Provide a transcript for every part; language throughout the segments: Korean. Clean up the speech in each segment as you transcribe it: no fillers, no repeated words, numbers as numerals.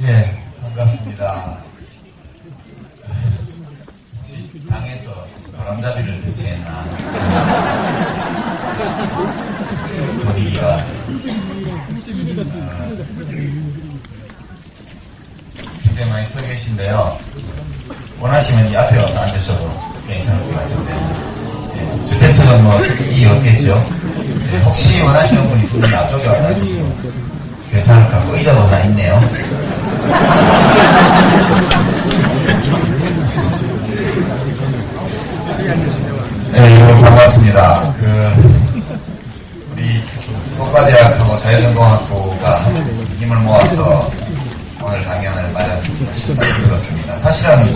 예, 반갑습니다. 혹시 당에서 바람잡이를 배치했나? 분위기가 굉장히 많이 서 계신데요. 원하시면 이 앞에 와서 앉으셔도 괜찮을 것 같은데, 예, 주최측은 뭐 이 없겠죠. 예, 혹시 원하시는 분 있으면 앞쪽에 와서 앉으시면 괜찮을 것 같고, 의자도 다 있네요. 네, 여러분 반갑습니다. 우리 법과대학하고 자유전공학부가 힘을 모아서 오늘 강연을 마련하셨다고 들었습니다. 사실은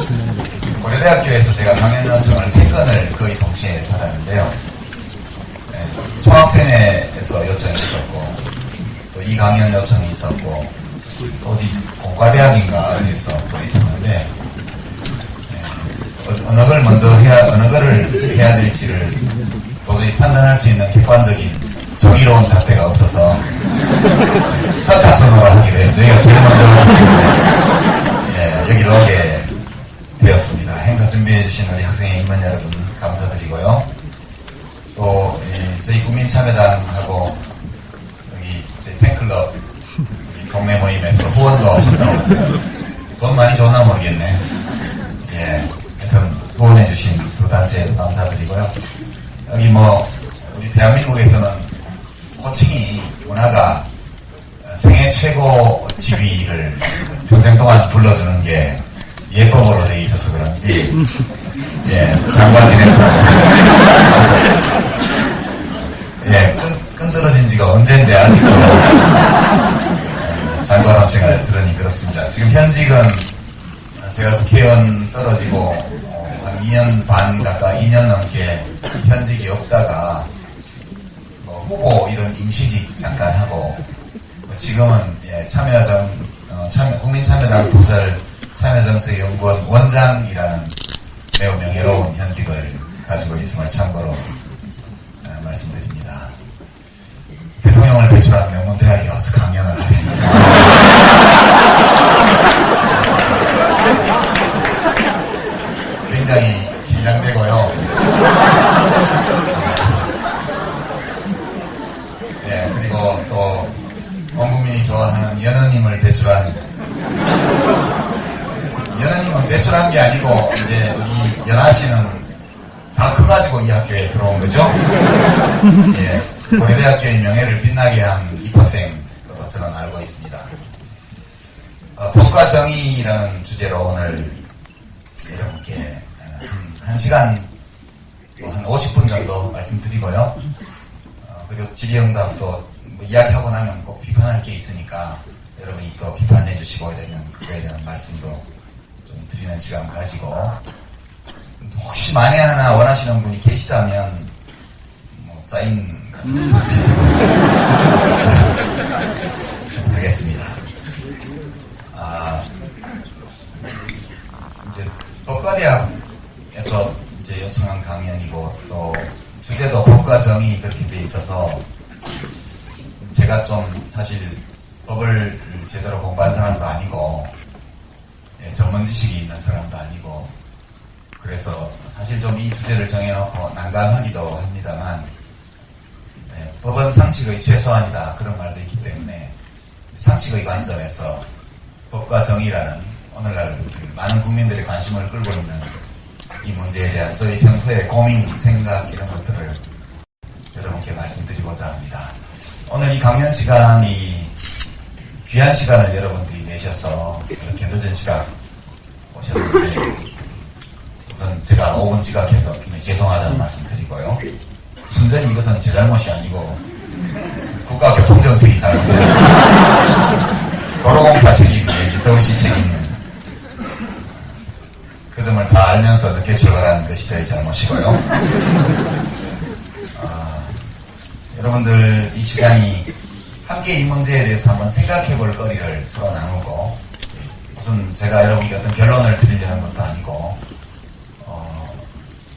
고려대학교에서 제가 강연 요청을 3건을 거의 동시에 받았는데요. 네, 총학생회에서 요청이 있었고, 또 이 강연 요청이 있었고, 어디 공과대학인가 어디서 또 있었는데, 어느 걸 먼저 어느 거를 해야 될지를 도저히 판단할 수 있는 객관적인 정의로운 잣대가 없어서 선착순으로 하기로 했어요. 제일 먼저 여기로 오게 되었습니다. 행사 준비해주신 우리 학생회 임원 여러분 감사드리고요. 또 저희 국민참여당하고 여기 저희 팬클럽 동네 모임에서 후원도 하신다고 돈 많이 줬나 모르겠네. 예, 하여튼 후원해주신 두 단체에도 감사드리고요. 여기 우리 대한민국에서는 호칭이 문화가 생애 최고 지위를 평생 동안 불러주는 게 예법으로 되어 있어서 그런지, 예, 장관 지냈고, 예, 끈들어진 지가 언젠데 아직도 장관 호칭을 들으니 그렇습니다. 지금 현직은 제가 국회의원 떨어지고 한 2년 반 가까이 2년 넘게 현직이 없다가 후보 이런 임시직 잠깐 하고 지금은 국민참여당 부설 참여정책연구원 원장이라는 매우 명예로운 현직을 가지고 있음을 참고로 말씀드립니다. 대통령을 배출한 명문대학에 와서 강연을 하십니다. 굉장히 긴장되고요. 네, 그리고 또 온 국민이 좋아하는 연하님을 배출한, 연하님은 배출한 게 아니고 이제 우리 연하 씨는 다 커가지고 이 학교에 들어온 거죠. 예, 고려대학교의 명예를 빛나게 한 입학생으로 저는 알고 있습니다. 법과 정의라는 주제로 오늘 여러분께 1시간 한 50분 정도 말씀드리고요. 그리고 질의응답도 이야기하고 나면 꼭 비판할 게 있으니까 여러분이 또 비판해 주시고 되면 그거에 대한 말씀도 좀 드리는 시간 가지고, 혹시 만에 하나 원하시는 분이 계시다면 사인 같은 거 하겠습니다. 이제 법과대학에서 이제 요청한 강연이고, 또 주제도 법과 정의 그렇게 돼 있어서 제가 좀 사실 법을 제대로 공부한 사람도 아니고, 전문 지식이 있는 사람도 아니고, 그래서 사실 좀 이 주제를 정해놓고 난감하기도 합니다만, 법은 상식의 최소한이다 그런 말도 있기 때문에 상식의 관점에서 법과 정의라는 오늘날 많은 국민들의 관심을 끌고 있는 이 문제에 대한 저희 평소의 고민, 생각 이런 것들을 여러분께 말씀드리고자 합니다. 오늘 이 강연 시간이 귀한 시간을 여러분들이 내셔서 이렇게 늦은 시각 오셨는데, 우선 제가 5분 지각해서 굉장히 죄송하다는 말씀 드리고요. 순전히 이것은 제 잘못이 아니고 국가교통정책이 잘못돼요. 도로공사 책임이 서울시 책임, 그 점을 다 알면서 늦게 출발한 것이 저희 잘못이고요. 여러분들 이 시간이 함께 이 문제에 대해서 한번 생각해 볼 거리를 서로 나누고, 무슨 제가 여러분께 어떤 결론을 드리려는 것도 아니고,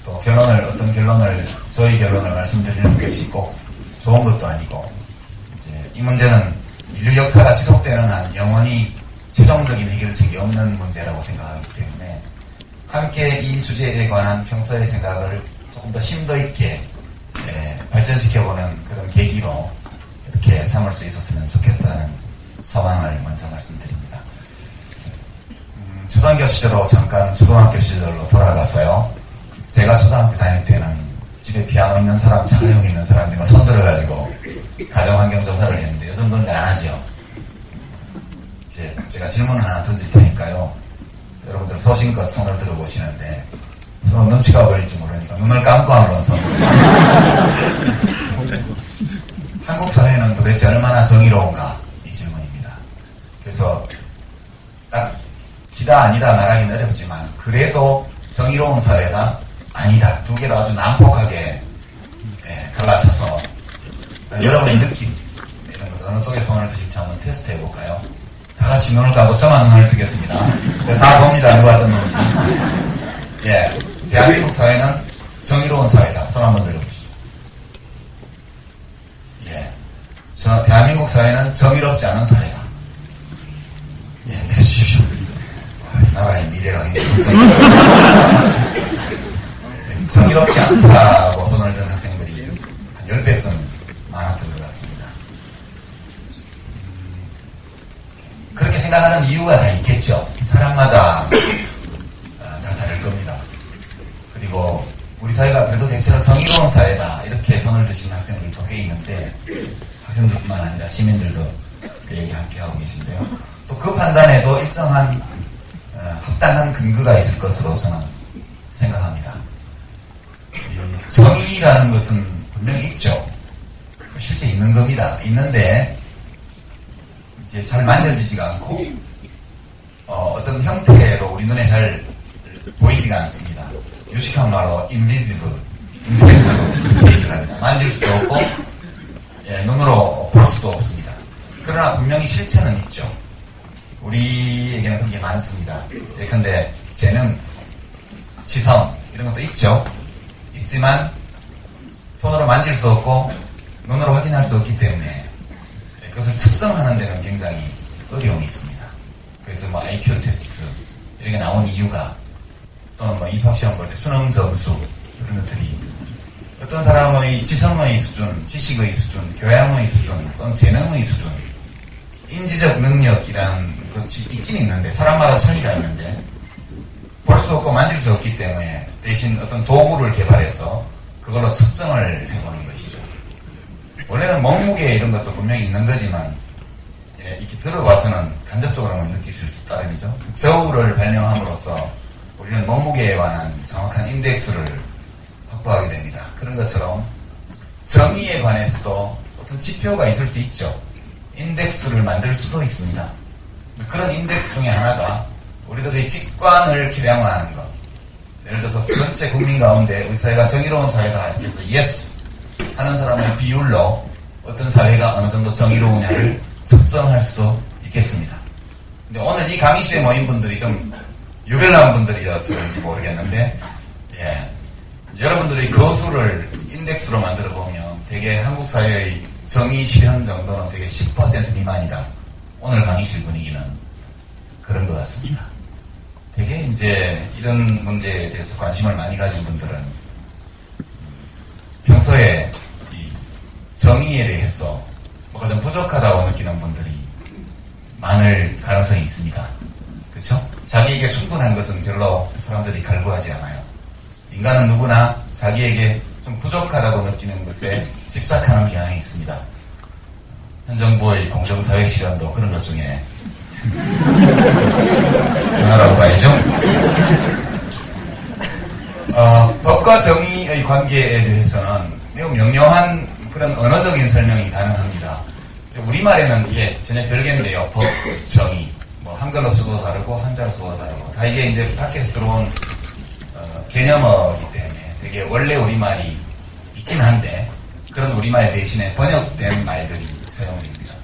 또 어떤 결론을, 저희 결론을 말씀드리는 것이 꼭 좋은 것도 아니고, 이제 이 문제는 인류 역사가 지속되는 한 영원히 최종적인 해결책이 없는 문제라고 생각하기 때문에 함께 이 주제에 관한 평소의 생각을 조금 더 심도 있게 발전시켜보는 그런 계기로 이렇게 삼을 수 있었으면 좋겠다는 소망을 먼저 말씀드립니다. 초등학교 시절로 잠깐 초등학교 시절로 돌아가서요. 제가 초등학교 다닐 때는 집에 피아노 있는 사람, 차가용 있는 사람 이런 거 손 들어가지고 가정환경조사를 했는데 요즘 그런 거 안 하죠. 제가 질문 하나 던질 테니까요. 여러분들 소신껏 손을 들어보시는데 서로 눈치가 보일지 모르니까 눈을 감고 한번 손을 한국 사회는 도대체 얼마나 정의로운가 이 질문입니다. 그래서 딱 기다 아니다 말하기는 어렵지만 그래도 정의로운 사회다 아니다 두 개로 아주 난폭하게 갈라쳐서 여러분의 느낌 이런 것 어느 쪽에 손을 드실지 한번 테스트 해볼까요? 다 같이 눈을 감고 저만 눈을 뜨겠습니다. 제가 다 봅니다. 누가 떴는지. 대한민국 사회는 정의로운 사회다. 손 한번 들어보시죠. 대한민국 사회는 정의롭지 않은 사회다. 내주십시오. 이 나라의 미래가 굉장히 정의롭지 않다고 손을 든 학생들이 한 10배쯤 많았던 것 같습니다. 그렇게 생각하는 이유가 다 있겠죠. 사람마다 다 다를 겁니다. 그리고 우리 사회가 그래도 대체로 정의로운 사회다 이렇게 손을 드시는 학생들도 꽤 있는데 학생들뿐만 아니라 시민들도 그 얘기 함께 하고 계신데요. 또 그 판단에도 일정한 합당한 근거가 있을 것으로 저는 생각합니다. 정의라는 것은 분명히 있죠. 실제 있는 겁니다. 있는데 이제 잘 만져지지가 않고 어떤 형태로 우리 눈에 잘 보이지가 않습니다. 유식한 말로 invisible, 인텔리전으로 얘기를 합니다. 만질 수도 없고 눈으로 볼 수도 없습니다. 그러나 분명히 실체는 있죠. 우리에게는 그런 게 많습니다. 예컨대 재능, 지성 이런 것도 있죠. 있지만 손으로 만질 수 없고 눈으로 확인할 수 없기 때문에 그것을 측정하는 데는 굉장히 어려움이 있습니다. 그래서 뭐 IQ 테스트 이런 게 나온 이유가 또는 뭐 입학시험 볼 때 수능 점수 이런 것들이 어떤 사람의 지성의 수준, 지식의 수준, 교양의 수준 또는 재능의 수준 인지적 능력이라는 것이 있긴 있는데 사람마다 차이가 있는데 볼 수 없고 만질 수 없기 때문에 대신 어떤 도구를 개발해서 그걸로 측정을 해보는 것이죠. 원래는 몸무게 이런 것도 분명히 있는 거지만 이렇게 들어봐서는 간접적으로만 느낄 수 있을 따름이죠. 저울을 발명함으로써 우리는 몸무게에 관한 정확한 인덱스를 확보하게 됩니다. 그런 것처럼 정의에 관해서도 어떤 지표가 있을 수 있죠. 인덱스를 만들 수도 있습니다. 그런 인덱스 중에 하나가 우리들의 직관을 계량화하는 것. 예를 들어서 전체 국민 가운데 우리 사회가 정의로운 사회다 이렇게 해서 yes 하는 사람의 비율로 어떤 사회가 어느 정도 정의로우냐를 측정할 수도 있겠습니다. 근데 오늘 이 강의실에 모인 분들이 좀 유별난 분들이었을지 모르겠는데 여러분들이 거수를 인덱스로 만들어 보면 되게 한국 사회의 정의 실현 정도는 되게 10% 미만이다. 오늘 강의실 분위기는 그런 것 같습니다. 되게 이제 이런 문제에 대해서 관심을 많이 가진 분들은 평소에 이 정의에 대해서 뭐가 좀 부족하다고 느끼는 분들이 많을 가능성이 있습니다. 그렇죠? 자기에게 충분한 것은 별로 사람들이 갈구하지 않아요. 인간은 누구나 자기에게 좀 부족하다고 느끼는 것에 집착하는 경향이 있습니다. 현 정부의 공정사회 실현도 그런 것 중에 하나라고 봐야죠. 법과 정의의 관계에 대해서는 매우 명료한 그런 언어적인 설명이 가능합니다. 우리말에는 이게 전혀 별개인데요. 법, 정의, 뭐 한글로 쓰고 다르고 한자로 쓰고 다르고 다 이게 이제 밖에서 들어온 개념어이기 때문에 되게 원래 우리말이 있긴 한데 그런 우리말 대신에 번역된 말들이 사용됩니다.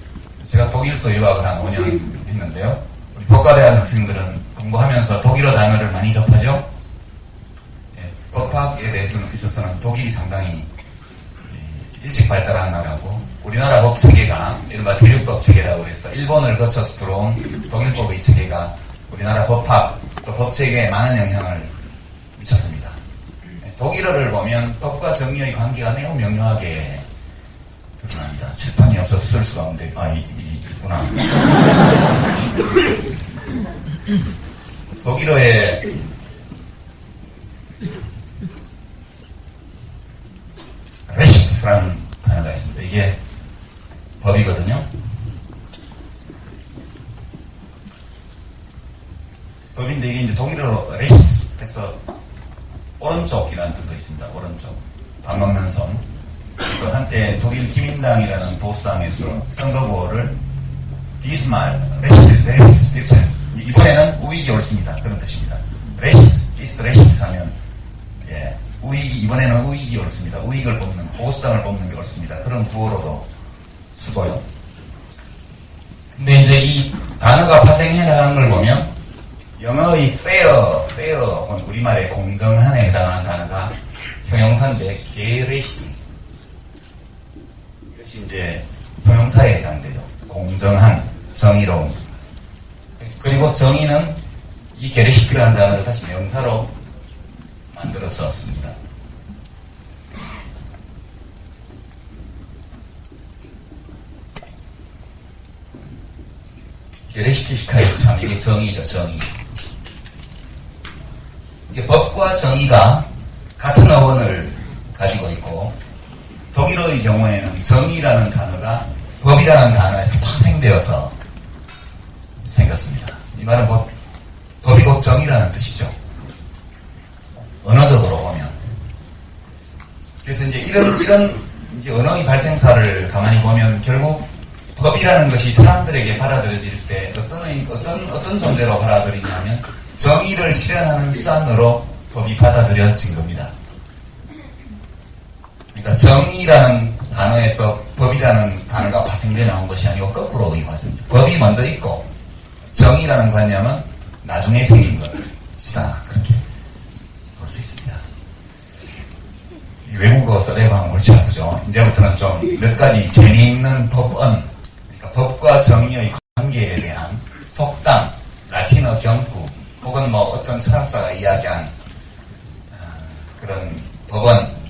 제가 독일서 유학을 한 5년 했는데요. 우리 법과대학 학생들은 공부하면서 독일어 단어를 많이 접하죠. 법학에 대해서 있어서는 독일이 상당히 일찍 발달한 나라고 우리나라 법 체계가 이른바 대륙법 체계라고 해서 일본을 거쳐서 들어온 독일법의 체계가 우리나라 법학 또 법 체계에 많은 영향을 미쳤습니다. 독일어를 보면 법과 정의의 관계가 매우 명료하게 드러납니다. 칠판이 없어서 쓸 수가 없는데 있구나. 독일어에 레시트라는 단어가 있습니다. 이게 법이거든요. 법인데 이게 이제 독일어로 레시트 해서 오른쪽이라는 뜻도 있습니다. 오른쪽. 밥 먹는 손. 그래서 한때 독일 기민당이라는 보수당에서 선거구호를 디스말, 레시트, 레시트 이렇게 이번에는 우익이 옳습니다. 그런 뜻입니다. 레시트, 디스 레시트 하면 우익이 이번에는 우익이 옳습니다. 우익을 뽑는 보수당을 뽑는 게 옳습니다. 그런 구호로도 쓰고요. 근데 이제 이 단어가 파생해 나가는 걸 보면 영어의 fair 혹은 우리말의 공정한에 해당하는 단어가 형용사인데 게레시트 이것이 이제 형용사에 해당되죠. 공정한, 정의로운. 그리고 정의는 이 게레시트라는 단어를 다시 명사로 만들어 썼습니다. 게레시티시카이 참 이게 정의죠, 정의. 이게 법과 정의가 같은 어원을 가지고 있고 독일어의 경우에는 정의라는 단어가 법이라는 단어에서 파생되어서 생겼습니다. 이 말은 법이 곧 정의라는 뜻이죠. 언어적으로 보면. 그래서 이제 이런 이제 언어의 발생사를 가만히 보면 결국 법이라는 것이 사람들에게 받아들여질 때 어떤 존재로 받아들이냐면 정의를 실현하는 수단으로 법이 받아들여진 겁니다. 그러니까 정의라는 단어에서 법이라는 단어가 파생되어 나온 것이 아니고 거꾸로의 과정이죠. 법이 먼저 있고 정의라는 관념은 나중에 생긴 것이다. 그렇게 볼 수 있습니다. 외국어 썰에가 옳지 않죠. 이제부터는 좀 몇 가지 재미있는 법언, 그러니까 법과 정의의 관계에 대한 속담, 라틴어 경구, 혹은 뭐 어떤 철학자가 이야기한 그런 법언,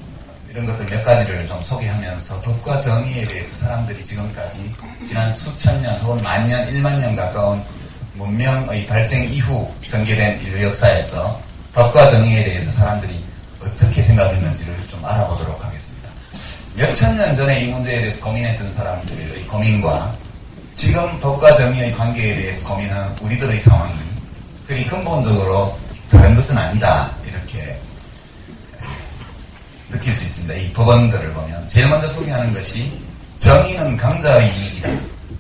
이런 것들 몇 가지를 좀 소개하면서 법과 정의에 대해서 사람들이 지금까지 지난 수천 년 혹은 만년, 1만 년 가까운 문명의 발생 이후 전개된 인류 역사에서 법과 정의에 대해서 사람들이 어떻게 생각했는지를 좀 알아보도록 하겠습니다. 몇천 년 전에 이 문제에 대해서 고민했던 사람들의 고민과 지금 법과 정의의 관계에 대해서 고민하는 우리들의 상황이 그리 근본적으로 다른 것은 아니다. 이렇게 느낄 수 있습니다. 이 법언들을 보면 제일 먼저 소개하는 것이 정의는 강자의 이익이다.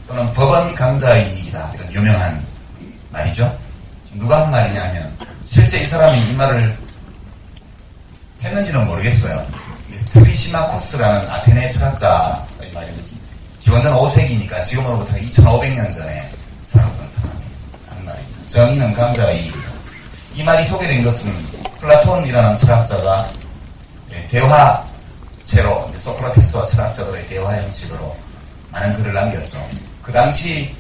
또는 법은 강자의 이익이다. 이런 유명한 말이죠. 누가 한 말이냐면 실제 이 사람이 이 말을 했는지는 모르겠어요. 트리시마코스라는 아테네 철학자의 말입니다. 기원전 5세기니까 지금으로부터 2500년 전에 살았던 사람이 한 말입니다. 정의는 강자의 이익이다. 이 말이 소개된 것은 플라톤이라는 철학자가 대화체로 소크라테스와 철학자들의 대화 형식으로 많은 글을 남겼죠. 그 당시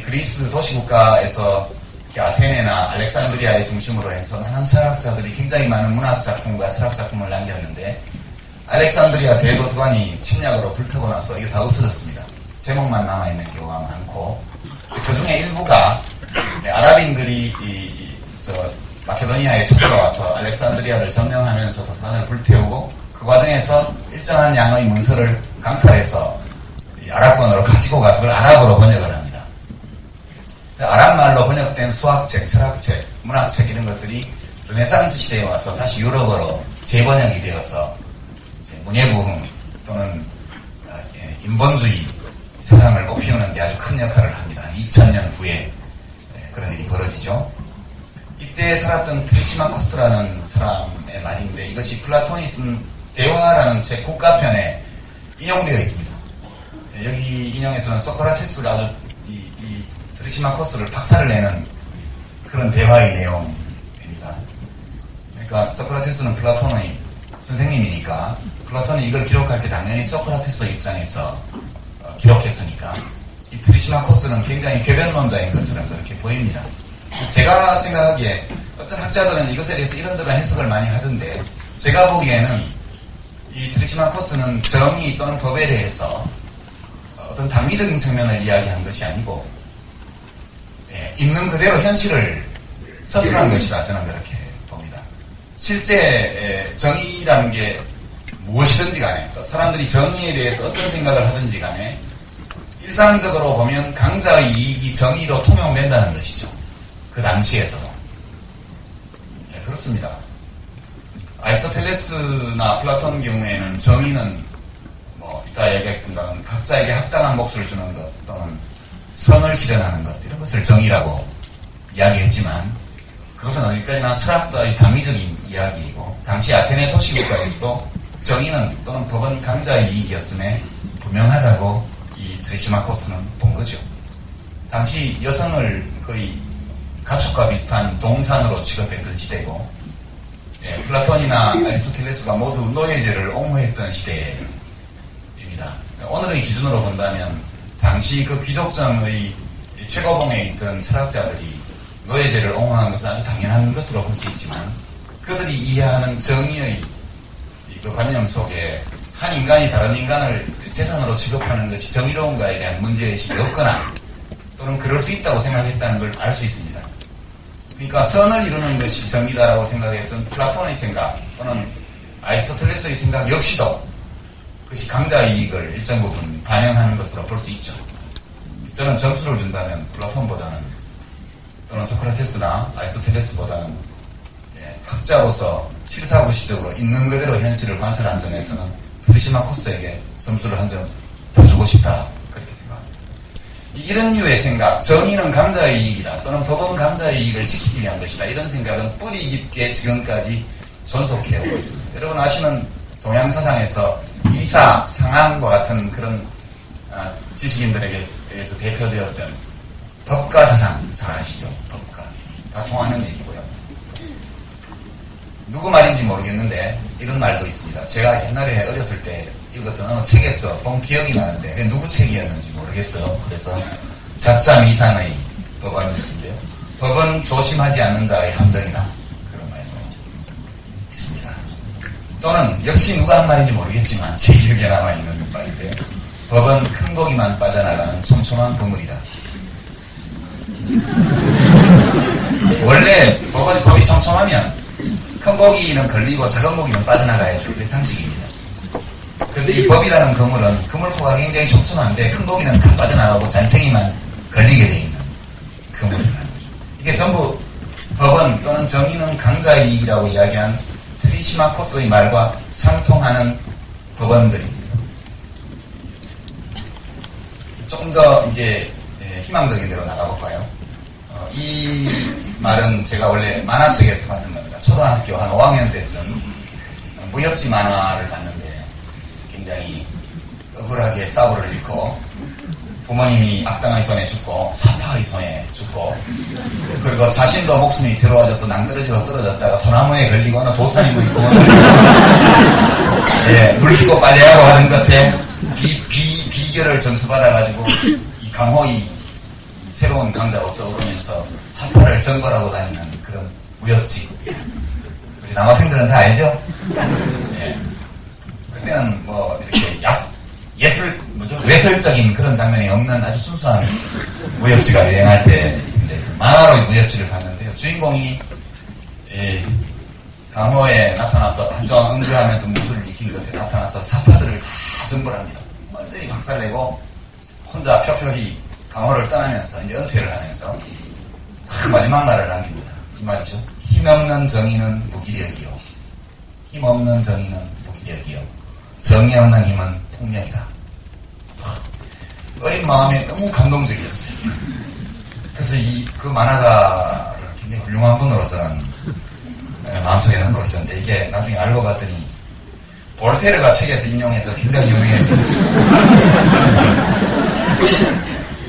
그리스 도시국가에서 아테네나 알렉산드리아의 중심으로 해서 많은 철학자들이 굉장히 많은 문학작품과 철학작품을 남겼는데 알렉산드리아 대도서관이 침략으로 불타고 나서 이게 다 없어졌습니다. 제목만 남아있는 경우가 많고 그 중에 일부가 아랍인들이 마케도니아에 쳐들어와서 알렉산드리아를 점령하면서 도서관을 불태우고 그 과정에서 일정한 양의 문서를 강탈해서 아랍권으로 가지고 가서 그걸 아랍어로 번역을 합니다. 아랍말로 번역된 수학책, 철학책, 문학책 이런 것들이 르네상스 시대에 와서 다시 유럽어로 재번역이 되어서 문예부흥 또는 인본주의 세상을 꽃피우는 데 아주 큰 역할을 합니다. 2000년 후에 그런 일이 벌어지죠. 이때 살았던 트리시마코스라는 사람의 말인데 이것이 플라톤이 쓴 대화라는 책 국가편에 인용되어 있습니다. 여기 인용에서는 소크라테스가 아주 이 트리시마코스를 박살을 내는 그런 대화의 내용입니다. 그러니까 소크라테스는 플라톤의 선생님이니까 플라톤이 이걸 기록할 때 당연히 소크라테스의 입장에서 기록했으니까 이 트리시마코스는 굉장히 궤변론자인 것처럼 그렇게 보입니다. 제가 생각하기에 어떤 학자들은 이것에 대해서 이런저런 해석을 많이 하던데 제가 보기에는 이 트리시마코스는 정의 또는 법에 대해서 어떤 당위적인 측면을 이야기한 것이 아니고 있는 그대로 현실을 서술한 것이다. 저는 그렇게 봅니다. 실제 정의라는 게 무엇이든지 간에 사람들이 정의에 대해서 어떤 생각을 하든지 간에 일상적으로 보면 강자의 이익이 정의로 통용된다는 것이죠. 그 당시에서도. 그렇습니다. 아리스토텔레스나 플라톤 경우에는 정의는 이따 얘기하겠습니다만 각자에게 합당한 몫을 주는 것 또는 선을 실현하는 것 이런 것을 정의라고 이야기했지만 그것은 어디까지나 철학자의 당위적인 이야기이고 당시 아테네 도시국가에서도 정의는 또는 법은 강자의 이익이었음에 분명하다고 이 트리시마코스는 본 거죠. 당시 여성을 거의 가축과 비슷한 동산으로 취급했던 시대고 플라톤이나 아리스토텔레스가 모두 노예제를 옹호했던 시대입니다. 오늘의 기준으로 본다면 당시 그 귀족정의 최고봉에 있던 철학자들이 노예제를 옹호하는 것은 아주 당연한 것으로 볼 수 있지만 그들이 이해하는 정의의 그 관념 속에 한 인간이 다른 인간을 재산으로 취급하는 것이 정의로운가에 대한 문제의식이 없거나 또는 그럴 수 있다고 생각했다는 걸 알 수 있습니다. 그러니까 선을 이루는 것이 정의다라고 생각했던 플라톤의 생각 또는 아리스토텔레스의 생각 역시도 그것이 강자의 이익을 일정 부분 반영하는 것으로 볼 수 있죠. 저는 점수를 준다면 플라톤보다는 또는 소크라테스나 아리스토텔레스보다는 학자로서 실사구시적으로 있는 그대로 현실을 관찰한 점에서는 트리시마코스에게 점수를 한 점 더 주고 싶다 그렇게 생각합니다. 이런 류의 생각, 정의는 강자의 이익이다 또는 법은 강자의 이익을 지키기 위한 것이다 이런 생각은 뿌리 깊게 지금까지 존속해 오고 있습니다. 여러분 아시는 동양사상에서 이사, 상한과 같은 그런 지식인들에게서 대표되었던 법가 사상 잘 아시죠? 법가 다 통하는 얘기고요. 누구 말인지 모르겠는데 이런 말도 있습니다. 제가 옛날에 어렸을 때 읽었던 어느 책에서 본 기억이 나는데 누구 책이었는지 모르겠어요. 그래서 작자 미산의 법안인데요. 법은 조심하지 않는 자의 함정이다. 그런 말도 있습니다. 또는 역시 누가 한 말인지 모르겠지만 제 기억에 남아있는 말인데 법은 큰 고기만 빠져나가는 촘촘한 그물이다. 원래 법이 촘촘하면 큰 고기는 걸리고 작은 고기는 빠져나가야죠. 그게 상식입니다. 그런데 이 법이라는 그물은 그물코가 굉장히 촘촘한데 큰 고기는 다 빠져나가고 잔챙이만 걸리게 돼 있는 그물이라는 거죠. 이게 전부 법은 또는 정의는 강자의 이익이라고 이야기한 트리시마코스의 말과 상통하는 법원들입니다. 조금 더 이제 희망적인 데로 나가볼까요? 이 말은 제가 원래 만화책에서 봤던 겁니다. 초등학교 한 5학년 때쯤 무협지 만화를 봤는데 굉장히 억울하게 싸구를 잃고 부모님이 악당의 손에 죽고 사파의 손에 죽고 그리고 자신도 목숨이 들어와져서 낭떠러지로 떨어졌다가 소나무에 걸리고 어느 도산이고 있고 물리고 빨래하고 하는 것에 비결을 점수받아가지고 이 강호의 새로운 강자로 떠오르면서 사파를 정벌하고 다니는 그런 무협지. 우리 남학생들은 다 알죠? 예. 그때는 뭐 이렇게 외설적인 그런 장면이 없는 아주 순수한 무협지가 유행할 때인데 만화로 무협지를 봤는데요. 주인공이 강호에 나타나서 한동안 응급하면서 무술을 익힌 것에 나타나서 사파들을 다 정벌합니다. 완전히 박살내고 혼자 펴펴히 강호를 떠나면서 이제 은퇴를 하면서 마지막 말을 남깁니다. 이 말이죠. 힘없는 정의는 무기력이요. 힘없는 정의는 무기력이요. 정의 없는 힘은 폭력이다. 어린 마음에 너무 감동적이었어요. 그래서 그 만화가 굉장히 훌륭한 분으로 저는 마음속에 넣고 있었는데 이게 나중에 알고 봤더니 볼테르가 책에서 인용해서 굉장히 유명해진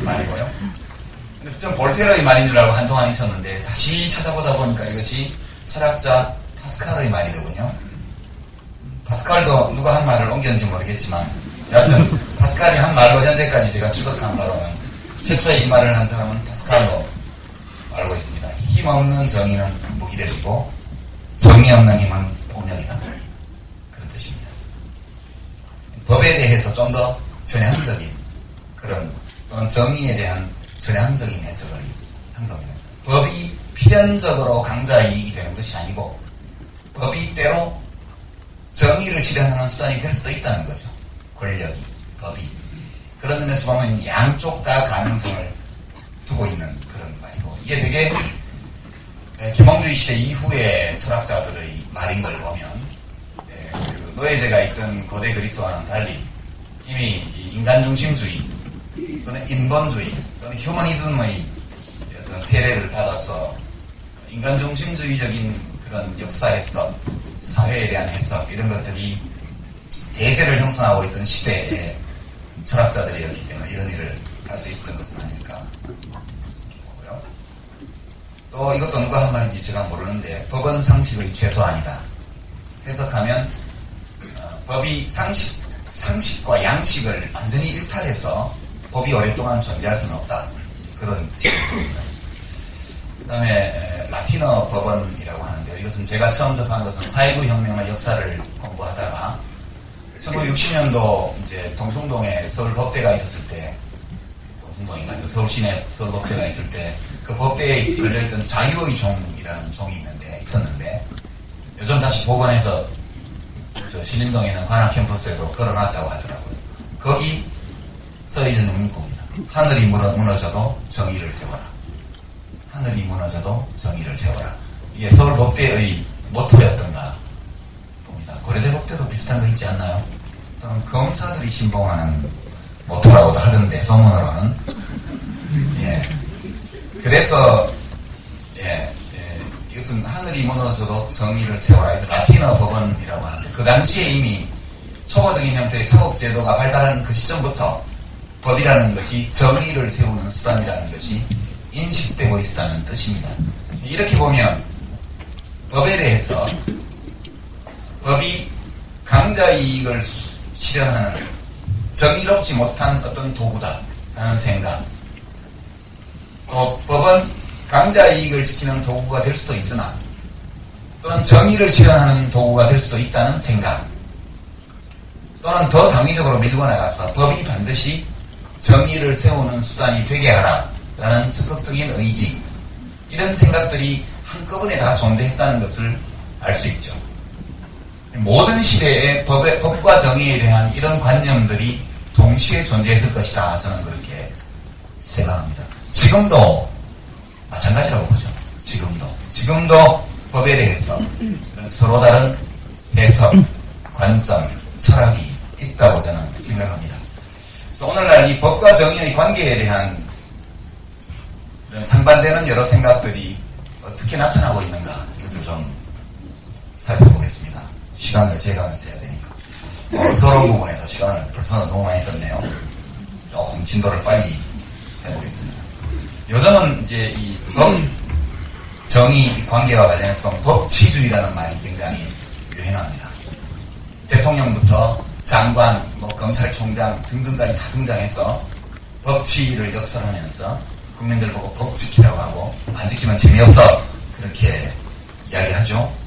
말이고요. 근데 좀 볼테르의 말인 줄 알고 한동안 있었는데 다시 찾아보다 보니까 이것이 철학자 파스칼의 말이더군요. 파스칼도 누가 한 말을 옮겼는지 모르겠지만 여하튼 파스칼이 한 말로 현재까지 제가 추적한 바로는 최초의 이 말을 한 사람은 파스칼로 알고 있습니다. 힘없는 정의는 무기력이고 정의 없는 힘은 폭력이다. 그런 뜻입니다. 법에 대해서 좀 더 전향적인 그런 또는 정의에 대한 전향적인 해석을 한 겁니다. 법이 필연적으로 강자의 이익이 되는 것이 아니고 법이 때로 정의를 실현하는 수단이 될 수도 있다는 거죠. 권력이, 법이. 그런 점에서 보면 양쪽 다 가능성을 두고 있는 그런 말이고 이게 되게 계몽주의 시대 이후의 철학자들의 말인 걸 보면 그 노예제가 있던 고대 그리스와는 달리 이미 인간중심주의 또는 인본주의 또는 휴머니즘의 어떤 세례를 받아서 인간중심주의적인 그런 역사 해석, 사회에 대한 해석 이런 것들이 대세를 형성하고 있던 시대에 철학자들이었기 때문에 이런 일을 할 수 있었던 것은 아닐까 보고요. 또 이것도 누가 한 말인지 제가 모르는데 법은 상식의 최소한이다. 해석하면 법이 상식과 양식을 완전히 일탈해서 법이 오랫동안 존재할 수는 없다. 그런 뜻이었습니다. 그 다음에 라틴어 법원이라고 하는데요. 이것은 제가 처음 접한 것은 4.19 혁명의 역사를 공부하다가 1960년도 이제 동숭동에 서울법대가 있었을 때, 동숭동인가? 서울 시내 서울법대가 있을 때, 그 법대에 걸려있던 자유의 종이라는 종이 있었는데, 요즘 다시 복원해서 저 신림동에 있는 관악 캠퍼스에도 걸어놨다고 하더라고요. 거기 써있는 문구입니다. 하늘이 무너져도 정의를 세워라. 하늘이 무너져도 정의를 세워라. 이게 서울법대의 모토였던가 봅니다. 고려대 법대도 비슷한 거 있지 않나요? 또는 검사들이 신봉하는 모토라고도 하던데 소문으로는 그래서 이것은 하늘이 무너져도 정의를 세워라. 그래서 라틴어 법원이라고 하는데 그 당시에 이미 초보적인 형태의 사법제도가 발달하는 그 시점부터 법이라는 것이 정의를 세우는 수단이라는 것이 인식되고 있다는 뜻입니다. 이렇게 보면 법에 대해서 법이 강자의 이익을 실현하는 정의롭지 못한 어떤 도구다라는 생각, 또 법은 강자의 이익을 지키는 도구가 될 수도 있으나 또는 정의를 실현하는 도구가 될 수도 있다는 생각, 또는 더 당위적으로 밀고 나가서 법이 반드시 정의를 세우는 수단이 되게 하라라는 적극적인 의지, 이런 생각들이 한꺼번에 다 존재했다는 것을 알 수 있죠. 모든 시대에 법과 정의에 대한 이런 관념들이 동시에 존재했을 것이다. 저는 그렇게 생각합니다. 지금도 마찬가지라고 보죠. 지금도 법에 대해서 서로 다른 해석, 관점, 철학이 있다고 저는 생각합니다. 그래서 오늘날 이 법과 정의의 관계에 대한 상반되는 여러 생각들이 어떻게 나타나고 있는가, 이것을 좀 살펴보겠습니다. 시간을 재가면서 해야 되니까. 서론 부분에서 시간을 벌써 너무 많이 썼네요. 조금 진도를 빨리 해보겠습니다. 요즘은 이제 이 법, 정의 관계와 관련해서 법치주의라는 말이 굉장히 유행합니다. 대통령부터 장관, 검찰총장 등등까지 다 등장해서 법치를 역설하면서 국민들 보고 법 지키라고 하고 안 지키면 재미없어, 그렇게 이야기하죠.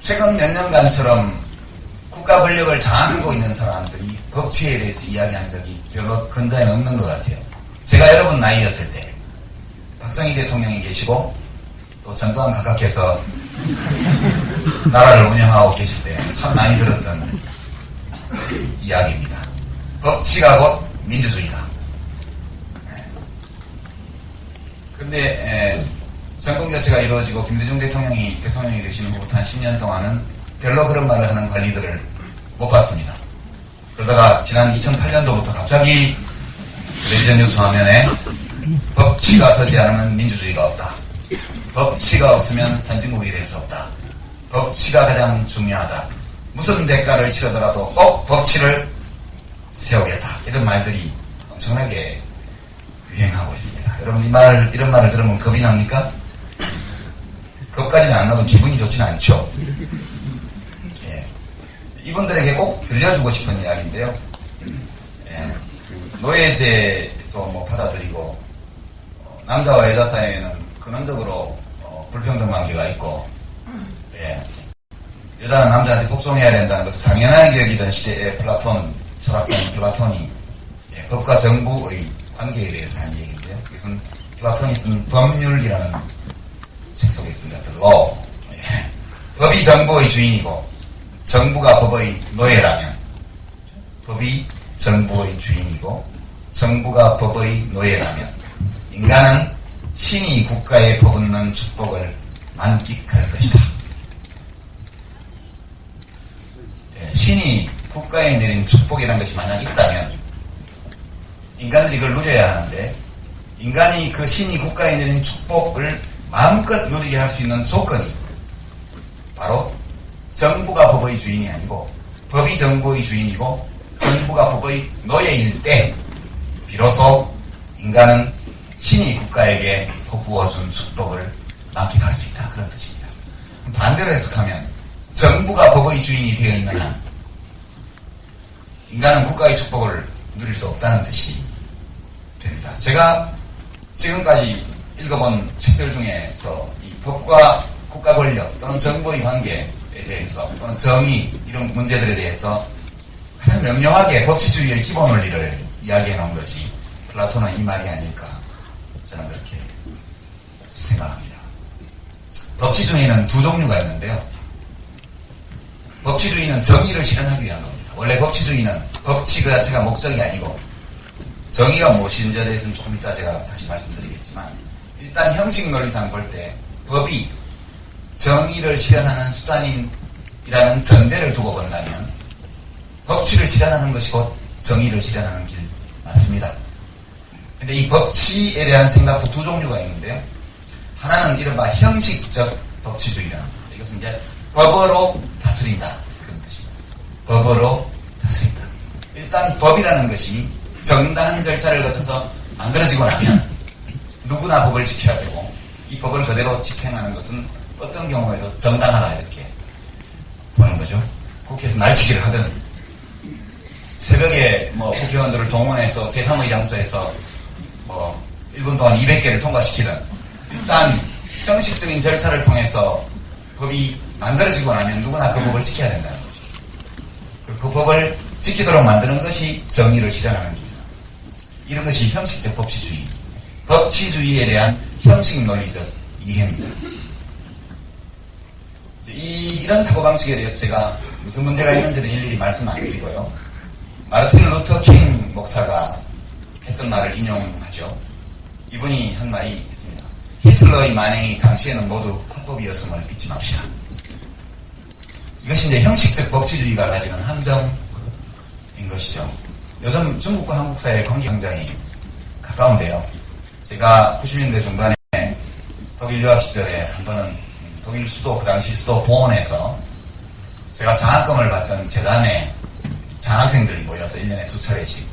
최근 몇 년간처럼 국가 권력을 장악하고 있는 사람들이 법치에 대해서 이야기한 적이 별로 근자에는 없는 것 같아요. 제가 여러분 나이였을 때 박정희 대통령이 계시고 또 전두환 각하께서 나라를 운영하고 계실 때 참 많이 들었던 이야기입니다. 법치가 곧 민주주의다. 그런데 정권교체가 이루어지고 김대중 대통령이 되시는 후부터 한 10년 동안은 별로 그런 말을 하는 관리들을 못 봤습니다. 그러다가 지난 2008년도부터 갑자기 텔레비전 뉴스 화면에 법치가 서지 않으면 민주주의가 없다. 법치가 없으면 선진국이 될 수 없다. 법치가 가장 중요하다. 무슨 대가를 치르더라도 꼭 법치를 세우겠다. 이런 말들이 엄청나게 유행하고 있습니다. 여러분 이런 말을 들으면 겁이 납니까? 겁까지는 안 나도 기분이 좋지는 않죠. 이분들에게 꼭 들려주고 싶은 이야기인데요. 예, 노예제도 뭐 받아들이고, 남자와 여자 사이에는 근원적으로 불평등 관계가 있고, 예, 여자는 남자한테 복종해야 된다는 것을 당연하게 여기던 시대의 플라톤, 철학자인 플라톤이 법과 정부의 관계에 대해서 한 얘기인데요. 이것은 플라톤이 쓴 법률이라는 책 속에 있습니다. The Law. 예. 법이 정부의 주인이고 정부가 법의 노예라면, 법이 정부의 주인이고 정부가 법의 노예라면 인간은 신이 국가에 퍼붓는 축복을 만끽할 것이다. 예, 신이 국가에 내린 축복이라는 것이 만약 있다면 인간들이 그걸 누려야 하는데, 인간이 그 신이 국가에 내린 축복을 마음껏 누리게 할 수 있는 조건이 바로 정부가 법의 주인이 아니고 법이 정부의 주인이고 정부가 법의 노예일 때 비로소 인간은 신이 국가에게 퍼부어준 축복을 만끽할 수 있다, 그런 뜻입니다. 반대로 해석하면 정부가 법의 주인이 되어 있는 한 인간은 국가의 축복을 누릴 수 없다는 뜻이 됩니다. 제가 지금까지 읽어본 책들 중에서 이 법과 국가 권력 또는 정부의 관계에 대해서 또는 정의 이런 문제들에 대해서 가장 명료하게 법치주의의 기본 원리를 이야기해 놓은 것이 플라톤의 이 말이 아닐까, 저는 그렇게 생각합니다. 법치주의는 두 종류가 있는데요. 법치주의는 정의를 실현하기 위한 겁니다. 원래 법치주의는 법치 그 자체가 목적이 아니고, 정의가 무엇인지에 대해서는 조금 이따 제가 다시 말씀드리겠지만, 일단 형식 논리상 볼 때 법이 정의를 실현하는 수단이라는 전제를 두고 본다면 법치를 실현하는 것이 곧 정의를 실현하는 길 맞습니다. 근데 이 법치에 대한 생각도 두 종류가 있는데요. 하나는 이른바 형식적 법치주의라는 겁니다. 이것은 이제 법으로 다스린다, 그런 뜻입니다. 법으로 다스린다. 일단 법이라는 것이 정당한 절차를 거쳐서 만들어지고 나면 누구나 법을 지켜야 되고, 이 법을 그대로 집행하는 것은 어떤 경우에도 정당하다, 이렇게 보는 거죠. 국회에서 날치기를 하든 새벽에 뭐 국회의원들을 동원해서 제3의 장소에서 뭐 1분 동안 200개를 통과시키든, 일단 형식적인 절차를 통해서 법이 만들어지고 나면 누구나 그 법을 지켜야 된다는 거죠. 그리고 그 법을 지키도록 만드는 것이 정의를 실현하는 길이다. 이런 것이 형식적 법치주의, 법치주의에 대한 형식 논리적 이해입니다. 이런 사고방식에 대해서 제가 무슨 문제가 있는지는 일일이 말씀 안 드리고요. 마르틴 루터 킹 목사가 했던 말을 인용하죠. 이분이 한 말이 있습니다. 히틀러의 만행이 당시에는 모두 합법이었음을 잊지 맙시다. 이것이 이제 형식적 법치주의가 가지는 함정인 것이죠. 요즘 중국과 한국 사이의 관계 굉장히 가까운데요. 제가 90년대 중반에 독일 유학 시절에 한 번은 독일 수도, 그 당시 수도 보온에서 제가 장학금을 받던 재단에 장학생들이 모여서 1년에 2차례씩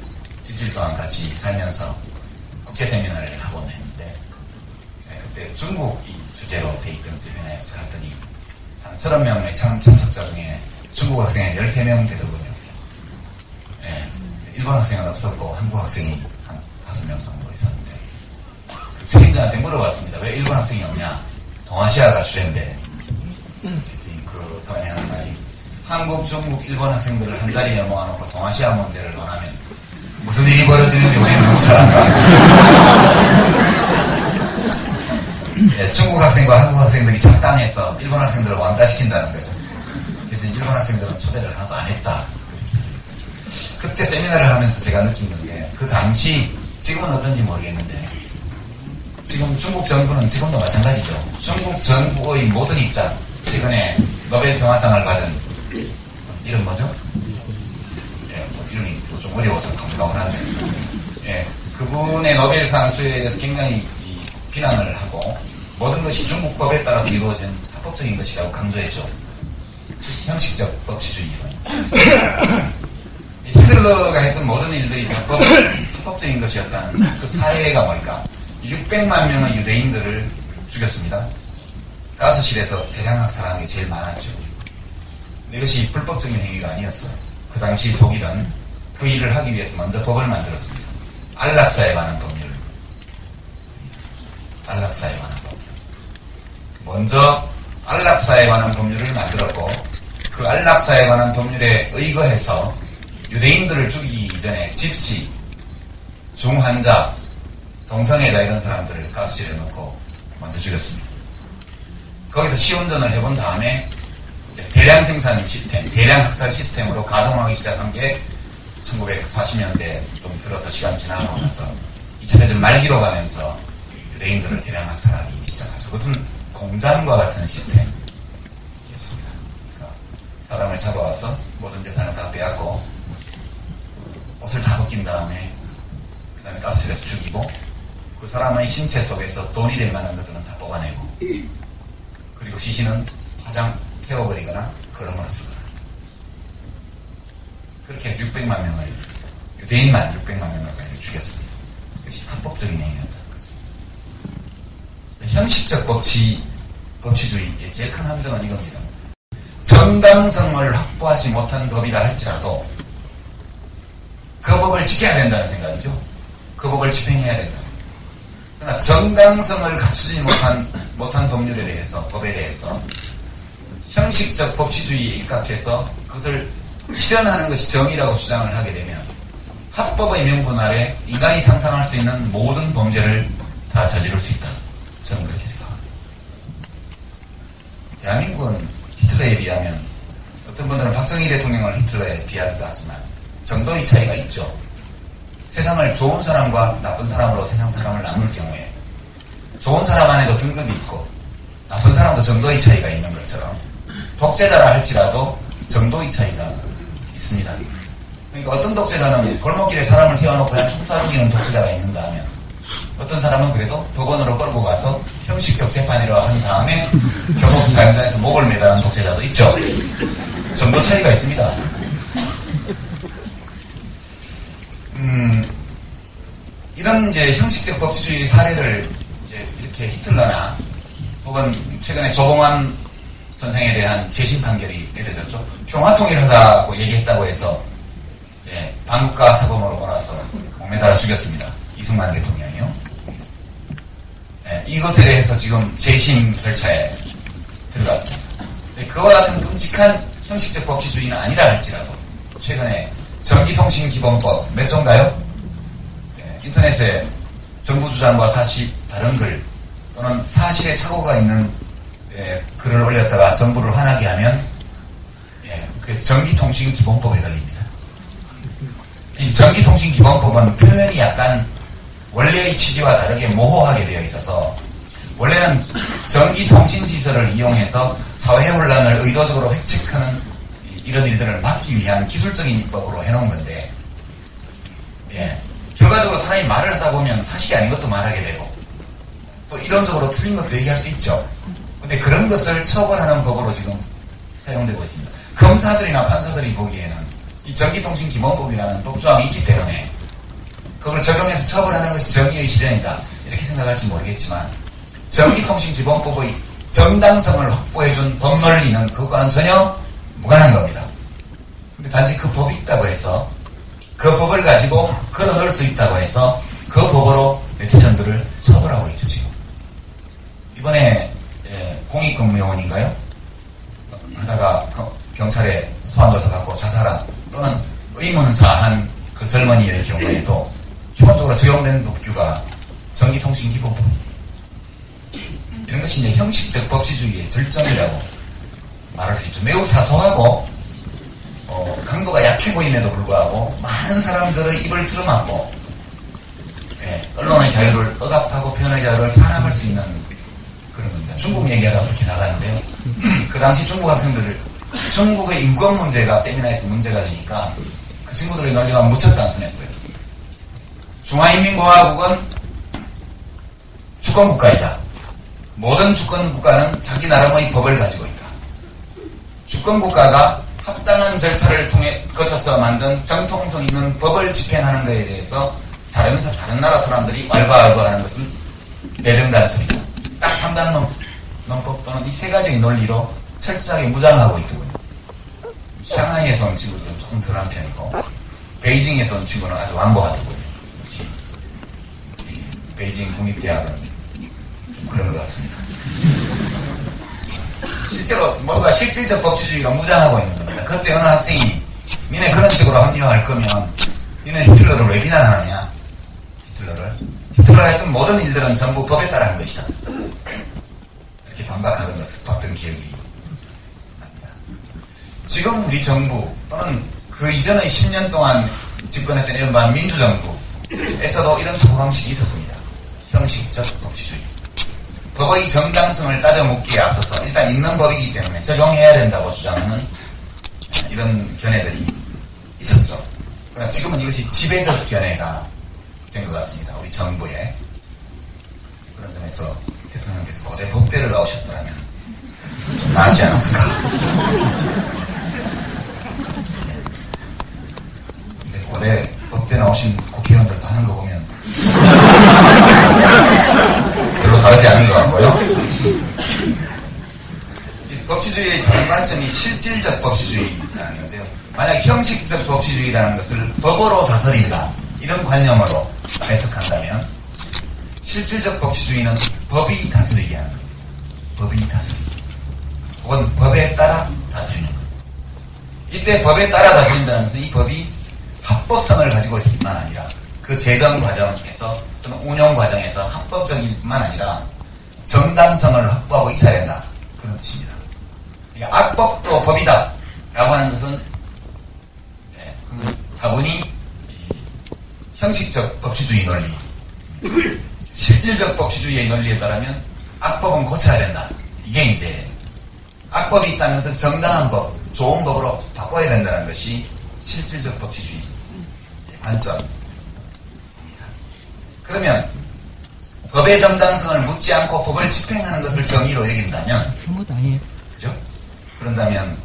일주일 동안 같이 살면서 국제 세미나를 하곤 했는데, 그때 중국이 주제로 돼 있던 세미나에서 갔더니 한 30명의 참석자 중에 중국 학생이 13명 되더군요. 예, 일본 학생은 없었고 한국 학생이 한 5명 정도 있었는데, 그 책임자한테 물어봤습니다. 왜 일본 학생이 없냐? 동아시아가 주제인데. 그랬더니 그 사람이 하는 말이, 한국, 중국, 일본 학생들을 한 자리에 모아놓고 동아시아 문제를 논하면 무슨 일이 벌어지는지 우리는 너무 잘 안다. 예, 중국 학생과 한국 학생들이 착당해서 일본 학생들을 완다시킨다는 거죠. 그래서 일본 학생들은 초대를 하나도 안 했다, 그렇게 얘기했어요. 그때 세미나를 하면서 제가 느낀 게, 그 당시, 지금은 어떤지 모르겠는데, 지금 중국 정부는 지금도 마찬가지죠. 중국 정부의 모든 입장, 최근에 노벨 평화상을 받은, 이름 뭐죠? 예, 뭐 이름이 좀 어려워서 가물가물한데, 예, 그분의 노벨상 수여에 대해서 굉장히 비난을 하고, 모든 것이 중국 법에 따라서 이루어진 합법적인 것이라고 강조했죠. 형식적 법치주의론. 히틀러가 했던 모든 일들이 다 합법적인 것이었다는 그 사례가 뭘까? 600만 명의 유대인들을 죽였습니다. 가스실에서 대량 학살하는 게 제일 많았죠. 이것이 불법적인 행위가 아니었어요. 그 당시 독일은 그 일을 하기 위해서 먼저 법을 만들었습니다. 안락사에 관한 법률. 안락사에 관한 법률. 먼저 안락사에 관한 법률을 만들었고, 그 안락사에 관한 법률에 의거해서 유대인들을 죽이기 이전에 집시, 중환자, 동성애자 이런 사람들을 가스실에 넣고 먼저 죽였습니다. 거기서 시운전을 해본 다음에 대량 생산 시스템, 대량 학살 시스템으로 가동하기 시작한 게 1940년대 좀 들어서 시간 지나고 나서 2차 대전 말기로 가면서 유대인들을 대량 학살하기 시작하죠. 그것은 공장과 같은 시스템이었습니다. 그러니까 사람을 잡아와서 모든 재산을 다 빼앗고 옷을 다 벗긴 다음에 그 다음에 가스실에서 죽이고 그 사람의 신체 속에서 돈이 될 만한 것들은 다 뽑아내고 그리고 시신은 화장 태워버리거나 걸어물어 쓰거나 그렇게 해서 600만 명을 유대인만 600만 명을 죽였습니다. 그것이 합법적인 행위였다는 거죠. 형식적 법치주의의 제일 큰 함정은 이겁니다. 정당성을 확보하지 못한 법이라 할지라도 그 법을 지켜야 된다는 생각이죠. 그 법을 집행해야 된다. 그러나 정당성을 갖추지 못한 법률에 대해서, 법에 대해서 형식적 법치주의에 입각해서 그것을 실현하는 것이 정의라고 주장을 하게 되면 합법의 명분 아래 인간이 상상할 수 있는 모든 범죄를 다 저지를 수 있다. 저는 그렇게 생각합니다. 대한민국은 히틀러에 비하면 어떤 분들은 박정희 대통령을 히틀러에 비하기도 하지만 정도의 차이가 있죠. 세상을 좋은 사람과 나쁜 사람으로 세상 사람을 나눌 경우에 좋은 사람 안에도 등급이 있고 나쁜 사람도 정도의 차이가 있는 것처럼 독재자라 할지라도 정도의 차이가 있습니다. 그러니까 어떤 독재자는 골목길에 사람을 세워놓고 그냥 총쏴 죽이는 독재자가 있는가 하면 어떤 사람은 그래도 법원으로 끌고 가서 형식적 재판이라 한 다음에 교도소 사형장에서 목을 매달은 독재자도 있죠. 정도 차이가 있습니다. 이런 이제 형식적 법치주의 사례를 이제 이렇게 히틀러나 혹은 최근에 조봉환 선생에 대한 재심 판결이 내려졌죠. 평화통일하자고 얘기했다고 해서 반국가 사범으로 몰아서 목매달아 죽였습니다. 이승만 대통령이요. 이것에 대해서 지금 재심 절차에 들어갔습니다. 그와 같은 끔찍한 형식적 법치주의는 아니라 할지라도 최근에 전기통신기본법 몇 조인가요? 인터넷에 정부 주장과 사실 다른 글 또는 사실에 착오가 있는 글을 올렸다가 정부를 화나게 하면 그 전기통신기본법에 걸립니다. 이 전기통신기본법은 표현이 약간 원래의 취지와 다르게 모호하게 되어 있어서 원래는 전기통신시설을 이용해서 사회혼란을 의도적으로 획책하는 이런 일들을 막기 위한 기술적인 입법으로 해놓은 건데 결과적으로 사람이 말을 하다 보면 사실이 아닌 것도 말하게 되고 또 이론적으로 틀린 것도 얘기할 수 있죠. 근데 그런 것을 처벌하는 법으로 지금 사용되고 있습니다. 검사들이나 판사들이 보기에는 이 전기통신기본법이라는 법조항이 있기 때문에 그걸 적용해서 처벌하는 것이 정의의 실현이다 이렇게 생각할지 모르겠지만 전기통신기본법의 정당성을 확보해준 법 논리는 그것과는 전혀 무관한 겁니다. 근데 단지 그 법이 있다고 해서 그 법을 가지고 걸어 넣을 수 있다고 해서 그 법으로 네티즌들을 처벌하고 있죠. 지금 이번에 공익근무요원인가요? 하다가 경찰에 소환조사 받고 자살한 또는 의문사한 그 젊은이의 경우에도 기본적으로 적용된 법규가 전기통신기본법입니다. 이런 것이 이제 형식적 법치주의의 절정이라고 말할 수 있죠. 매우 사소하고 강도가 약해 보임에도 불구하고 많은 사람들의 입을 틀어막고 언론의 자유를 억압하고 표현의 자유를 탄압할 수 있는 그런 겁니다. 중국 얘기하다 그렇게 나가는데요. 그 당시 중국 학생들을 중국의 인권 문제가 세미나에서 문제가 되니까 그 친구들의 논리가 무척 단순했어요. 중화인민공화국은 주권국가이다. 모든 주권국가는 자기 나름의 법을 가지고 있다. 주권국가가 합당한 절차를 거쳐서 만든 정통성 있는 법을 집행하는 것에 대해서 다른 나라 사람들이 왈가왈부하는 것은 대정단설이다. 딱 3단 논법 또는 이 세 가지의 논리로 철저하게 무장하고 있더군요. 샹하이에서 온 친구들은 조금 덜한 편이고, 베이징에서 온 친구는 아주 완고하더군요. 베이징 국립대학은 좀 그런 것 같습니다. 실제로 뭐가 실질적 법치주의가 무장하고 있는 겁니다. 그때 어느 학생이 니네 그런 식으로 합리화할 거면 니네 히틀러를 왜 비난하느냐? 히틀러가 했던 모든 일들은 전부 법에 따라 한 것이다. 이렇게 반박하던 것을 봤던 기억이 납니다. 지금 우리 정부 또는 그 이전의 10년 동안 집권했던 이른바 민주정부에서도 이런 사고방식이 있었습니다. 형식적 법치주의. 법의 정당성을 따져 묻기에 앞서서 일단 있는 법이기 때문에 적용해야 된다고 주장하는 이런 견해들이 있었죠. 그러나 지금은 이것이 지배적 견해가 된 것 같습니다. 우리 정부에. 그런 점에서 대통령께서 고대 법대를 나오셨더라면 좀 나았지 않았을까. 근데 고대 법대 나오신 국회의원들도 하는 거 보면 별로 다르지 않은 것 같고요. 법치주의의 다른 관점이 실질적 법치주의라는 건데요. 만약 형식적 법치주의라는 것을 법으로 다스린다, 이런 관념으로 해석한다면 실질적 법치주의는 법이 다스리게 하는 겁니다. 법이 다스리게. 혹은 법에 따라 다스리는 겁니다. 이때 법에 따라 다스린다는 것은 이 법이 합법성을 가지고 있을 뿐만 아니라 그 제정 과정에서 또는 운영 과정에서 합법적일 뿐만 아니라 정당성을 확보하고 있어야 된다. 그런 뜻입니다. 그러니까 악법도 법이다 라고 하는 것은 다분히 형식적 법치주의 논리, 실질적 법치주의의 논리에 따르면 악법은 고쳐야 된다. 이게 이제 악법이 있다면서 정당한 법, 좋은 법으로 바꿔야 된다는 것이 실질적 법치주의 관점입니다. 그러면 법의 정당성을 묻지 않고 법을 집행하는 것을 정의로 여긴다면, 그죠? 그런다면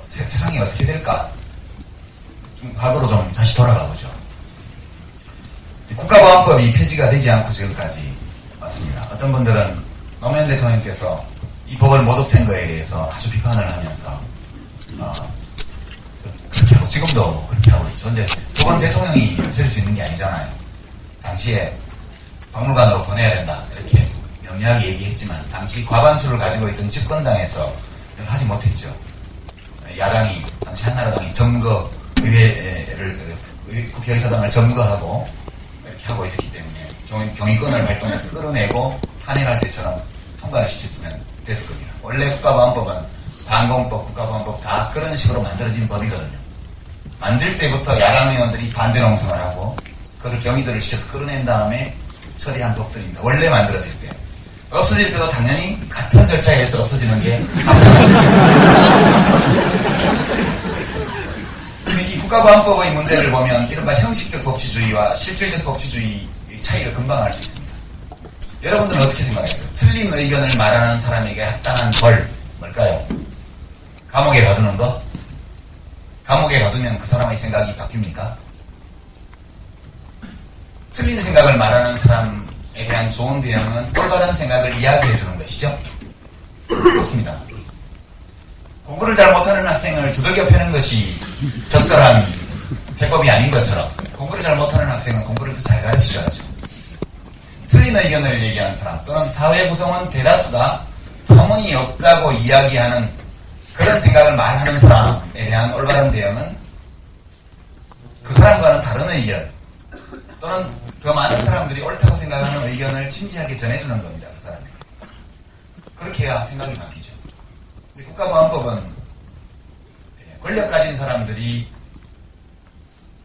세상이 어떻게 될까? 좀 과거로 좀 다시 돌아가 보죠. 국가보안법이 폐지가 되지 않고 지금까지 왔습니다. 어떤 분들은 노무현 대통령께서 이 법을 못 없앤 거에 대해서 아주 비판을 하면서 그렇게 하고, 지금도 그렇게 하고 있죠. 근데 법은 대통령이 없앨 수 있는 게 아니잖아요. 당시에 박물관으로 보내야 된다 이렇게 명료하게 얘기했지만 당시 과반수를 가지고 있던 집권당에서 하지 못했죠. 야당이, 당시 한나라당이 점거 의회를, 국회의사당을 점거하고 이렇게 하고 있었기 때문에 경위권을 발동해서 끌어내고 탄핵할 때처럼 통과를 시켰으면 됐을 겁니다. 원래 국가보안법은 반공법, 국가보안법 다 그런 식으로 만들어진 법이거든요. 만들 때부터 야당 의원들이 반대 농성을 하고 그것을 경위들을 시켜서 끌어낸 다음에 처리한 법들입니다. 원래 만들어질 때. 없어질 때도 당연히 같은 절차에 의해서 없어지는 게 이 국가보안법의 문제를 보면 이른바 형식적 법치주의와 실질적 법치주의의 차이를 금방 알 수 있습니다. 여러분들은 어떻게 생각하세요? 틀린 의견을 말하는 사람에게 합당한 벌 뭘까요? 감옥에 가두는 거? 감옥에 가두면 그 사람의 생각이 바뀝니까? 틀린 생각을 말하는 사람에 대한 좋은 대응은 올바른 생각을 이야기해 주는 것이죠. 그렇습니다. 공부를 잘 못하는 학생을 두들겨 패는 것이 적절한 해법이 아닌 것처럼 공부를 잘 못하는 학생은 공부를 더 잘 가르치셔야죠. 틀린 의견을 얘기하는 사람 또는 사회 구성원 대다수가 터무니없다고 이야기하는 그런 생각을 말하는 사람에 대한 올바른 대응은 그 사람과는 다른 의견 또는 더 많은 사람들이 옳다고 생각하는 의견을 진지하게 전해주는 겁니다. 그 사람이. 그렇게 해야 생각이 바뀌죠. 국가보안법은 권력 가진 사람들이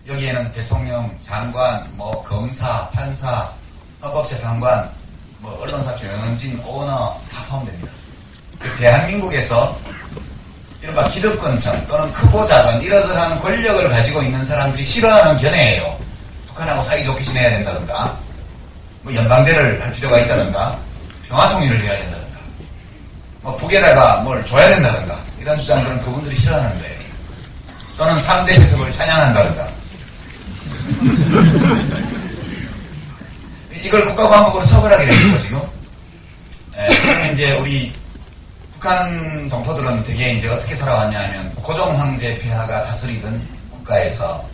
여기에는 대통령, 장관, 검사, 판사, 헌법재판관, 언론사 경영진, 오너 다 포함됩니다. 대한민국에서 이른바 기득권층 또는 크고 작은 이러저러한 권력을 가지고 있는 사람들이 싫어하는 견해예요. 북한하고 사이좋게 지내야 된다든가, 연방제를 할 필요가 있다든가, 평화통일을 해야 된다든가, 북에다가 뭘 줘야 된다든가, 이런 주장들은 그분들이 싫어하는 거예요. 또는 3대 세습을 찬양한다든가. 이걸 국가보안법으로 처벌하게 되겠죠, 지금. 그러면 이제 우리 북한 동포들은 되게 이제 어떻게 살아왔냐 하면 고종 황제 폐하가 다스리던 국가에서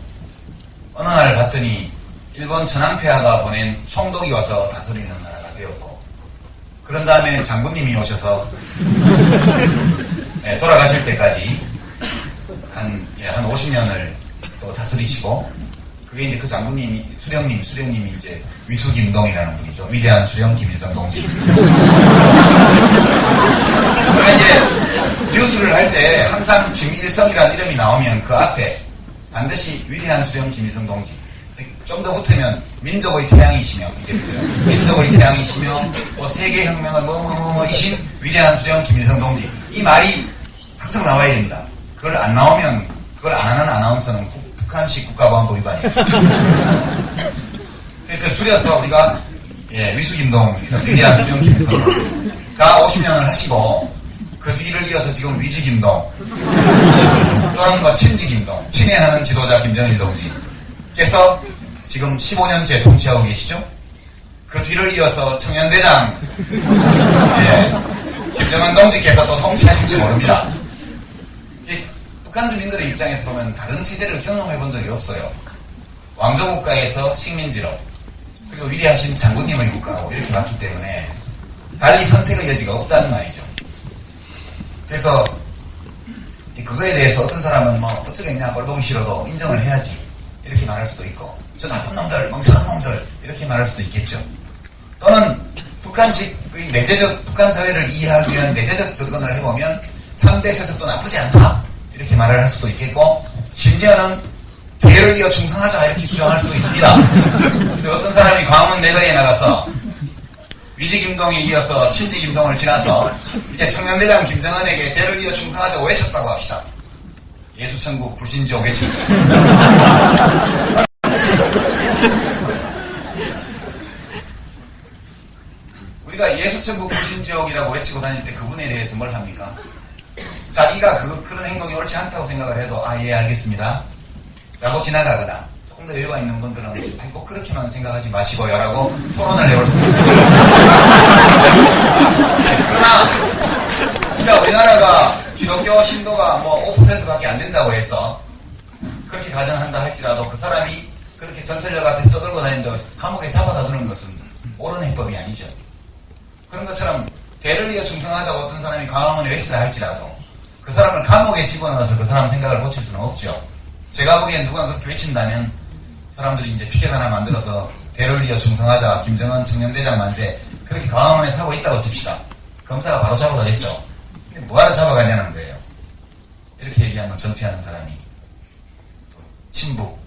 어느 날 봤더니 일본 천황 폐하가 보낸 총독이 와서 다스리는 나라가 되었고, 그런 다음에 장군님이 오셔서 돌아가실 때까지 한 50년을 또 다스리시고, 그게 이제 그 장군님이 수령님이 이제 위수김동이라는 분이죠. 위대한 수령 김일성 동지. 그러니까 이제 뉴스를 할 때 항상 김일성이라는 이름이 나오면 그 앞에 반드시 위대한 수령 김일성 동지. 좀 더 붙으면 민족의 태양이시며, 이게 붙어요. 민족의 태양이시며, 뭐 세계혁명을 이신 위대한 수령 김일성 동지. 이 말이 항상 나와야 됩니다. 그걸 안 나오면, 그걸 안 하는 아나운서는 북한식 국가보안법 위반이에요. 그 줄여서 우리가 위수김동, 위대한 수령 김일성가 50년을 하시고, 그 뒤를 이어서 지금 위지김동 또는 뭐 친지김동, 친애하는 지도자 김정일 동지께서 지금 15년째 통치하고 계시죠. 그 뒤를 이어서 청년대장 김정은 동지께서 또 통치하실지 모릅니다. 북한 주민들의 입장에서 보면 다른 체제를 경험해 본 적이 없어요. 왕조국가에서 식민지로, 그리고 위대하신 장군님의 국가로 이렇게 왔기 때문에 달리 선택의 여지가 없다는 말이죠. 그래서 그거에 대해서 어떤 사람은 뭐 어쩌겠냐, 꼴보기 싫어도 인정을 해야지 이렇게 말할 수도 있고, 저 나쁜 놈들, 멍청한 놈들 이렇게 말할 수도 있겠죠. 또는 북한식 내재적 북한 사회를 이해하기 위한 내재적 접근을 해보면 3대 세습도 나쁘지 않다 이렇게 말을 할 수도 있겠고, 심지어는 대를 이어 충성하자 이렇게 주장할 수도 있습니다. 그래서 어떤 사람이 광화문 내거리에 나가서 위지김동에 이어서 친지김동을 지나서 이제 청년대장 김정은에게 대를 이어 충성하자고 외쳤다고 합시다. 예수천국 불신지옥 외치는 것입니다. 우리가 예수천국 불신지옥이라고 외치고 다닐 때 그분에 대해서 뭘 합니까? 자기가 그런 행동이 옳지 않다고 생각을 해도 예 알겠습니다 라고 지나가거나, 조금 더 여유가 있는 분들은 꼭 그렇게만 생각하지 마시고요 라고 토론을 해볼 수 있습니다. 그러나 그러니까 우리나라가 기독교 신도가 뭐 5%밖에 안 된다고 해서 그렇게 가정한다 할지라도 그 사람이 그렇게 전철역 앞에 떠들고 다닌다고 해서 감옥에 잡아다 두는 것은 옳은 해법이 아니죠. 그런 것처럼 대를 이어 충성하자고 어떤 사람이 광화문에 외치다 할지라도 그 사람을 감옥에 집어넣어서 그 사람 생각을 고칠 수는 없죠. 제가 보기엔 누가 그렇게 외친다면 사람들이 이제 피켓 하나 만들어서 대를 이어 충성하자, 김정은 청년대장 만세, 그렇게 광화문에 사고 있다고 칩시다. 검사가 바로 잡아다녔죠. 근데 뭐하러 잡아가냐는 거예요. 이렇게 얘기하면 정치하는 사람이 또 친북,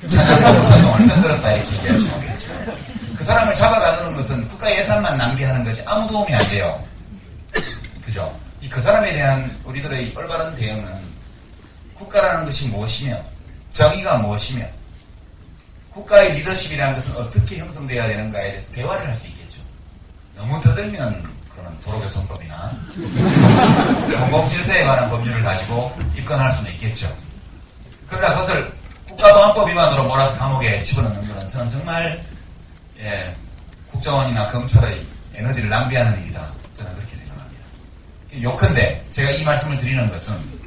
찬양하고 선동을 흔들었다 이렇게 얘기할 수 모르겠죠. 그 사람을 잡아가두는 것은 국가 예산만 낭비하는 것이 아무 도움이 안 돼요. 그죠? 그 사람에 대한 우리들의 올바른 대응은 국가라는 것이 무엇이며, 정의가 무엇이며, 국가의 리더십이라는 것은 어떻게 형성되어야 되는가에 대해서 대화를 할 수 있겠죠. 너무 더들면 그런 도로교통법이나 공공질서에 관한 법률을 가지고 입건할 수는 있겠죠. 그러나 그것을 국가보안법 위반으로 몰아서 감옥에 집어넣는 것은 저는 정말 국정원이나 검찰의 에너지를 낭비하는 일이다. 저는 그렇게 생각합니다. 요컨대 제가 이 말씀을 드리는 것은,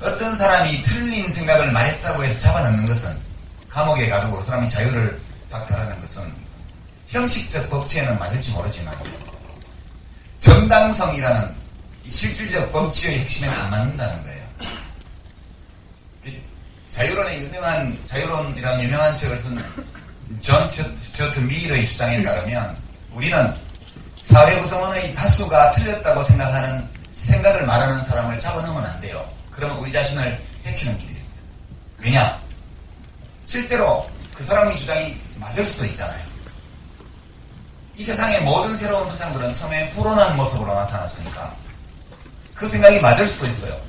어떤 사람이 틀린 생각을 말했다고 해서 잡아넣는 것은, 감옥에 가두고 그 사람의 자유를 박탈하는 것은 형식적 법치에는 맞을지 모르지만 정당성이라는 실질적 법치의 핵심에는 안 맞는다는 거예요. 자유론이라는 유명한 책을 쓴 존 스튜어트 밀의 주장에 따르면 우리는 사회 구성원의 다수가 틀렸다고 생각하는 생각을 말하는 사람을 잡아넣으면 안 돼요. 그러면 우리 자신을 해치는 길이 됩니다. 왜냐? 실제로 그 사람의 주장이 맞을 수도 있잖아요. 이 세상의 모든 새로운 사상들은 처음에 불온한 모습으로 나타났으니까 그 생각이 맞을 수도 있어요.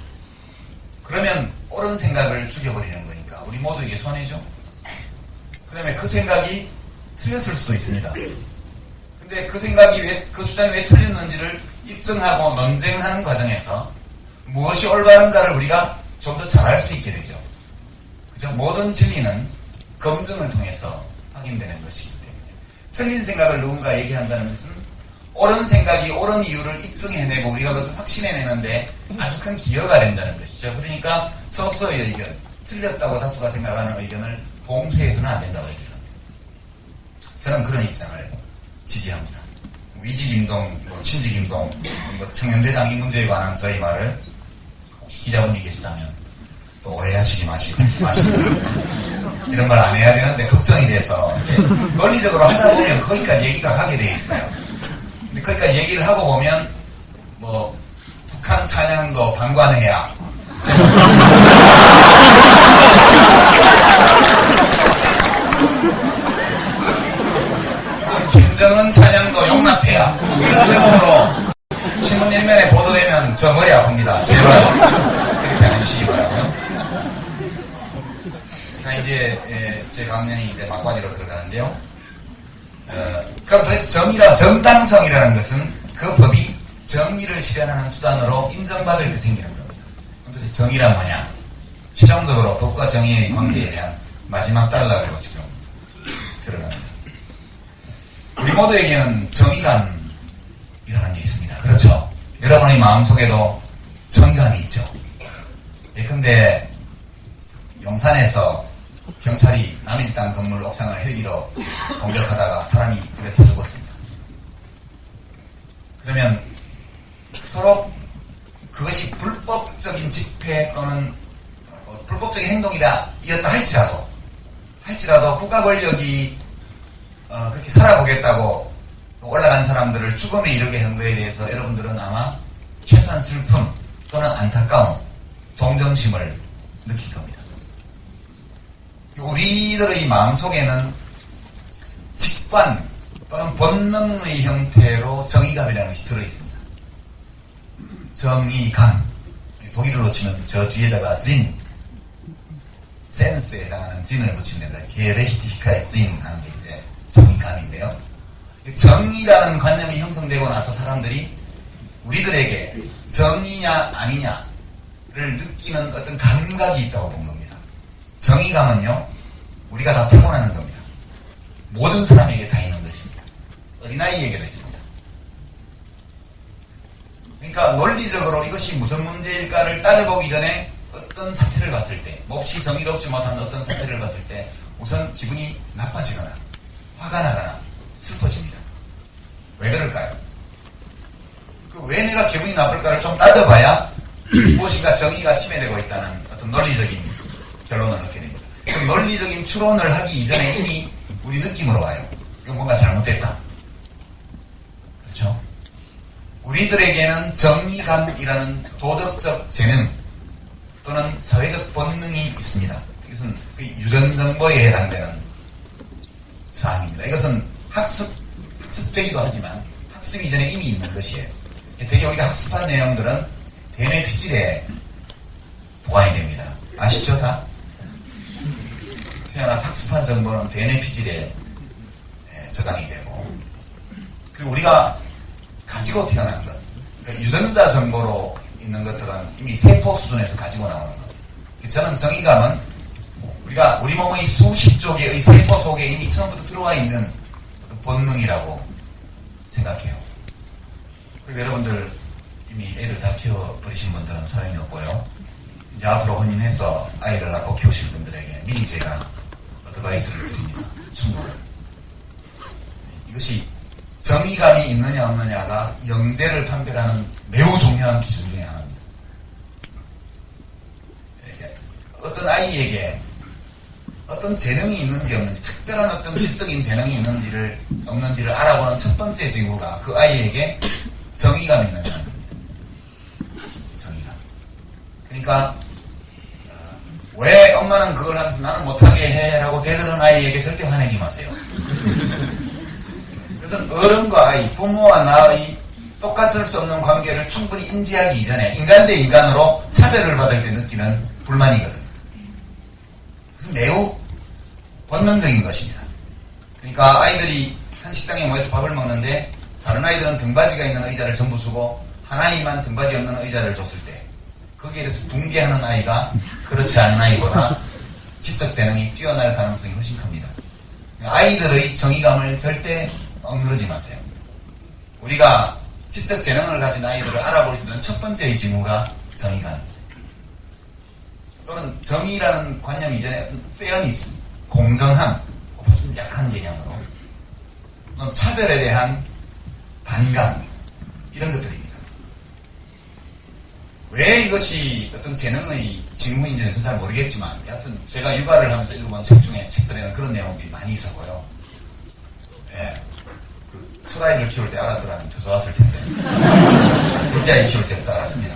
그러면 옳은 생각을 죽여버리는 거니까 우리 모두에게 손해죠. 그러면 그 생각이 틀렸을 수도 있습니다. 근데 그 생각이 그 주장이 왜 틀렸는지를 입증하고 논쟁하는 과정에서 무엇이 올바른가를 우리가 좀 더 잘 알 수 있게 되죠. 그죠? 모든 진리는 검증을 통해서 확인되는 것이기 때문에 틀린 생각을 누군가 얘기한다는 것은 옳은 생각이 옳은 이유를 입증해내고 우리가 그것을 확신해내는데 아주 큰 기여가 된다는 것이죠. 그러니까 소수의 의견, 틀렸다고 다수가 생각하는 의견을 봉쇄해서는 안 된다고 얘기합니다. 저는 그런 입장을 지지합니다. 위직임동, 친직임동, 청년대장 이 문제에 관한 저희 말을 혹시 기자분이 계시다면 또 오해하시기 마시고 이런 말 안 해야 되는데 걱정이 돼서 논리적으로 하다 보면 거기까지 얘기가 가게 돼 있어요. 근데 거기까지 얘기를 하고 보면 뭐 북한 찬양도 방관해야 김정은 찬양도 용납해야 이런 제목으로 신문 일면에 보도되면 저 머리 아픕니다. 제발 그렇게 안 해주시기 바라고요. 자, 이제 제 강연이 이제 막바지로 들어가는데요. 그럼 도대체 정당성이라는 것은 그 법이 정의를 실현하는 수단으로 인정받을 때 생기는 겁니다. 그럼 도대체 정의란 뭐냐? 최종적으로 법과 정의의 관계에 대한 마지막 단락으로 지금 들어갑니다. 우리 모두에게는 정의감이라는 게 있습니다. 그렇죠? 여러분의 마음속에도 정의감이 있죠. 근데 용산에서 경찰이 남일당 건물 옥상을 헬기로 공격하다가 사람이 불에 타 죽었습니다. 그러면 서로 그것이 불법적인 집회 또는 불법적인 행동이다 이었다 할지라도 국가 권력이 그렇게 살아보겠다고 올라간 사람들을 죽음에 이르게 한 거에 대해서 여러분들은 아마 최소한 슬픔 또는 안타까움, 동정심을 느낄 겁니다. 우리들의 마음속에는 직관 또는 본능의 형태로 정의감이라는 것이 들어있습니다. 정의감, 독일어로 치면 저 뒤에다가 진, 센스에 해당하는 진을 붙이면 됩니다. 게레히티히카의 진 하는 게 이제 정의감인데요. 정의라는 관념이 형성되고 나서 사람들이 우리들에게 정의냐 아니냐를 느끼는 어떤 감각이 있다고 본 겁니다. 정의감은요, 우리가 다 타고나는 겁니다. 모든 사람에게 다 있는 것입니다. 어린아이에게도 있습니다. 그러니까 논리적으로 이것이 무슨 문제일까를 따져보기 전에 어떤 사태를 봤을 때, 몹시 정의롭지 못한 어떤 사태를 봤을 때 우선 기분이 나빠지거나 화가 나거나 슬퍼집니다. 왜 그럴까요? 왜 내가 기분이 나쁠까를 좀 따져봐야 무엇인가 정의가 침해되고 있다는 어떤 논리적인 결론을 얻게 됩니다. 그 논리적인 추론을 하기 이전에 이미 우리 느낌으로 와요. 이거 뭔가 잘못됐다. 그렇죠? 우리들에게는 정의감이라는 도덕적 재능 또는 사회적 본능이 있습니다. 이것은 유전정보에 해당되는 사항입니다. 이것은 학습되기도 하지만 학습 이전에 이미 있는 것이에요. 되게 우리가 학습한 내용들은 대뇌 피질에 보관이 됩니다. 아시죠 다? 태어나 학습한 정보는 대뇌 피질에 저장이 되고, 그리고 우리가 가지고 태어난 것, 그러니까 유전자 정보로 있는 것들은 이미 세포 수준에서 가지고 나오는 것. 저는 정의감은 우리 몸의 수십조 개의 세포 속에 이미 처음부터 들어와 있는 본능이라고 생각해요. 그리고 여러분들 이미 애들 다 키워버리신 분들은 소용이 없고요. 이제 앞으로 혼인해서 아이를 낳고 키우실 분들에게 미리 제가 어드바이스를 드립니다. 충고를. 이것이 정의감이 있느냐 없느냐가 영재를 판별하는 매우 중요한 기준 중에 하나입니다. 어떤 아이에게 어떤 재능이 있는지 없는지, 특별한 어떤 지적인 재능이 있는지를 없는지를 알아보는 첫 번째 징후가 그 아이에게 정의감이 있느냐는 겁니다. 정의감. 그러니까 왜 엄마는 그걸 하면서 나는 못하게 해 라고 대드는 아이에게 절대 화내지 마세요. 그것은 어른과 아이, 부모와 나의 똑같을 수 없는 관계를 충분히 인지하기 이전에 인간 대 인간으로 차별을 받을 때 느끼는 불만이거든요. 그것은 매우 본능적인 것입니다. 그러니까 아이들이 한 식당에 모여서 밥을 먹는데 다른 아이들은 등받이가 있는 의자를 전부 주고 한 아이만 등받이 없는 의자를 줬을 때 거기에 대해서 붕괴하는 아이가 그렇지 않은 아이보다 지적 재능이 뛰어날 가능성이 훨씬 큽니다. 아이들의 정의감을 절대 억누르지 마세요. 우리가 지적 재능을 가진 아이들을 알아볼 수 있는 첫 번째의 징후가 정의감입니다. 또는 정의라는 관념 이전에 페어니스, 공정함, 좀 약한 개념으로 차별에 대한 반감, 이런 것들입니다. 왜 이것이 어떤 재능의 징후인지는 전 잘 모르겠지만, 여하튼 제가 육아를 하면서 읽어본 책들에는 그런 내용들이 많이 있었고요. 예. 첫 아이를 키울 때 알았더라면 더 좋았을 텐데. 둘째 아이 키울 때부터 알았습니다.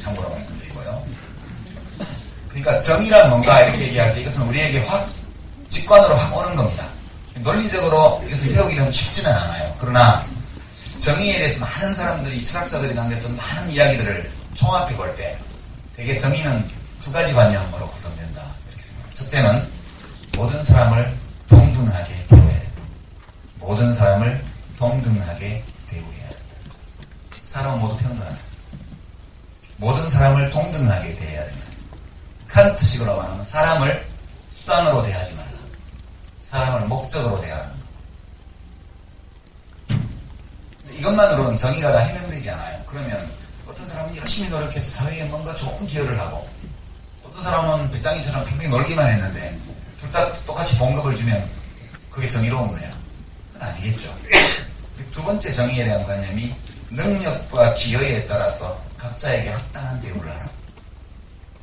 참고로 말씀드리고요. 그러니까 정의란 뭔가 이렇게 얘기할 때 이것은 우리에게 확 직관으로 확 오는 겁니다. 논리적으로 이것을 세우기는 쉽지는 않아요. 그러나 정의에 대해서 많은 사람들이, 철학자들이 남겼던 많은 이야기들을 종합해 볼 때 되게 정의는 두 가지 관념으로 구성된다, 이렇게 생각합니다. 첫째는 모든 사람을 동등하게 대우해야 된다. 모든 사람을 동등하게 대우해야 된다. 사람 모두 평등하다. 모든 사람을 동등하게 대해야 된다. 칸트식으로 말하면 사람을 수단으로 대하지 말라. 사람을 목적으로 대하는 것. 이것만으로는 정의가 다 해명되지 않아요. 그러면 어떤 사람은 열심히 노력해서 사회에 뭔가 좋은 기여를 하고, 어떤 사람은 배짱이처럼 팽팽 놀기만 했는데 둘 다 똑같이 봉급을 주면 그게 정의로운 거야? 그건 아니겠죠. 두 번째 정의에 대한 관념이 능력과 기여에 따라서 각자에게 합당한 대우를 하라.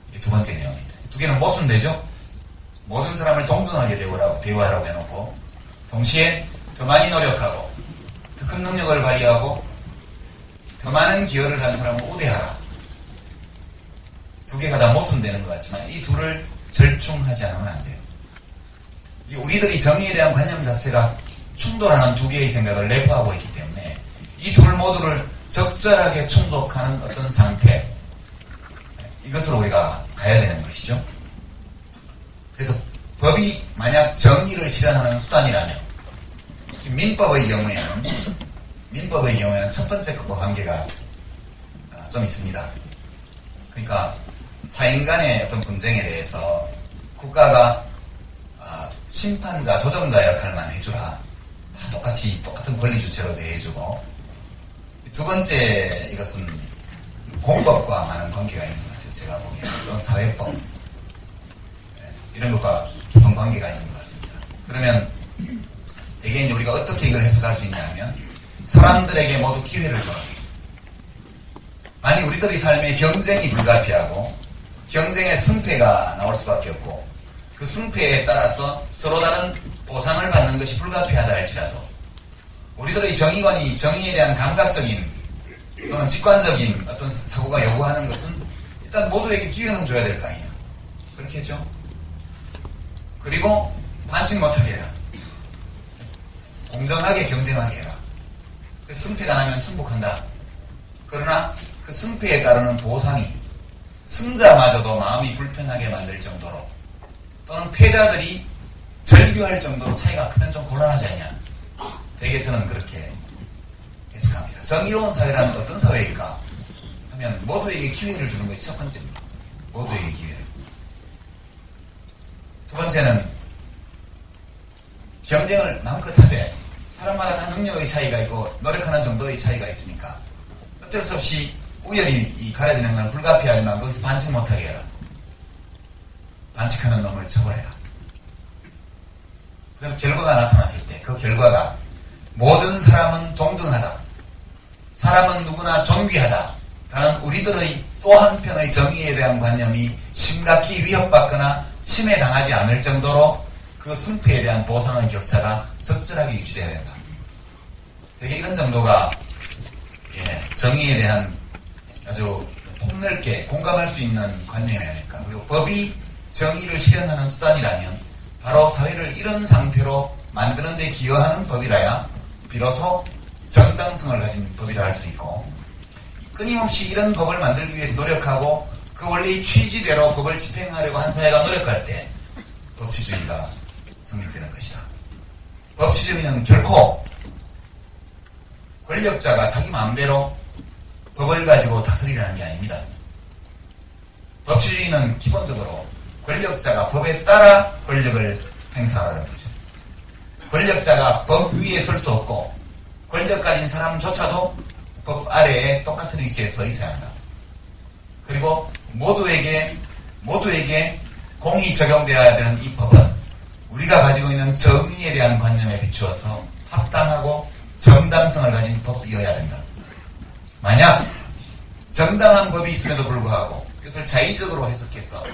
이게 두 번째 내용입니다. 두 개는 모순되죠? 모든 사람을 동등하게 대우하라고 해놓고, 동시에 더 많이 노력하고 더 큰 능력을 발휘하고 더 많은 기여를 한 사람을 우대하라. 두 개가 다 모순되는 것 같지만 이 둘을 절충하지 않으면 안 돼요. 우리들이 정의에 대한 관념 자체가 충돌하는 두 개의 생각을 내포하고 있기 때문에 이 둘 모두를 적절하게 충족하는 어떤 상태, 이것으로 우리가 가야 되는 것이죠. 그래서 법이 만약 정의를 실현하는 수단이라면, 민법의 경우에는 첫 번째 것과 관계가 좀 있습니다. 그러니까 사인 간의 어떤 분쟁에 대해서 국가가 심판자, 조정자 역할만 해주라. 다 똑같은 권리 주체로 대해주고, 두 번째 이것은 공법과 많은 관계가 있는 것 같아요. 제가 보기에는 어떤 사회법, 이런 것과 깊은 관계가 있는 것 같습니다. 그러면 대개 이제 우리가 어떻게 이걸 해석할 수 있냐면, 사람들에게 모두 기회를 줘라. 만약 우리들의 삶에 경쟁이 불가피하고 경쟁의 승패가 나올 수밖에 없고, 그 승패에 따라서 서로 다른 보상을 받는 것이 불가피하다 할지라도 우리들의 정의관이 정의에 대한 감각적인 또는 직관적인 어떤 사고가 요구하는 것은 일단 모두에게 기회는 줘야 될 거 아니냐. 그렇게 했죠. 그리고 반칙 못하게 해라. 공정하게 경쟁하게 해라. 그 승패가 나면 승복한다. 그러나 그 승패에 따르는 보상이 승자마저도 마음이 불편하게 만들 정도로, 또는 패자들이 절규할 정도로 차이가 크면 좀 곤란하지 않냐. 되게 저는 그렇게 해석합니다. 정의로운 사회라는 어떤 사회일까 하면 모두에게 기회를 주는 것이 첫 번째입니다. 모두에게 기회를. 두 번째는 경쟁을 마음껏 하되, 사람마다 다 능력의 차이가 있고 노력하는 정도의 차이가 있으니까 어쩔 수 없이 우열이 가려지는 건 불가피하지만 거기서 반칙 못하게 해라. 반칙하는 놈을 처벌해라. 그 다음에 결과가 나타났을 때 그 결과가 모든 사람은 동등하다, 사람은 누구나 존귀하다 라는 우리들의 또 한편의 정의에 대한 관념이 심각히 위협받거나 침해당하지 않을 정도로 그 승패에 대한 보상의 격차가 적절하게 유지되어야 된다. 되게 이런 정도가 정의에 대한 아주 폭넓게 공감할 수 있는 관념이 아닐까. 그리고 법이 정의를 실현하는 수단이라면 바로 사회를 이런 상태로 만드는 데 기여하는 법이라야 비로소 정당성을 가진 법이라 할 수 있고, 끊임없이 이런 법을 만들기 위해서 노력하고 그 원리의 취지대로 법을 집행하려고 한 사회가 노력할 때 법치주의가 성립되는 것이다. 법치주의는 결코 권력자가 자기 마음대로 법을 가지고 다스리라는 게 아닙니다. 법치주의는 기본적으로 권력자가 법에 따라 권력을 행사하라는 거죠. 권력자가 법 위에 설 수 없고 권력 가진 사람조차도 법 아래에 똑같은 위치에 서 있어야 한다. 그리고 모두에게 공이 적용되어야 되는 이 법은 우리가 가지고 있는 정의에 대한 관념에 비추어서 합당하고 정당성을 가진 법이어야 된다. 만약 정당한 법이 있음에도 불구하고 이것을 자의적으로 해석해서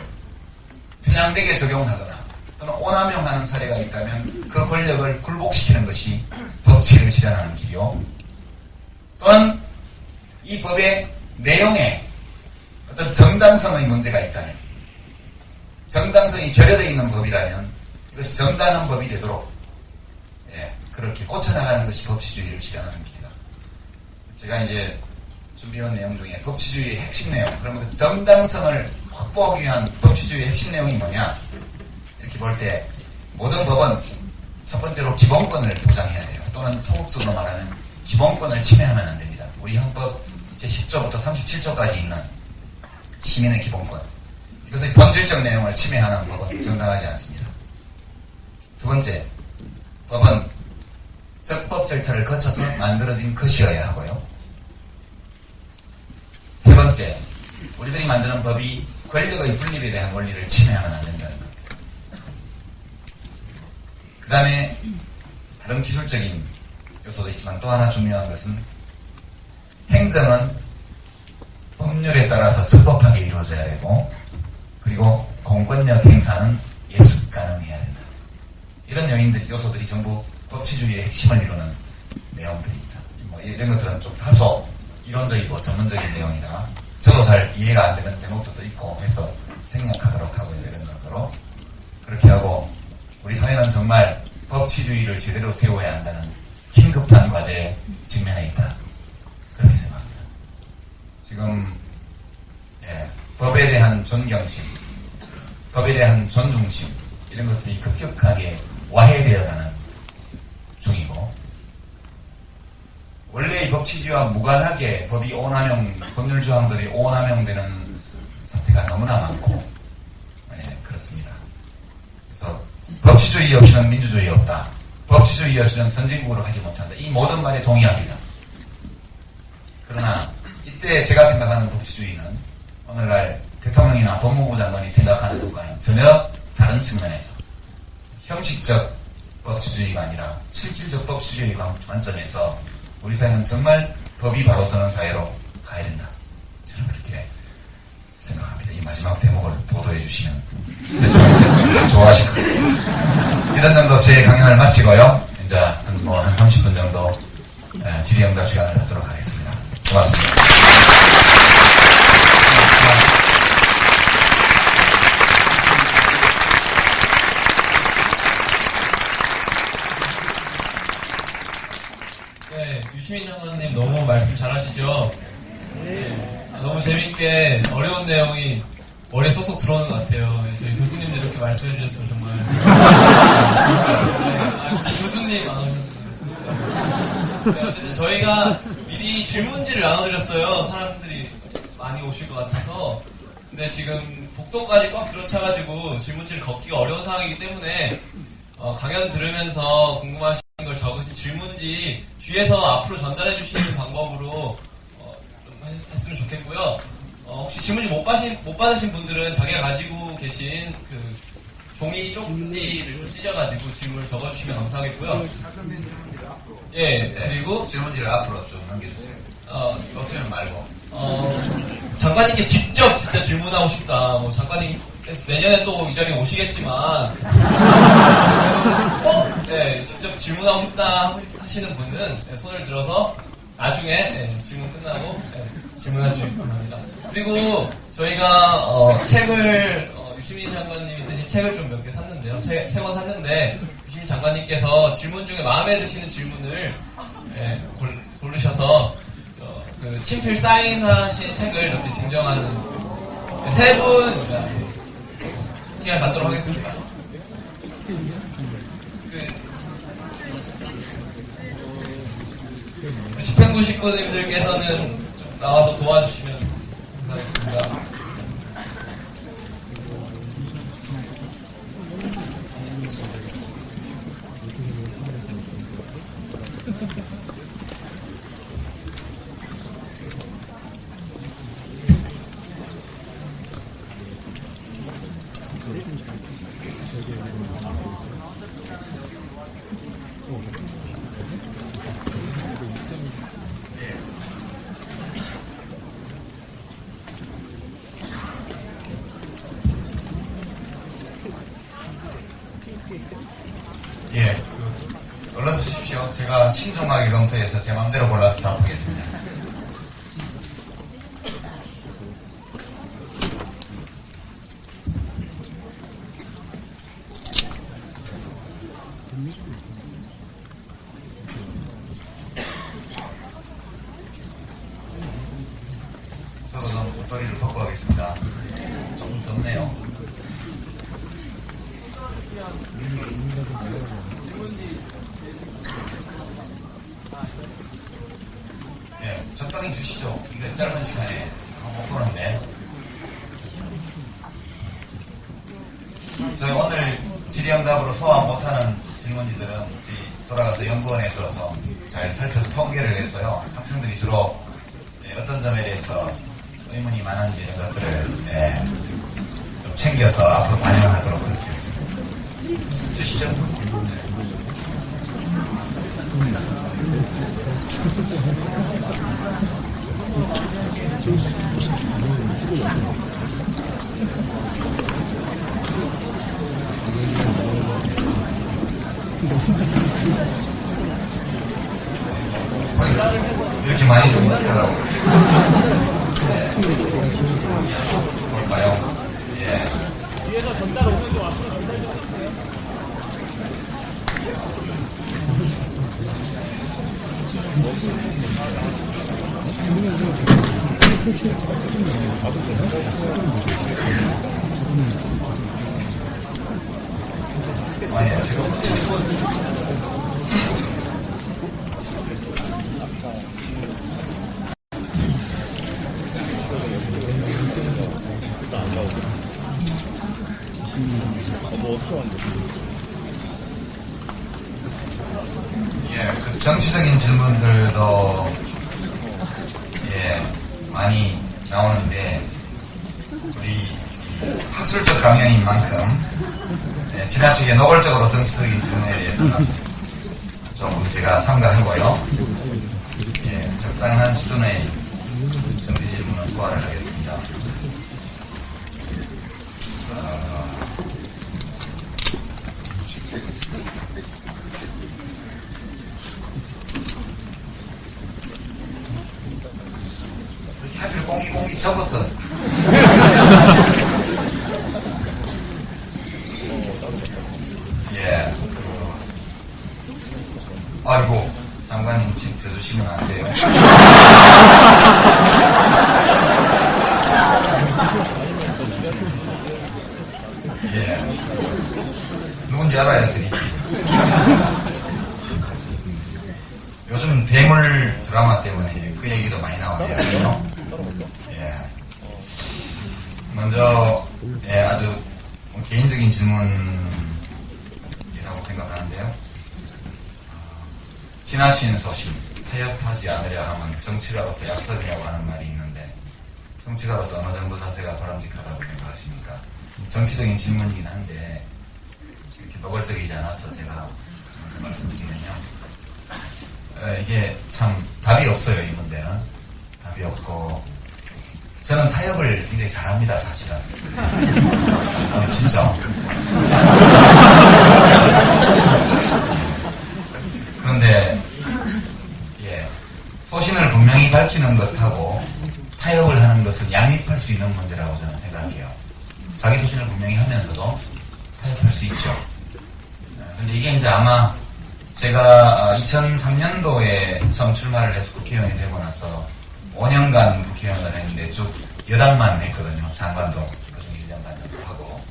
편향되게 적용하거나 또는 오남용하는 사례가 있다면 그 권력을 굴복시키는 것이 법치를 실현하는 길이요. 또한 이 법의 내용에 어떤 정당성의 문제가 있다면, 정당성이 결여되어 있는 법이라면 이것이 정당한 법이 되도록 그렇게 꽂혀나가는 것이 법치주의를 실현하는 길이다. 제가 이제 준비한 내용 중에 법치주의의 핵심 내용, 그러면 그 정당성을 확보하기 위한 법치주의의 핵심 내용이 뭐냐, 이렇게 볼 때 모든 법은 첫 번째로 기본권을 보장해야 돼요. 또는 소극적으로 말하는 기본권을 침해하면 안 됩니다. 우리 헌법 제10조부터 37조까지 있는 시민의 기본권, 이것의 본질적 내용을 침해하는 법은 정당하지 않습니다. 두 번째, 법은 적법 절차를 거쳐서 만들어진 것이어야 하고요. 세 번째, 우리들이 만드는 법이 권력의 분립에 대한 원리를 침해하면 안 된다는 겁니다. 그 다음에 다른 기술적인 요소도 있지만 또 하나 중요한 것은 행정은 법률에 따라서 적법하게 이루어져야 되고, 그리고 공권력 행사는 예측 가능해야 된다. 이런 요소들이 전부 법치주의의 핵심을 이루는 내용들입니다. 이런 것들은 좀 다소 이론적이고 전문적인 내용이라 저도 잘 이해가 안 되는 대목도 있고 해서 생략하도록 하고요. 이런 것으로 그렇게 하고, 우리 사회는 정말 법치주의를 제대로 세워야 한다는 긴급한 과제에 직면해 있다. 그렇게 생각합니다. 지금 법에 대한 존경심, 법에 대한 존중심, 이런 것들이 급격하게 와해되어가는 중이고, 원래 이 법치주의와 무관하게 법이 법률 조항들이 오남용되는 사태가 너무나 많고, 그렇습니다. 그래서 법치주의 없이는 민주주의 없다. 법치주의 없이는 선진국으로 가지 못한다. 이 모든 말에 동의합니다. 그러나 이때 제가 생각하는 법치주의는 오늘날 대통령이나 법무부 장관이 생각하는 것과는 전혀 다른 측면에서 형식적 법치주의가 아니라 실질적 법치주의 관점에서 우리 사회는 정말 법이 바로 서는 사회로 가야 된다. 저는 그렇게 생각합니다. 이 마지막 대목을 보도해 주시면 대통령께서 좋아하실 것 같습니다. 이런 정도 제 강연을 마치고요. 이제 한 30분 정도 질의응답 시간을 갖도록 하겠습니다. 고맙습니다. 네, 유시민 장관님 너무 말씀 잘하시죠? 너무 재밌게 어려운 내용이 머리에 쏙쏙 들어오는 것 같아요. 저희 교수님들 이렇게 말씀해 주셨으면 정말 혹시 교수님 안 오셨어요? 네, 어쨌든 저희가 미리 질문지를 나눠드렸어요. 사람들이 많이 오실 것 같아서. 근데 지금 복도까지 꽉 들어차가지고 질문지를 걷기가 어려운 상황이기 때문에 강연 들으면서 궁금하신 걸 적으신 질문지 뒤에서 앞으로 전달해 주시는 방법으로 좀 했으면 좋겠고요. 혹시 질문지 못 받으신 분들은 자기가 가지고 계신 그 종이 쪽지를 좀 찢어가지고 질문을 적어주시면 감사하겠고요. 예, 그리고 질문지를 앞으로 좀 넘겨주세요. 없으면 말고. 장관님께 직접 진짜 질문하고 싶다. 뭐 장관님께서 내년에 또 이 자리에 오시겠지만 네, 직접 질문하고 싶다 하시는 분은 손을 들어서 나중에 질문 끝나고 질문해 주시기 바랍니다. 그리고 저희가 책을 유시민 장관님이 쓰신 책을 좀 몇 개 샀는데요. 세 권 샀는데 유시민 장관님께서 질문 중에 마음에 드시는 질문을 고르셔서 그 친필 사인하신 책을 이렇게 증정하는 세 분 기회를 갖도록 하겠습니다. 집행부 식구님들께서는 좀 나와서 도와주시면 감사하겠습니다. 예, 얼른 주십시오. 제가 신중하게 검토해서 제 마음대로 골라서 답하겠습니다. 저도 좀 옷도리를 벗고 가겠습니다. 조금 덥네요. 예, 적당히 주시죠. 이거 짧은 시간에 못 보는데. 저희 오늘 질의응답으로 소화 못하는 질문지들은 저희 돌아가서 연구원에서 좀 잘 살펴서 통계를 해서요. 학생들이 주로 어떤 점에 대해서 의문이 많은지 이런 것들을 좀 챙겨서 앞으로 반영하도록 그렇게 하겠습니다. 주시죠. 이렇게 많이 주면 어떻게 하라고? 볼까요? 예. 뒤에서 전달 오는데 앞으로 전달 좀 해주세요. 아니요, 지금. 예, 그 정치적인 질문들도 많이 나오는데 우리 학술적 강연인 만큼 지나치게 노골적으로 정치적인 질문에 대해서는 조금 제가 삼가하고요. 적당한 수준의 정치 질문은 소화를 하겠습니다. 하필 공기 접었어. 예. 아이고, 장관님 책 써주시면 안 돼요. 예. 누군지 알아야 드리지. 요즘 대물 드라마 때문에 그 얘기도 많이 나오네요. 예. 먼저, 아주 개인적인 질문이라고 생각하는데요. 지나친 소신, 타협하지 않으려 하면 정치가로서 약점이라고 하는 말이 있는데, 정치가로서 어느 정도 자세가 바람직하다고 생각하십니까? 정치적인 질문이긴 한데, 이렇게 노골적이지 않아서 제가 먼저 말씀드리면요. 이게 참 답이 없어요, 이 문제는. 답이 없고, 저는 타협을 굉장히 잘합니다, 사실은. 진짜. 그런데, 소신을 분명히 밝히는 것하고 타협을 하는 것은 양립할 수 있는 문제라고 저는 생각해요. 자기 소신을 분명히 하면서도 타협할 수 있죠. 근데 이게 이제 아마 제가 2003년도에 처음 출마를 해서 국회의원이 되고 나서 5년간 국회의원을 했는데 쭉 여당만 했거든요. 장관도 그중에 1년 반 정도 하고.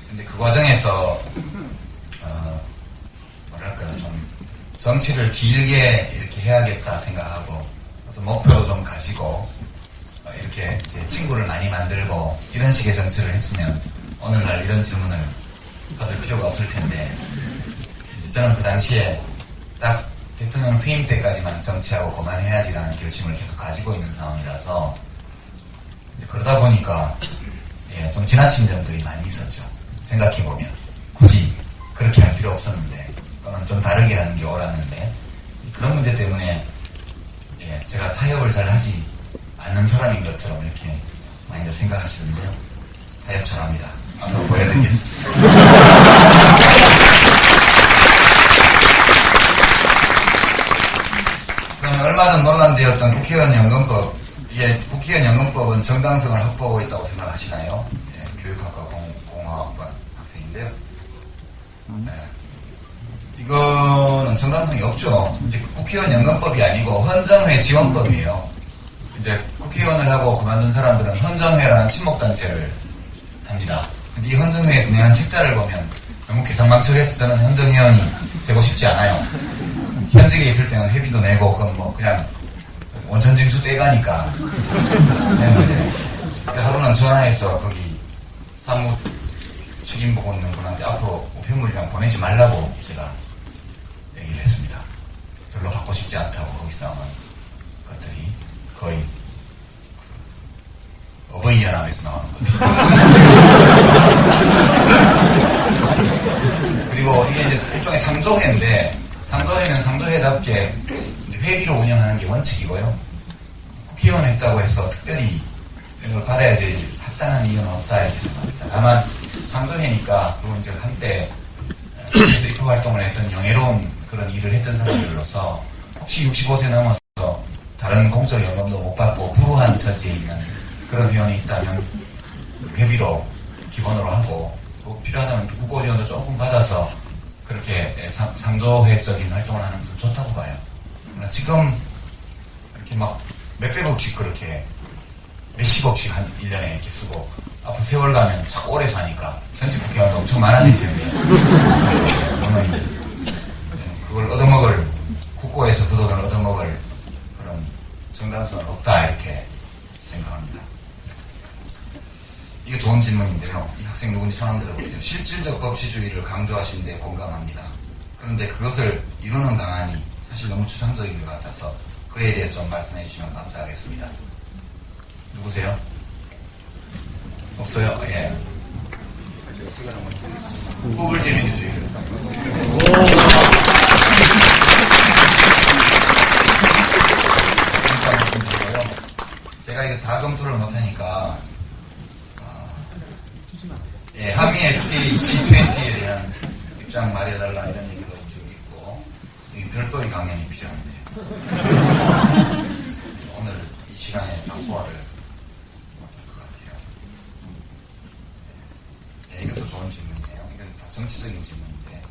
근데 그 과정에서 뭐랄까요, 좀 정치를 길게 이렇게 해야겠다 생각하고 어떤 목표도 좀 가지고 이렇게 이제 친구를 많이 만들고 이런 식의 정치를 했으면 오늘날 이런 질문을 받을 필요가 없을 텐데, 저는 그 당시에 딱 대통령 퇴임 때까지만 정치하고 그만해야지라는 결심을 계속 가지고 있는 상황이라서, 그러다 보니까 좀 지나친 점들이 많이 있었죠. 생각해보면 굳이 그렇게 할 필요 없었는데 또는 좀 다르게 하는 게 옳았는데 그런 문제 때문에 제가 타협을 잘 하지 않는 사람인 것처럼 이렇게 많이들 생각하시는데요. 타협 잘합니다. 앞으로 보여드리겠습니다. 그러면 얼마 전 논란되었던 국회의원 연금법, 이게 국회의원 연금법은 정당성을 확보하고 있다고 생각하시나요? 교육학과 공학번 학생인데요. 이거는 정당성이 없죠. 이제 국회의원 연금법이 아니고 헌정회 지원법이에요. 이제 국회의원을 하고 그만둔 사람들은 헌정회라는 친목단체를 합니다. 근데 이 헌정회에서 내는 책자를 보면 너무 개성망측해서 저는 헌정회원이 되고 싶지 않아요. 현직에 있을 때는 회비도 내고 그냥 원천징수 떼가니까 했는데 하루는 전화해서 거기 사무 책임 보고 있는 분한테 앞으로 우편물이랑 보내지 말라고 제가 얘기를 했습니다. 별로 받고 싶지 않다고 거기서 나오는 것들이 거의 어버이연합에서 나오는 것 비슷합니다. 그리고 이게 이제 일종의 상조회인데 상조회는 상조회답게 회비로 운영하는 게 원칙이고요. 국회의원 했다고 해서 특별히 이런 걸 받아야 될 합당한 이유는 없다 이렇게 생각합니다. 다만 상조회니까 그건 이제 한때 그래서 입법 활동을 했던 영예로운 그런 일을 했던 사람들로서 혹시 65세 넘어서 다른 공적 연금도 못 받고 불우한 처지에 있는 그런 회원이 있다면 회비로 기본으로 하고 또 필요하다면 국고 지원도 조금 받아서 그렇게 상조회적인 활동을 하는 것은 좋다고 봐요. 그러나 지금 이렇게 막 몇백억씩 그렇게 몇십억씩 한 1년에 이렇게 쓰고 앞으로 세월 가면 자꾸 오래 사니까 전직 국회의원도 엄청 많아질 텐데 그걸 얻어먹을 국고에서 그 돈을 얻어먹을 그런 정당성은 없다 이렇게 생각합니다. 이게 좋은 질문인데요. 이 학생 누군지 성함 들어보세요. 실질적 법치주의를 강조하신 데 공감합니다. 그런데 그것을 이루는 방안이 사실 너무 추상적인 것 같아서 그에 대해서 좀 말씀해 주시면 감사하겠습니다. 누구세요? 없어요? 예. 구글제 민주주의를. 제가 이거 다 검토를 못하니까 한미 FTA G20에 대한 입장 말해달라 이런 얘기도 좀 있고 별도의 강연이 필요한데 오늘 이 시간에 다 소화를 못할 것 같아요. 이것도 좋은 질문이에요. 이건 다 정치적인 질문인데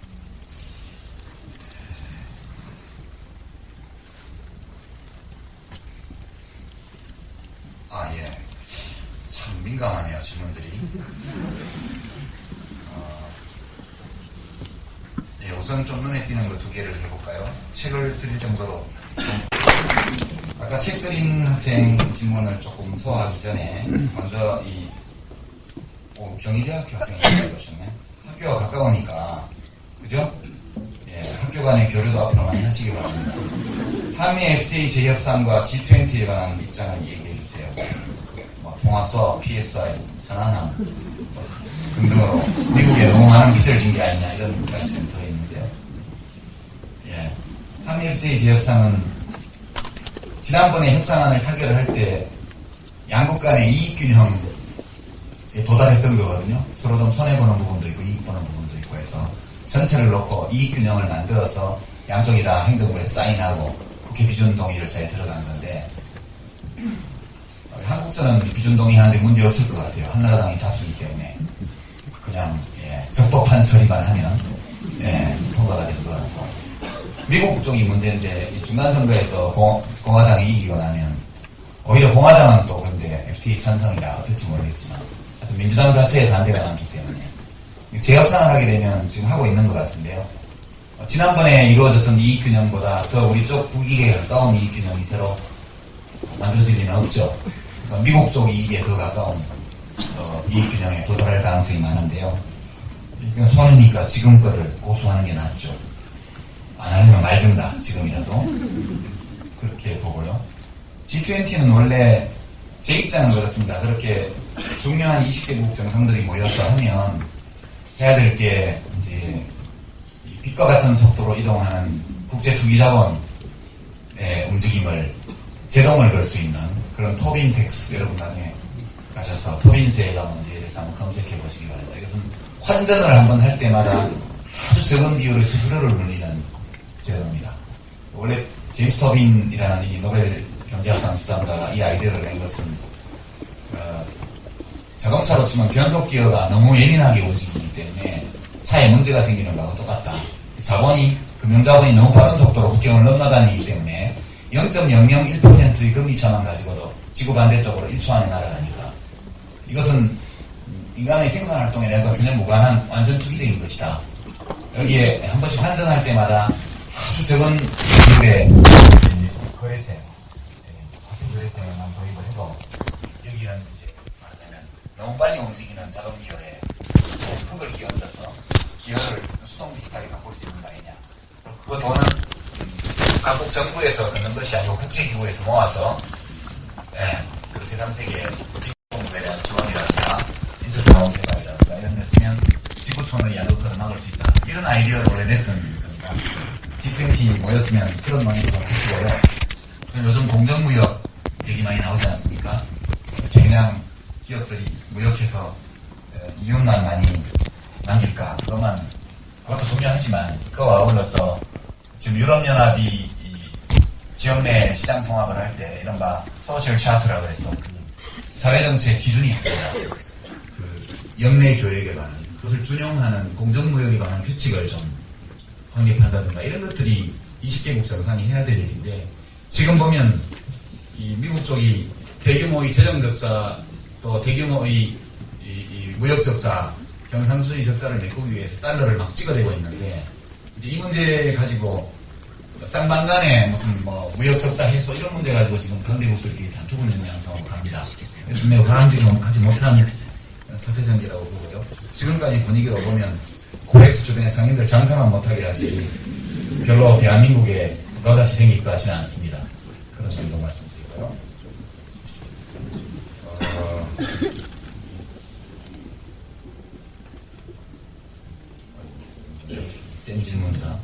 참 민감하네요 질문들이. 우선 좀 눈에 띄는 거 2개를 해볼까요? 책을 드릴 정도로 아까 책 드린 학생 질문을 조금 소화하기 전에 먼저 경희대학교 학생이 오셨네. 학교가 가까우니까 그죠? 학교 간의 교류도 앞으로 많이 하시기 바랍니다. 한미 FTA 재협상과 G20에 관한 입장을 얘기해 주세요. 통화 수업, PSI, 선언함 등등으로 미국에 너무 많은 빚을 진 게 아니냐 이런 문제가 지금 들어있는데요. 한미 FTA 재협상은 지난번에 협상안을 타결을 할 때 양국 간의 이익균형에 도달했던 거거든요. 서로 좀 손해보는 부분도 있고 이익보는 부분도 있고 해서 전체를 놓고 이익균형을 만들어서 양쪽이 다 행정부에 사인하고 국회 비준 동의를 잘 들어간 건데 한국서는 비준 동의하는데 문제 없을 것 같아요. 한나라당이 다수이기 때문에 그냥 적법한 처리만 하면 통과가 될 것 같고 미국 쪽이 문제인데 중간선거에서 공화당이 이기고 나면 오히려 공화당은 또 근데 FTA 찬성이라 어떨지 모르겠지만 하여튼 민주당 자체에 반대가 많기 때문에 재협상을 하게 되면 지금 하고 있는 것 같은데요. 지난번에 이루어졌던 이익균형보다 더 우리 쪽 국익에 가까운 이익균형이 새로 만들어질 리는 없죠. 그러니까 미국 쪽 이익에 더 가까운 이익균형에 도달할 가능성이 많은데요. 이건 손해니까 지금 거를 고수하는 게 낫죠. 안 하려면 말든다 지금이라도 그렇게 보고요. G20는 원래 제 입장은 그렇습니다. 그렇게 중요한 20개국 정상들이 모여서 하면 해야 될 게 이제 빛과 같은 속도로 이동하는 국제투기자본의 움직임을 제동을 걸 수 있는 그런 토빈 텍스, 여러분 나중에 가셔서 토빈세가 뭔지에 대해서 한번 검색해 보시기 바랍니다. 이것은 환전을 한번 할 때마다 아주 적은 비율의 수수료를 물리는 제도입니다. 원래 제임스 토빈이라는 이 노벨 경제학상 수상자가 이 아이디어를 낸 것은 자동차로 치면 변속 기어가 너무 예민하게 움직이기 때문에 차에 문제가 생기는 거하고 똑같다. 금융자본이 너무 빠른 속도로 국경을 넘나다니기 때문에 0.001%의 금리차만 가지고도 지구 반대쪽으로 1초 안에 날아가니까 이것은 인간의 생산활동이랑 전혀 무관한 완전 투기적인 것이다. 여기에 한 번씩 환전할 때마다 아주 적은 비율의 거래세, 거래세만 도입을 해서 여기는 이제 말하자면 너무 빨리 움직이는 자동 기어에 훅을 끼얹어서 기어를 수동 비슷하게 바꿀 수 있는 거 아니냐. 그 돈은 각국 정부에서 넣는 것이 아니고 국제기구에서 모아서 그 제3세계 공부에 대한 지원이라든가 인터자원 개발이라든가 이런 데 쓰면 지구촌의 야도크를 막을 수 있다. 이런 아이디어를 원래 냈던 겁니다. G20 모였으면 그런 많이도 하시고요. 요즘 공정무역 얘기 많이 나오지 않습니까? 그냥 기업들이 무역해서 이윤만 많이 남길까? 그것도 중요하지만 그와 어울러서 지금 유럽연합이 지역 내 시장 통합을 할 때 이른바 소셜 차트라고 해서 그 사회정책 기준이 있습니다. 그 연내 교역에 관한 그것을 준용하는 공정무역에 관한 규칙을 좀 확립한다든가 이런 것들이 20개국 정상이 해야 될 일인데 지금 보면 이 미국 쪽이 대규모의 재정 적자 또 대규모의 이 무역 적자 경상수지 적자를 메꾸기 위해서 달러를 막 찍어대고 있는데 이제 이 문제 가지고 쌍방간에 무슨 무역 적자 해소 이런 문제 가지고 지금 강대국들끼리 다투고 있는 양상으로 갑니다. 그래서 매우 바람직하지 못한 사태 전개라고 보고요. 지금까지 분위기로 보면 코엑스 주변의 상인들 장사만 못하게 하지 별로 대한민국에 부가가치 생길 것 같지는 않습니다. 그런 정도 말씀드리고요. 센 질문이다.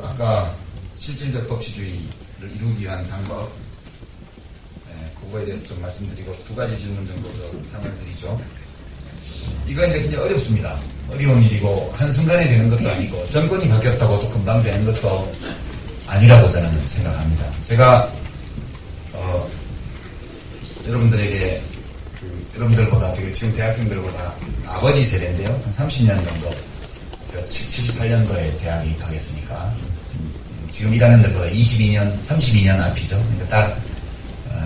아까 실질적 법치주의를 이루기 위한 방법, 그거에 대해서 좀 말씀드리고 두 가지 질문 정도 더 상을 드리죠. 이거 이제 굉장히 어렵습니다. 어려운 일이고 한순간에 되는 것도 아니고 정권이 바뀌었다고 또 금방 되는 것도 아니라고 저는 생각합니다. 제가 여러분들에게 여러분들보다 지금 대학생들보다 아버지 세대인데요. 한 30년 정도 제가 78년도에 대학에 입학했으니까 지금 일하는 데보다 32년 앞이죠. 그러니까 딱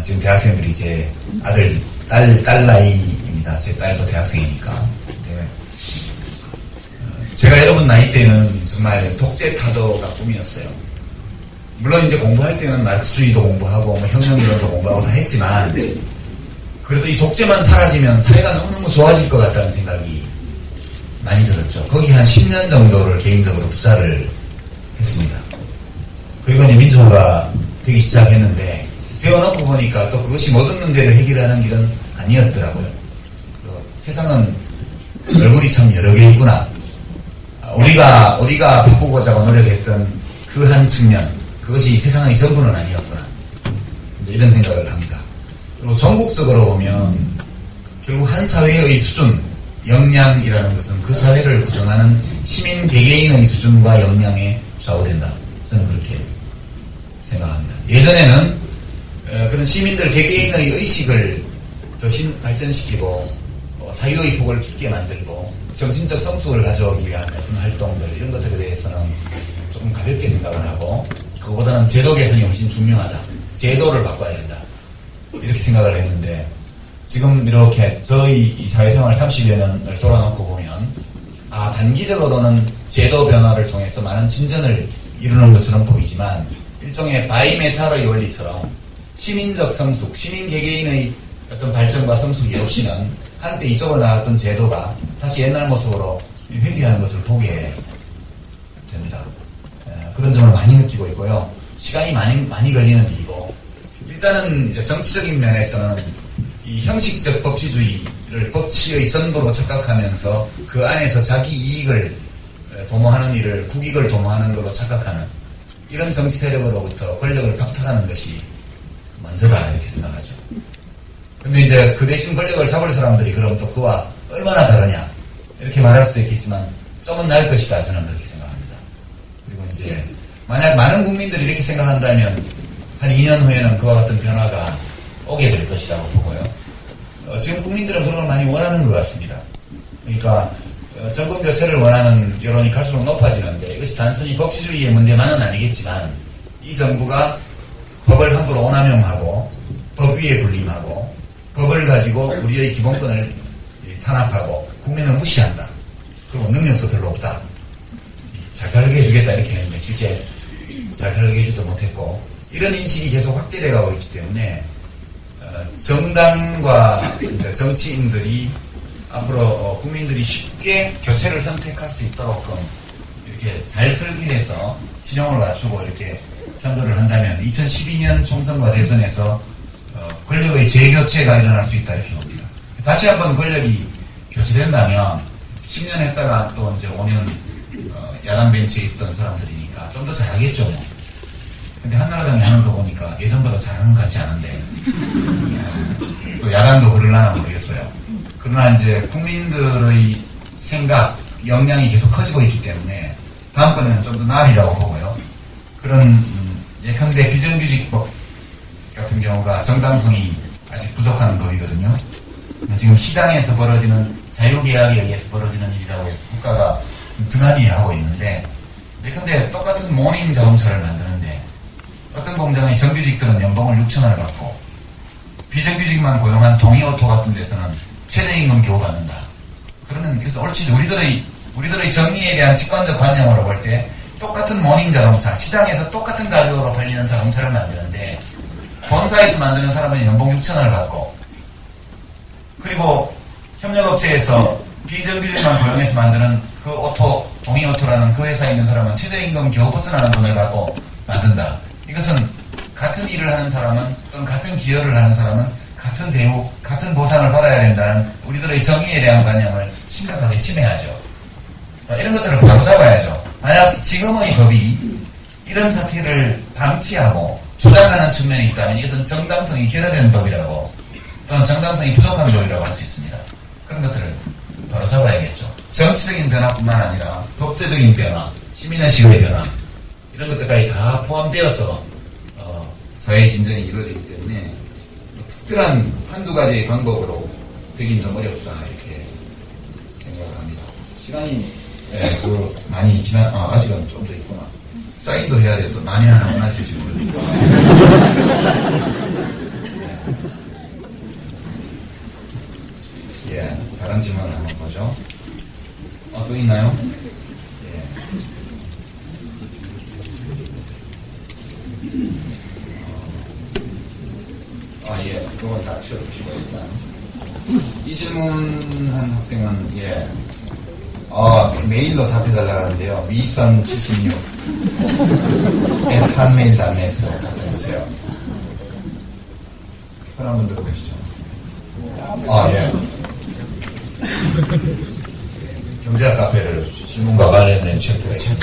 지금 대학생들이 이제 딸 나이입니다. 제 딸도 대학생이니까. 근데 제가 여러분 나이 때는 정말 독재 타도가 꿈이었어요. 물론 이제 공부할 때는 마르크스주의도 공부하고 혁명이론도 공부하고 다 했지만 그래도 이 독재만 사라지면 사회가 너무너무 좋아질 것 같다는 생각이 많이 들었죠. 거기 한 10년 정도를 개인적으로 투자를 했습니다. 그리고 이제 민주화가 되기 시작했는데 되어놓고 보니까 또 그것이 모든 문제를 해결하는 길은 아니었더라고요. 세상은 얼굴이 참 여러 개 있구나. 우리가 바꾸고자 노력했던 그 한 측면, 그것이 세상의 전부는 아니었구나. 이런 생각을 합니다. 그리고 전국적으로 보면 결국 한 사회의 수준, 역량이라는 것은 그 사회를 구성하는 시민 개개인의 수준과 역량에 좌우된다. 저는 그렇게 생각합니다. 예전에는 그런 시민들 개개인의 의식을 더 발전시키고 사유의 폭을 깊게 만들고 정신적 성숙을 가져오기 위한 어떤 활동들 이런 것들에 대해서는 조금 가볍게 생각을 하고 그거보다는 제도 개선이 훨씬 중요하다. 제도를 바꿔야 된다. 이렇게 생각을 했는데 지금 이렇게 저희 이 사회생활 30여 년을 돌아놓고 보면 단기적으로는 제도 변화를 통해서 많은 진전을 이루는 것처럼 보이지만 일종의 바이메탈의 원리처럼 시민적 성숙, 시민 개개인의 어떤 발전과 성숙이 없이는 한때 이쪽으로 나왔던 제도가 다시 옛날 모습으로 회귀하는 것을 보게 됩니다. 그런 점을 많이 느끼고 있고요. 시간이 많이 걸리는 일이고 일단은 이제 정치적인 면에서는 이 형식적 법치주의를 법치의 전부로 착각하면서 그 안에서 자기 이익을 도모하는 일을 국익을 도모하는 것으로 착각하는 이런 정치 세력으로부터 권력을 박탈하는 것이 먼저다 이렇게 생각하죠. 근데 이제 그 대신 권력을 잡을 사람들이 그럼 또 그와 얼마나 다르냐 이렇게 말할 수도 있겠지만 좀은 나을 것이다 저는 그렇게 생각합니다. 그리고 이제 만약 많은 국민들이 이렇게 생각한다면 한 2년 후에는 그와 같은 변화가 오게 될 것이라고 보고요. 지금 국민들은 그런 걸 많이 원하는 것 같습니다. 그러니까 정권 교체를 원하는 여론이 갈수록 높아지는데 이것이 단순히 법치주의의 문제만은 아니겠지만 이 정부가 법을 함부로 오남용하고 법 위에 군림하고 법을 가지고 우리의 기본권을 탄압하고 국민을 무시한다. 그리고 능력도 별로 없다. 잘 살게 해주겠다 이렇게 했는데 실제 잘 살게 해주지도 못했고 이런 인식이 계속 확대되어 가고 있기 때문에 정당과 이제 정치인들이 앞으로 국민들이 쉽게 교체를 선택할 수 있도록 이렇게 잘 설계해서 진영을 갖추고 이렇게 선거를 한다면 2012년 총선과 대선에서 권력의 재교체가 일어날 수 있다 이렇게 봅니다. 다시 한번 권력이 교체된다면 10년 했다가 또 이제 5년 야당 벤치에 있었던 사람들이니까 좀 더 잘하겠죠 뭐. 근데 한나라당이 하는 거 보니까 예전보다 잘하는 것 같지 않은데 또 야당도 그럴라나 모르겠어요. 그러나 이제 국민들의 생각, 역량이 계속 커지고 있기 때문에 다음번에는 좀 더 나으리라고 보고요. 그런 예컨대 비정규직법 같은 경우가 정당성이 아직 부족한 법이거든요. 지금 시장에서 벌어지는 자유계약에 의해서 벌어지는 일이라고 해서 국가가 등한히 하고 있는데 예컨대 똑같은 모닝 자동차를 만드는데 어떤 공장의 정규직들은 연봉을 6천원을 받고 비정규직만 고용한 동이오토 같은 데서는 최저임금 겨우 받는다. 그러면 이것은 옳지. 우리들의 정의에 대한 직관적 관념으로 볼 때 똑같은 모닝 자동차, 시장에서 똑같은 가격으로 팔리는 자동차를 만드는데 본사에서 만드는 사람은 연봉 6천원을 받고 그리고 협력업체에서 비정규직만 고용해서 만드는 그 오토, 동이오토라는 그 회사에 있는 사람은 최저임금 겨우 벗어나는 돈을 받고 만든다. 이것은 같은 일을 하는 사람은 또는 같은 기여를 하는 사람은 같은 대우, 같은 보상을 받아야 된다는 우리들의 정의에 대한 관념을 심각하게 침해하죠. 이런 것들을 바로잡아야죠. 만약 지금의 법이 이런 사태를 방치하고 조장하는 측면이 있다면 이것은 정당성이 결여된 법이라고 또는 정당성이 부족한 법이라고 할 수 있습니다. 그런 것들을 바로잡아야겠죠. 정치적인 변화뿐만 아니라 법제적인 변화, 시민의식의 변화 이런 것들까지 다 포함되어서 사회 진전이 이루어지기 때문에 특별한 한두 가지의 방법으로 되긴 좀 어렵다 이렇게 생각을 합니다. 시간이 많이 아직은 좀 더 있구나. 사인도 해야 돼서 많이 하나 원하실지 모르니까. 예, 다른 질문 한번 보죠. 또 있나요? 예, 그건 다 치워주시고, 일단. 이 질문한 학생은, 메일로 답해달라고 하는데요. 미선76. 한메일.net으로 답해주세요. 손 한번 들어보시죠. 예. 경제학 카페를 질문과 관련된 채트가 있죠.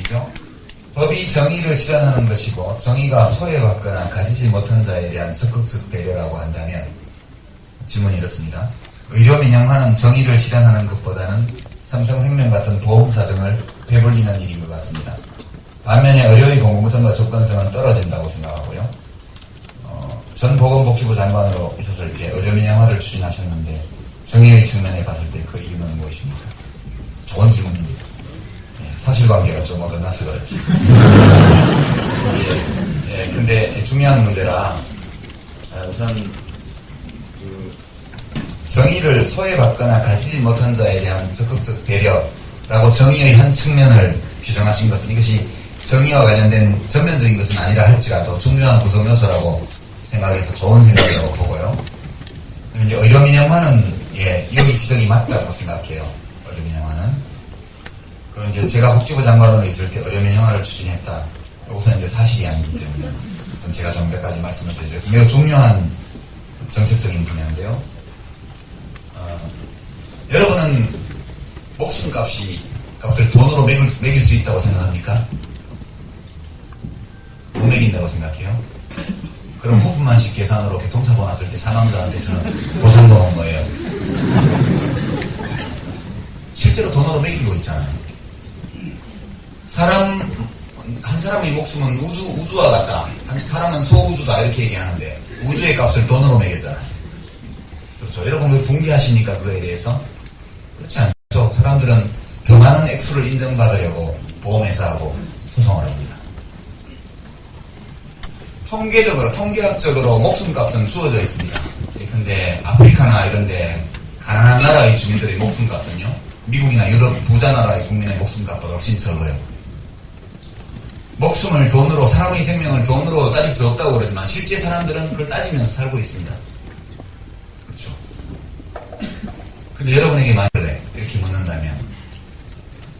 죠 법이 정의를 실현하는 것이고 정의가 소외받거나 가지지 못한 자에 대한 적극적 배려라고 한다면 질문이 이렇습니다. 의료민영화는 정의를 실현하는 것보다는 삼성생명 같은 보험사 등을 배불리는 일인 것 같습니다. 반면에 의료의 공공성과 접근성은 떨어진다고 생각하고요. 전 보건복지부 장관으로 있었을 때 의료민영화를 추진하셨는데 정의의 측면에 봤을 때 그 이유는 무엇입니까? 좋은 질문입니다. 사실관계가 좀 어긋나서 그렇지. 근데 중요한 문제라 우선 정의를 소외받거나 가지지 못한 자에 대한 적극적 배려라고 정의의 한 측면을 규정하신 것은 이것이 정의와 관련된 전면적인 것은 아니라 할지라도 중요한 구성 요소라고 생각해서 좋은 생각이라고 보고요. 이제 의료민영화는 여기 지적이 맞다고 생각해요. 의료민영화는. 그럼 이제 제가 복지부 장관으로 있을 때 의료민영화를 추진했다. 우선 이제 사실이 아니기 때문에 우선 제가 좀 몇 가지 말씀을 드리겠습니다. 매우 중요한 정책적인 분야인데요. 여러분은 값을 돈으로 매길 수 있다고 생각합니까? 못 매긴다고 생각해요? 그럼 호프만식 계산으로 교통사고 났을 때 사망자한테 주는 보상금은 뭐예요? 실제로 돈으로 매기고 있잖아요. 한 사람의 목숨은 우주와 같다. 한 사람은 소우주다. 이렇게 얘기하는데, 우주의 값을 돈으로 매겼잖아요. 그렇죠. 여러분, 붕괴하십니까? 그거에 대해서? 그렇지 않죠. 사람들은 더 많은 액수를 인정받으려고 보험회사하고 소송을 합니다. 통계학적으로 목숨값은 주어져 있습니다. 근데 아프리카나 이런데 가난한 나라의 주민들의 목숨값은요, 미국이나 유럽 부자 나라의 국민의 목숨값보다 훨씬 적어요. 사람의 생명을 돈으로 따질 수 없다고 그러지만 실제 사람들은 그걸 따지면서 살고 있습니다. 그렇죠. 근데 여러분에게 만약에 이렇게 묻는다면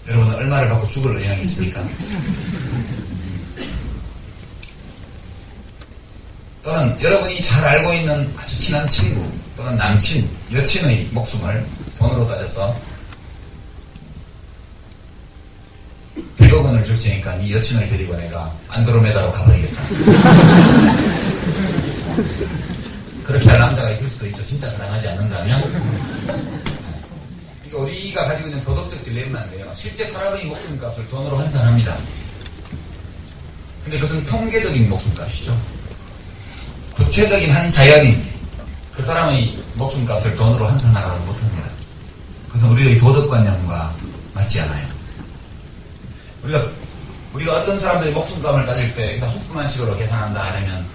여러분은 얼마를 받고 죽을 의향이 있습니까? 또는 여러분이 잘 알고 있는 아주 친한 친구 또는 남친, 여친의 목숨을 돈으로 따져서 100억 원을 줄 테니까 네 여친을 데리고 내가 안드로메다로 가버리겠다. 그렇게 할 남자가 있을 수도 있죠. 진짜 사랑하지 않는다면. 이게 우리가 가지고 있는 도덕적 딜레마인데요. 실제 사람의 목숨값을 돈으로 환산합니다. 근데 그것은 통계적인 목숨값이죠. 구체적인 한 자연인, 그 사람의 목숨값을 돈으로 환산하라고 못합니다. 그것은 우리의 도덕관념과 맞지 않아요. 우리가 어떤 사람들의 목숨값을 따질 때 호프만 식으로 계산한다 하려면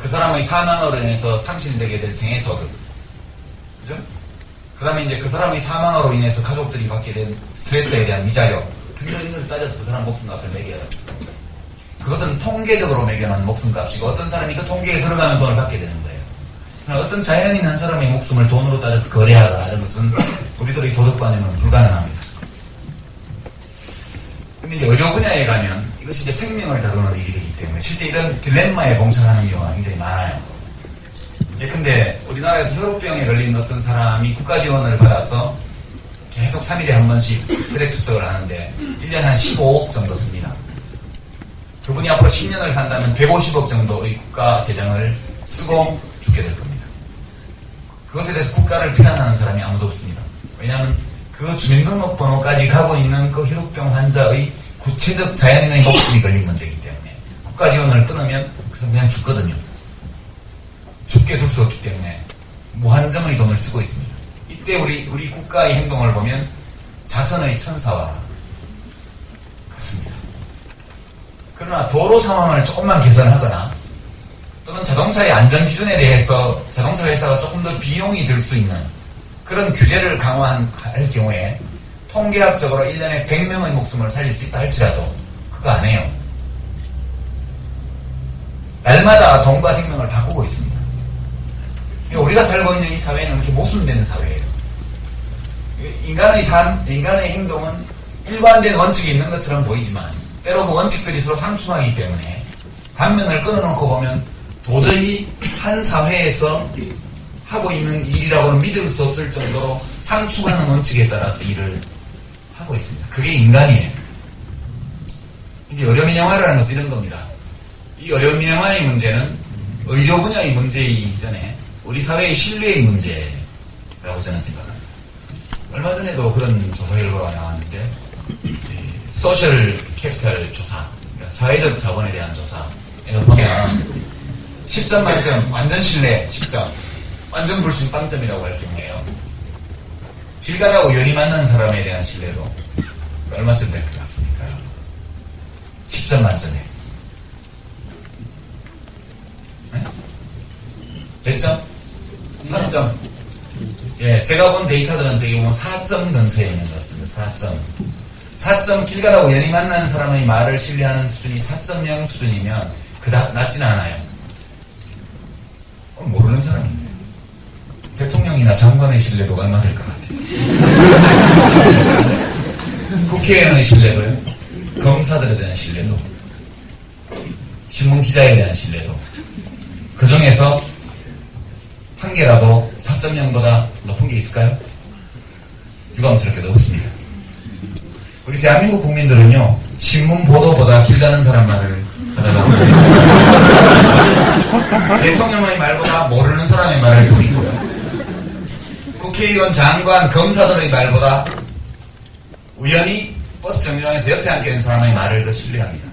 그 사람의 사망으로 인해서 상실되게 될 생애소득, 그죠? 그 다음에 이제 그 사람의 사망으로 인해서 가족들이 받게 된 스트레스에 대한 위자료 등등 것을 따져서 그 사람 목숨값을 매겨요. 그것은 통계적으로 매겨놓은 목숨값이고 어떤 사람이 그 통계에 들어가면 돈을 받게 되는 거예요. 그러나 어떤 자연인 한 사람의 목숨을 돈으로 따져서 거래하거나 하는 것은 우리들의 도덕관념은 불가능합니다. 근데 이제 의료 분야에 가면 이것이 이제 생명을 다루는 일이 되기 때문에 실제 이런 딜레마에 봉착하는 경우가 굉장히 많아요. 근데 우리나라에서 혈우병에 걸린 어떤 사람이 국가 지원을 받아서 계속 3일에 한 번씩 혈액 투석을 하는데 1년에 한 15억 정도 씁니다. 그분이 앞으로 10년을 산다면 150억 정도의 국가 재정을 쓰고 죽게 될 겁니다. 그것에 대해서 국가를 비난하는 사람이 아무도 없습니다. 왜냐하면 그 주민등록번호까지 가고 있는 그 혈우병 환자의 구체적 자연인의 목숨이 걸린 문제이기 때문에 국가 지원을 끊으면 그 사람 그냥 죽거든요. 죽게 둘 수 없기 때문에 무한정의 돈을 쓰고 있습니다. 이때 우리 국가의 행동을 보면 자선의 천사와 같습니다. 그러나 도로 상황을 조금만 개선하거나 또는 자동차의 안전 기준에 대해서 자동차 회사가 조금 더 비용이 들 수 있는 그런 규제를 강화할 경우에 통계학적으로 1년에 100명의 목숨을 살릴 수 있다 할지라도 그거 안 해요. 날마다 돈과 생명을 바꾸고 있습니다. 우리가 살고 있는 이 사회는 이렇게 모순되는 사회예요. 인간의 행동은 일관된 원칙이 있는 것처럼 보이지만 때로 그 원칙들이 서로 상충하기 때문에 단면을 끊어놓고 보면 도저히 한 사회에서 하고 있는 일이라고는 믿을 수 없을 정도로 상충하는 원칙에 따라서 일을 하고 있습니다. 그게 인간이에요. 이게 의료민영화라는 것은 이런 겁니다. 이 의료민영화의 문제는 의료 분야의 문제이기 이전에 우리 사회의 신뢰의 문제라고 저는 생각합니다. 얼마 전에도 그런 조사 결과가 나왔는데 소셜 캐피탈 조사, 그러니까 사회적 자본에 대한 조사 이거 보면 10점 만점 완전 신뢰 10점, 완전 불신 빵점이라고 할 경우에요. 길 가다고 연이 만나는 사람에 대한 신뢰도 얼마쯤 될 것 같습니까? 10점 만점에 네? 몇 점? 3점. 예, 제가 본 데이터들은 대부분 4점 근처에 있는 것 같습니다. 4점 길 가다고 연이 만나는 사람의 말을 신뢰하는 수준이 4.0 수준이면 그닥 낮진 않아요. 모르는 사람인데 대통령이나 장관의 신뢰도가 얼마 될 것 같아요. 국회의원의 신뢰도요, 검사들에 대한 신뢰도, 신문 기자에 대한 신뢰도. 그 중에서 한 개라도 4.0보다 높은 게 있을까요? 유감스럽게도 없습니다. 우리 대한민국 국민들은요, 신문 보도보다 길다는 사람 말을 하다가 대통령의 말보다 모르는 사람의 말을 듣고 있고요. 국회의원, 장관, 검사들의 말보다 우연히 버스 정류장에서 옆에 앉게 된 사람의 말을 더 신뢰합니다.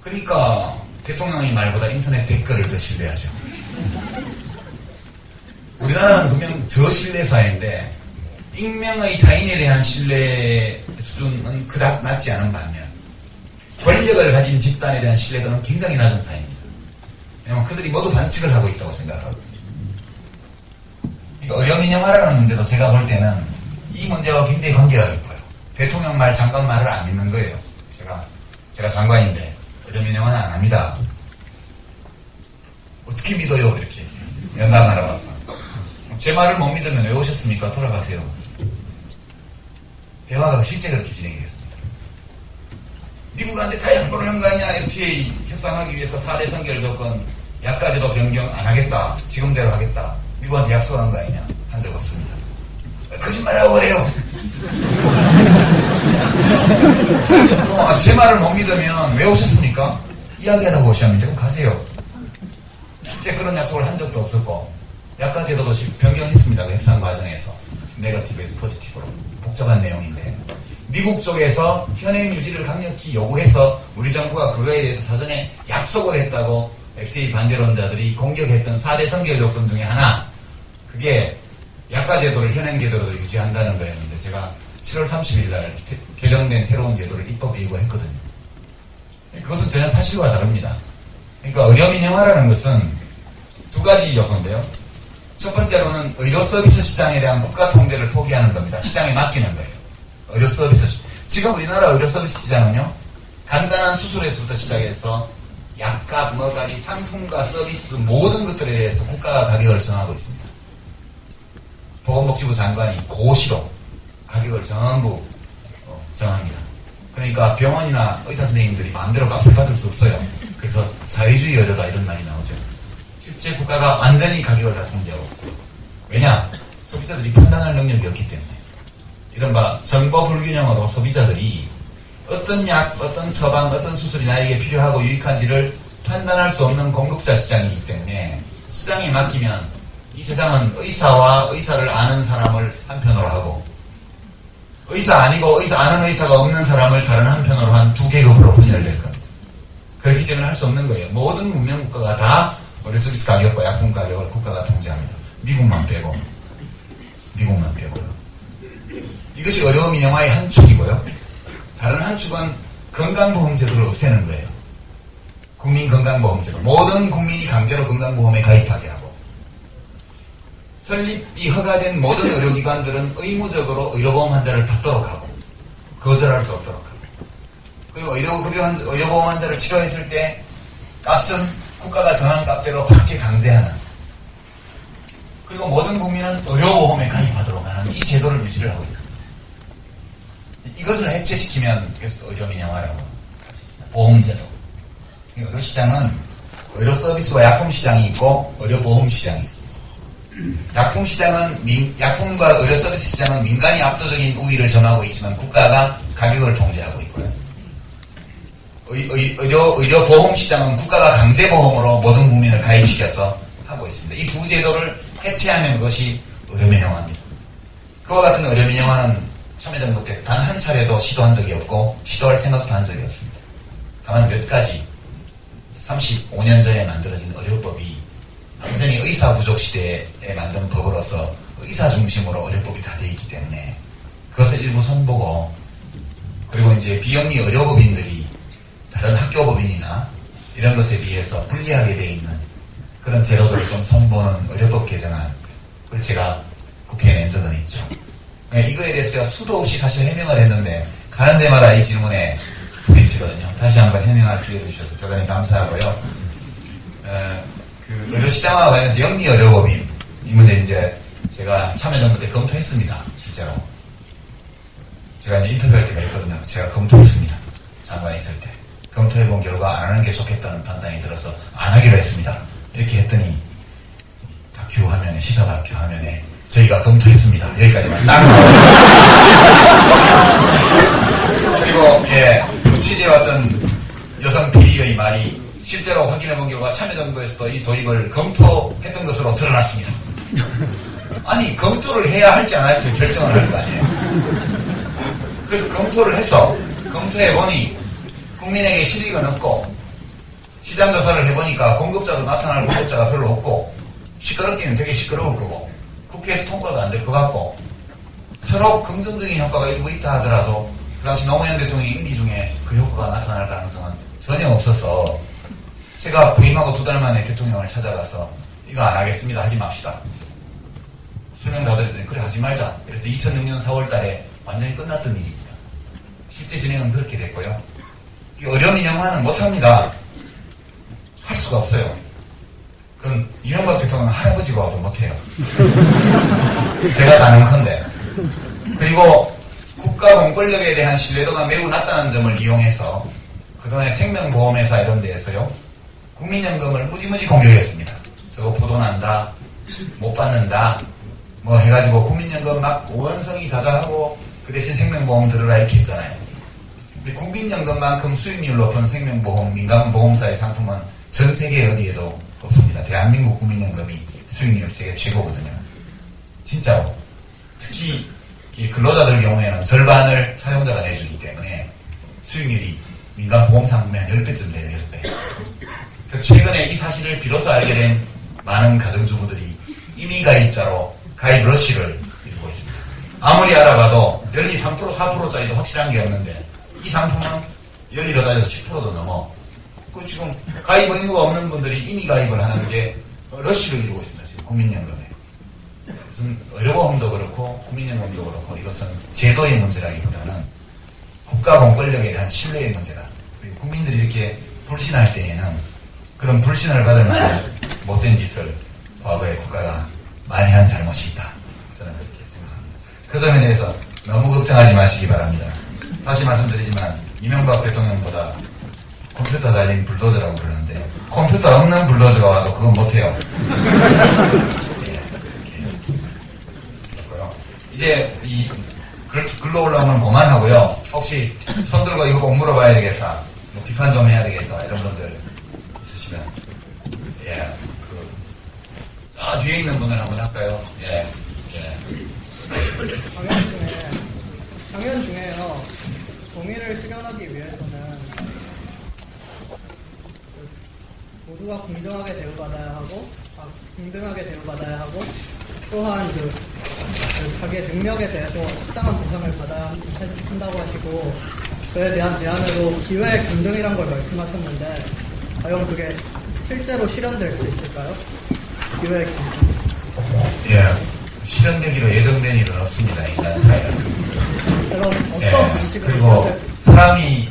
그러니까 대통령의 말보다 인터넷 댓글을 더 신뢰하죠. 우리나라는 분명 저신뢰 사회인데 익명의 타인에 대한 신뢰 수준은 그닥 낮지 않은 반면 권력을 가진 집단에 대한 신뢰도는 굉장히 낮은 사회입니다. 왜냐하면 그들이 모두 반칙을 하고 있다고 생각하거든요. 그러니까 의료민영화라는 문제도 제가 볼 때는 이 문제와 굉장히 관계가 있고요. 대통령 말, 장관 말을 안 믿는 거예요. 제가 장관인데 의료민영화는 안 합니다. 어떻게 믿어요? 이렇게 연락하러 왔어. 제 말을 못 믿으면 왜 오셨습니까? 돌아가세요. 대화가 실제 그렇게 진행됐습니다. 미국한테 다 양보를 한 거 아니야? FTA 협상하기 위해서 4대 선결 조건 약까지도 변경 안 하겠다. 지금대로 하겠다. 미국한테 약속한 거 아니냐? 한 적 없습니다. 거짓말하고 그래요. 제 말을 못 믿으면 왜 오셨습니까? 이야기하다가 오셨는데 그럼 가세요. 실제 그런 약속을 한 적도 없었고 약가 제도도 변경했습니다. 그 협상 과정에서 네거티브에서 포지티브로 복잡한 내용인데 미국 쪽에서 현행 유지를 강력히 요구해서 우리 정부가 그거에 대해서 사전에 약속을 했다고 FTA 반대론자들이 공격했던 4대 선결 조건 중에 하나 그게 약가 제도를 현행 제도로 유지한다는 거였는데 제가 7월 30일 날 개정된 새로운 제도를 입법 예고했거든요. 그것은 전혀 사실과 다릅니다. 그러니까 의료민영화라는 것은 두 가지 요소인데요. 첫 번째로는 의료 서비스 시장에 대한 국가 통제를 포기하는 겁니다. 시장에 맡기는 거예요. 의료 서비스 시장. 지금 우리나라 의료 서비스 시장은요. 간단한 수술에서부터 시작해서 약값, 뭐까지 상품과 서비스 모든 것들에 대해서 국가가 가격을 정하고 있습니다. 보건복지부 장관이 고시로 가격을 전부 정합니다. 그러니까 병원이나 의사 선생님들이 마음대로 값을 받을 수 없어요. 그래서 사회주의 의료다 이런 말이 나오죠. 실제 국가가 완전히 가격을 다 통제하고 있어요. 왜냐? 소비자들이 판단할 능력이 없기 때문에. 이른바 정보 불균형으로 소비자들이 어떤 약, 어떤 처방, 어떤 수술이 나에게 필요하고 유익한지를 판단할 수 없는 공급자 시장이기 때문에 시장에 맡기면 이 세상은 의사와 의사를 아는 사람을 한편으로 하고 의사 아니고 아는 의사가 없는 사람을 다른 한편으로 한 두 계급으로 분열될 겁니다. 그렇기 때문에 할 수 없는 거예요. 모든 문명 국가가 다 의료 서비스 가격과 약품 가격을 국가가 통제합니다. 미국만 빼고요. 이것이 의료민영화의 한 축이고요. 다른 한 축은 건강보험제도를 없애는 거예요. 국민건강보험제도. 모든 국민이 강제로 건강보험에 가입하게 하고 설립이 허가된 모든 의료기관들은 의무적으로 의료보험 환자를 받도록 하고 거절할 수 없도록 하고 그리고 의료보험 환자를 치료했을 때 값은 국가가 정한 값대로 받게 강제하는 그리고 모든 국민은 의료보험에 가입하도록 하는 이 제도를 유지를 하고 있거든요. 이것을 해체시키면 그래서 의료민영화라고 보험제도. 의료시장은 의료서비스와 약품시장이 있고 의료보험시장이 있습니다. 약품과 의료서비스 시장은 민간이 압도적인 우위를 점하고 있지만 국가가 가격을 통제하고 있고요. 의료보험 시장은 국가가 강제보험으로 모든 국민을 가입시켜서 하고 있습니다. 이 두 제도를 해체하는 것이 의료민영화입니다. 그와 같은 의료민영화는 참여정부 때 단 한 차례도 시도한 적이 없고 시도할 생각도 한 적이 없습니다. 다만 몇 가지 35년 전에 만들어진 의료법이 완전히 의사 부족 시대에 만든 법으로서 의사 중심으로 의료법이 다 되어 있기 때문에 그것을 일부 손보고 그리고 이제 비영리 의료법인들이 다른 학교법인이나 이런 것에 비해서 불리하게 되어 있는 그런 제도들을 좀 손보는 의료법 개정안 그걸 제가 국회에 낸 적은 있죠. 이거에 대해서 수도 없이 사실 해명을 했는데 가는 데마다 이 질문에 부딪히거든요. 다시 한번 해명할 기회를 주셔서 대단히 감사하고요. 그 의료시장과 관련해서 영리의료법인 이 문제 이제 제가 참여정부 때 검토했습니다. 실제로 제가 이제 인터뷰할 때가 있거든요. 제가 검토했습니다. 장관에 있을 때 검토해본 결과 안 하는 게 좋겠다는 판단이 들어서 안 하기로 했습니다. 이렇게 했더니 다큐 화면에, 시사 다큐 화면에 저희가 검토했습니다. 여기까지만 딱 나와요. 그리고 그 취재해왔던 여성 PD의 말이 실제로 확인해본 결과 참여정부에서도 이 도입을 검토했던 것으로 드러났습니다. 아니, 검토를 해야 할지 안 할지 결정을 할 거 아니에요. 그래서 검토를 했어. 검토해보니 국민에게 실익은 없고, 시장조사를 해보니까 공급자로 나타날 공급자가 별로 없고, 시끄럽기는 되게 시끄러울 거고, 국회에서 통과도 안 될 것 같고, 서로 긍정적인 효과가 일부 있다 하더라도 그 당시 노무현 대통령의 임기 중에 그 효과가 나타날 가능성은 전혀 없어서 제가 부임하고 2달 만에 대통령을 찾아가서 이거 안 하겠습니다. 하지 맙시다. 설명 다 드렸더니 그래 하지 말자. 그래서 2006년 4월 달에 완전히 끝났던 일입니다. 실제 진행은 그렇게 됐고요. 이 어려운 인용화는 못합니다. 할 수가 없어요. 그럼 이명박 대통령은 할아버지가 와도 못해요. 제가 가능컨대. 그리고 국가 공권력에 대한 신뢰도가 매우 낮다는 점을 이용해서 그동안에 생명보험회사 이런 데에서요, 국민연금을 무지무지 공격했습니다. 저거 부도난다, 못 받는다, 뭐 해가지고 국민연금 막 원성이 자자하고 그 대신 생명보험 들으라 이렇게 했잖아요. 근데 국민연금만큼 수익률 높은 생명보험, 민간보험사의 상품은 전 세계 어디에도 없습니다. 대한민국 국민연금이 수익률 세계 최고거든요. 진짜로. 특히 이 근로자들 경우에는 절반을 사용자가 내주기 때문에 수익률이 민간 보험상품의 한 10배쯤 돼요. 10배. 최근에 이 사실을 비로소 알게 된 많은 가정주부들이 임의 가입자로 가입 러쉬를 이루고 있습니다. 아무리 알아봐도 연리 3%, 4%짜리도 확실한 게 없는데 이 상품은 연리로 따져서 10%도 넘어. 그 지금 가입 의무가 없는 분들이 임의 가입을 하는 게 러쉬를 이루고 있습니다. 지금 국민연금에. 이것은 의료보험도 그렇고 국민연금도 그렇고 이것은 제도의 문제라기보다는 국가 공권력에 대한 신뢰의 문제다. 그리고 국민들이 이렇게 불신할 때에는 그런 불신을 받을 만한 못된 짓을 과거에 국가가 많이 한 잘못이 있다. 저는 그렇게 생각합니다. 그 점에 대해서 너무 걱정하지 마시기 바랍니다. 다시 말씀드리지만 이명박 대통령보다 컴퓨터 달린 불도저라고 그러는데 컴퓨터 없는 불도저가 와도 그건 못해요. 이제 이 글로 올라오면 그만하고요. 혹시 손 들고 이거 꼭 물어봐야 되겠다, 뭐 비판 좀 해야 되겠다 이런 분들 있으시면 저 뒤에 있는 분을 한번 할까요? 강연 중에요. 동의를 실현하기 위해서는 모두가 공정하게 대우받아야 하고,平등하게 대우받아야 하고, 또한 자기의 능력에 대해서適当한 보상을 받아야 한다고 하시고, 그에 대한 제안으로 기회 경쟁이란 걸 말씀하셨는데, 과연 그게 실제로 실현될 수 있을까요? 기회 경쟁. 실현되기로 예정된 일은 없습니다. 인간 사회는. 그럼 어떤 방식으로 그리고 사람이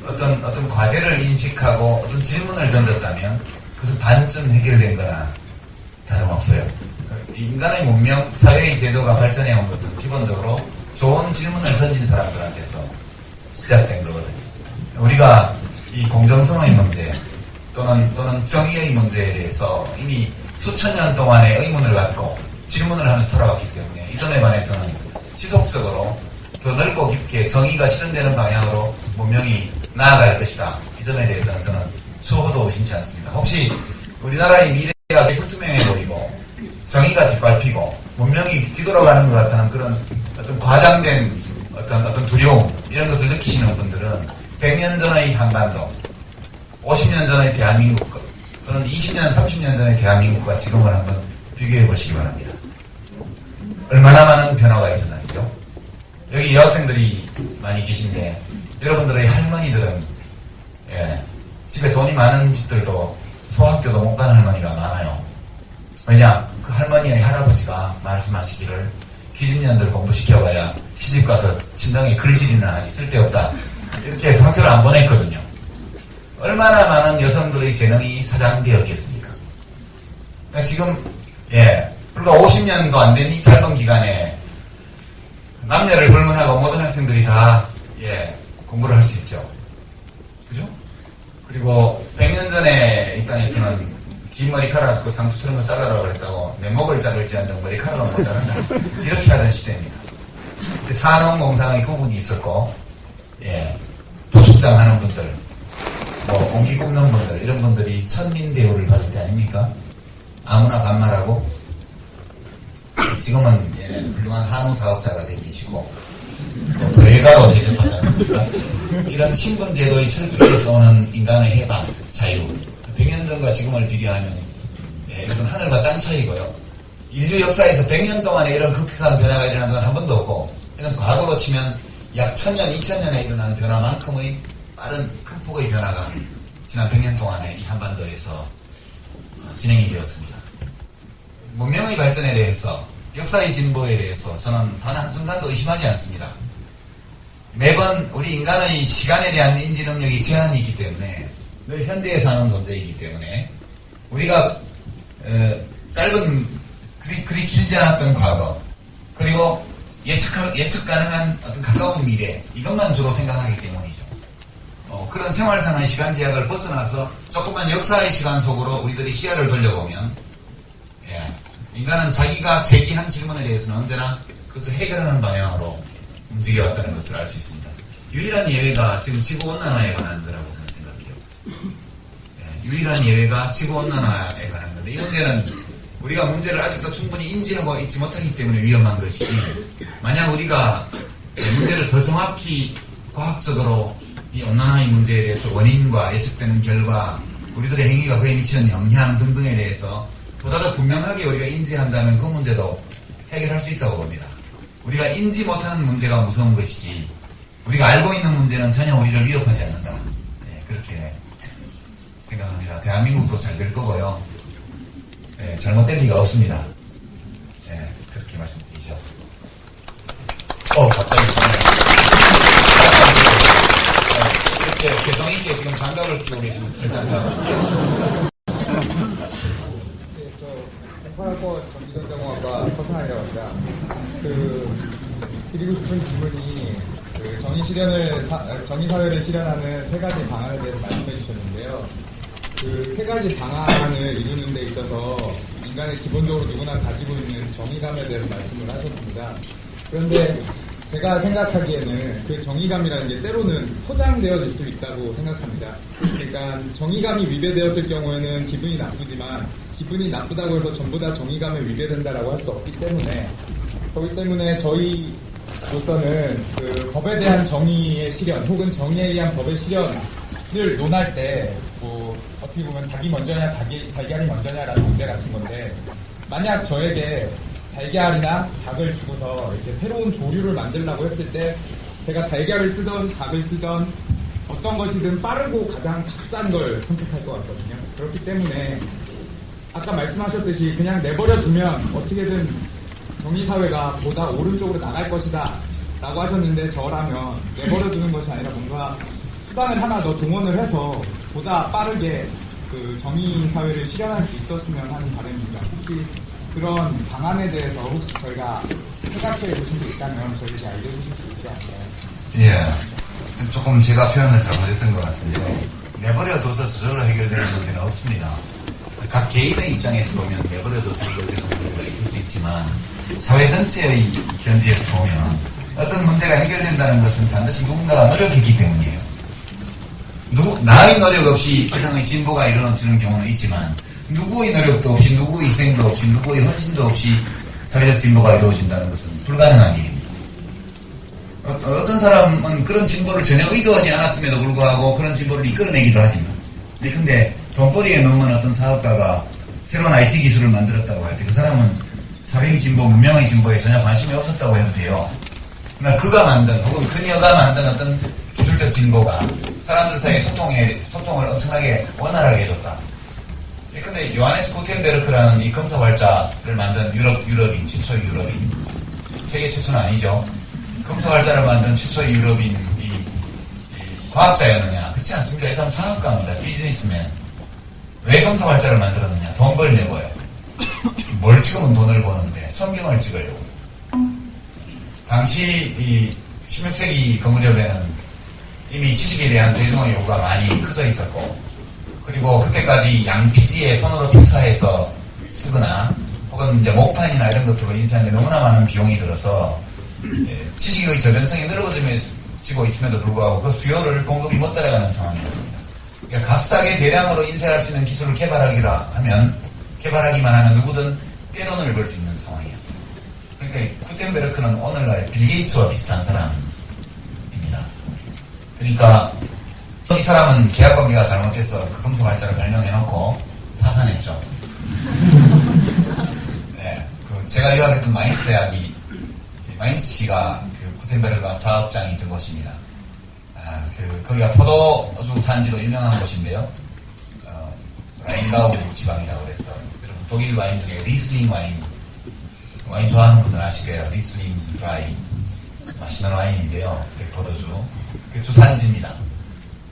어떤 과제를 인식하고 어떤 질문을 던졌다면 그것은 반쯤 해결된 거나 다름없어요. 인간의 문명, 사회의 제도가 발전해온 것은 기본적으로 좋은 질문을 던진 사람들한테서 시작된 거거든요. 우리가 이 공정성의 문제 또는 정의의 문제에 대해서 이미 수천 년 동안의 의문을 갖고 질문을 하면서 살아왔기 때문에 이 점에 관해서는 지속적으로 더 넓고 깊게 정의가 실현되는 방향으로 문명이 나아갈 것이다. 이 점에 대해서는 저는 추호도 의심치 않습니다. 혹시 우리나라의 미래가 불투명해 보이고 정의가 뒷밟히고 문명이 뒤돌아가는 것 같다는 그런 어떤 과장된 어떤 두려움 이런 것을 느끼시는 분들은 100년 전의 한반도, 50년 전의 대한민국 또는 20년, 30년 전의 대한민국과 지금을 한번 비교해 보시기 바랍니다. 얼마나 많은 변화가 있었는지요. 여기 여학생들이 많이 계신데 여러분들의 할머니들은 집에 돈이 많은 집들도 소학교도 못 가는 할머니가 많아요. 왜냐? 그 할머니의 할아버지가 말씀하시기를 기준년들 공부시켜봐야 시집가서 친정에 글질이나 하지 쓸데없다. 이렇게 해서 학교를 안 보냈거든요. 얼마나 많은 여성들의 재능이 사장되었겠습니까? 그러니까 지금 불과 50년도 안 된 이 짧은 기간에 남녀를 불문하고 모든 학생들이 다 공부를 할 수 있죠. 그죠? 그리고 100년 전에 이 땅에서는 긴 머리카락 그 상투처럼 거 잘라라 그랬다고 내 목을 자를지언정 머리카락은 못 자른다. 이렇게 하던 시대입니다. 산업공상의 구분이 있었고, 예, 도축장 하는 분들, 뭐 옹기 굽는 분들, 이런 분들이 천민 대우를 받을 때 아닙니까? 아무나 반말하고, 지금은 예, 훌륭한 한우 사업자가 되시고, 또 도예가로 대접하지 않습니까? 이런 신분제도의 철부에서 오는 인간의 해방, 자유. 100년 전과 지금을 비교하면, 예, 이것은 하늘과 땅 차이고요. 인류 역사에서 100년 동안에 이런 급격한 변화가 일어난 적은 한 번도 없고, 이런 과거로 치면 약 1000년, 2000년에 일어난 변화만큼의 빠른 큰 폭의 변화가 지난 100년 동안에 이 한반도에서 진행이 되었습니다. 문명의 발전에 대해서, 역사의 진보에 대해서 저는 단 한순간도 의심하지 않습니다. 매번 우리 인간의 시간에 대한 인지 능력이 제한이 있기 때문에, 늘 현재에 사는 존재이기 때문에, 우리가 짧은, 그리 길지 않았던 과거, 그리고 예측 가능한 어떤 가까운 미래, 이것만 주로 생각하기 때문이죠. 그런 생활상의 시간 제약을 벗어나서 조금만 역사의 시간 속으로 우리들이 시야를 돌려보면, 예, 인간은 자기가 제기한 질문에 대해서는 언제나 그것을 해결하는 방향으로 움직여왔다는 것을 알 수 있습니다. 유일한 예외가 지금 지구온난화에 관한 거라고 저는 생각해요. 예, 유일한 예외가 지구온난화에 관한 건데, 이 문제는 우리가 문제를 아직도 충분히 인지하고 있지 못하기 때문에 위험한 것이지, 만약 우리가 문제를 더 정확히 과학적으로 이 온난화의 문제에 대해서 원인과 예측되는 결과, 우리들의 행위가 그에 미치는 영향 등등에 대해서 보다 더 분명하게 우리가 인지한다면 그 문제도 해결할 수 있다고 봅니다. 우리가 인지 못하는 문제가 무서운 것이지, 우리가 알고 있는 문제는 전혀 우리를 위협하지 않는다. 네, 그렇게 생각합니다. 대한민국도 잘 될 거고요. 네, 잘못될 리가 없습니다. 네, 그렇게 말씀드리죠. 갑자기 이렇게 개성있게 지금 장갑을 끼고 계신 분들 감사합니다. 공팔학과 전기전자공학과 서상이라고 합니다. 드리고 싶은 질문이 정의사회를 실현하는 세 가지 방안에 대해서 말씀해 주셨는데요. 그 세 가지 방안을 이루는 데 있어서 인간의 기본적으로 누구나 가지고 있는 정의감에 대해서 말씀을 하셨습니다. 그런데 제가 생각하기에는 그 정의감이라는 게 때로는 포장되어질 수 있다고 생각합니다. 그러니까 정의감이 위배되었을 경우에는 기분이 나쁘지만, 기분이 나쁘다고 해서 전부 다 정의감에 위배된다라고 할 수 없기 때문에, 그렇기 때문에 저희로서는 그 법에 대한 정의의 실현 혹은 정의에 의한 법의 실현을 논할 때 어떻게 보면 닭이 먼저냐 달걀이 먼저냐라는 문제 같은 건데, 만약 저에게 달걀이나 닭을 주고서 이렇게 새로운 조류를 만들려고 했을 때 제가 달걀을 쓰던 닭을 쓰던 어떤 것이든 빠르고 가장 값싼 걸 선택할 것 같거든요. 그렇기 때문에 아까 말씀하셨듯이 그냥 내버려 두면 어떻게든 정의사회가 보다 오른쪽으로 나갈 것이다 라고 하셨는데, 저라면 내버려 두는 것이 아니라 뭔가 수단을 하나 더 동원을 해서 보다 빠르게 그 정의사회를 실현할 수 있었으면 하는 바람입니다. 혹시 그런 방안에 대해서 혹시 저희가 생각해 보신 게 있다면 저희에게 알려주실 수 있지 않을까요? 예, 조금 제가 표현을 잘못했던 것 같은데, 내버려둬서 저절로 해결되는 문제는 없습니다. 각 개인의 입장에서 보면 내버려둬서 해결되는 문제가 있을 수 있지만, 사회 전체의 견지에서 보면 어떤 문제가 해결된다는 것은 반드시 누군가가 노력했기 때문이에요. 나의 노력 없이 세상의 진보가 이루어지는 경우는 있지만, 누구의 노력도 없이, 누구의 희생도 없이, 누구의 헌신도 없이 사회적 진보가 이루어진다는 것은 불가능한 일입니다. 어떤 사람은 그런 진보를 전혀 의도하지 않았음에도 불구하고 그런 진보를 이끌어내기도 하지만, 근데 돈벌이에 넘는 어떤 사업가가 새로운 IT 기술을 만들었다고 할 때 그 사람은 사회의 진보, 문명의 진보에 전혀 관심이 없었다고 해도 돼요. 그러나 그가 만든, 혹은 그녀가 만든 어떤 기술적 진보가 사람들 사이의 소통을 엄청나게 원활하게 해줬다. 근데 요하네스 구텐베르크라는 이 금속 활자를 만든 유럽인, 최초의 유럽인, 세계 최초는 아니죠. 금속 활자를 만든 최초의 유럽인 이 과학자였느냐? 그렇지 않습니다. 이 사람 상업가입니다. 비즈니스맨. 왜 금속 활자를 만들었느냐? 돈 벌려고요. 뭘 찍으면 돈을 버는데 성경을 찍으려고. 당시 이 16세기 거무렵에는 이미 지식에 대한 대중의 요구가 많이 커져 있었고, 그리고 그때까지 양피지에 손으로 픽사해서 쓰거나 혹은 이제 목판이나 이런 것들을 인쇄하는데 너무나 많은 비용이 들어서 지식의 저변성이 늘어지고 있음에도 불구하고 그 수요를 공급이 못 따라가는 상황이었습니다. 그러니까 값싸게 대량으로 인쇄할 수 있는 기술을 개발하기만 하면 누구든 떼돈을 벌 수 있는 상황이었어요. 그러니까 구텐베르크는 오늘날 빌 게이츠와 비슷한 사람입니다. 그러니까 이 사람은 계약관계가 잘못돼서 그 금속 활자를 발명해놓고 파산했죠. 네, 제가 유학했던 마인츠 대학이 마인츠시가 그 구텐베르크가 사업장이 든 곳입니다. 거기가 포도주 산지로 유명한 곳인데요. 라인가우 지방이라고 해서 독일 와인 중에 리슬링 와인 좋아하는 분들 아실 거예요. 리슬링 드라이 맛있는 와인인데요. 포도주 그 주산지입니다.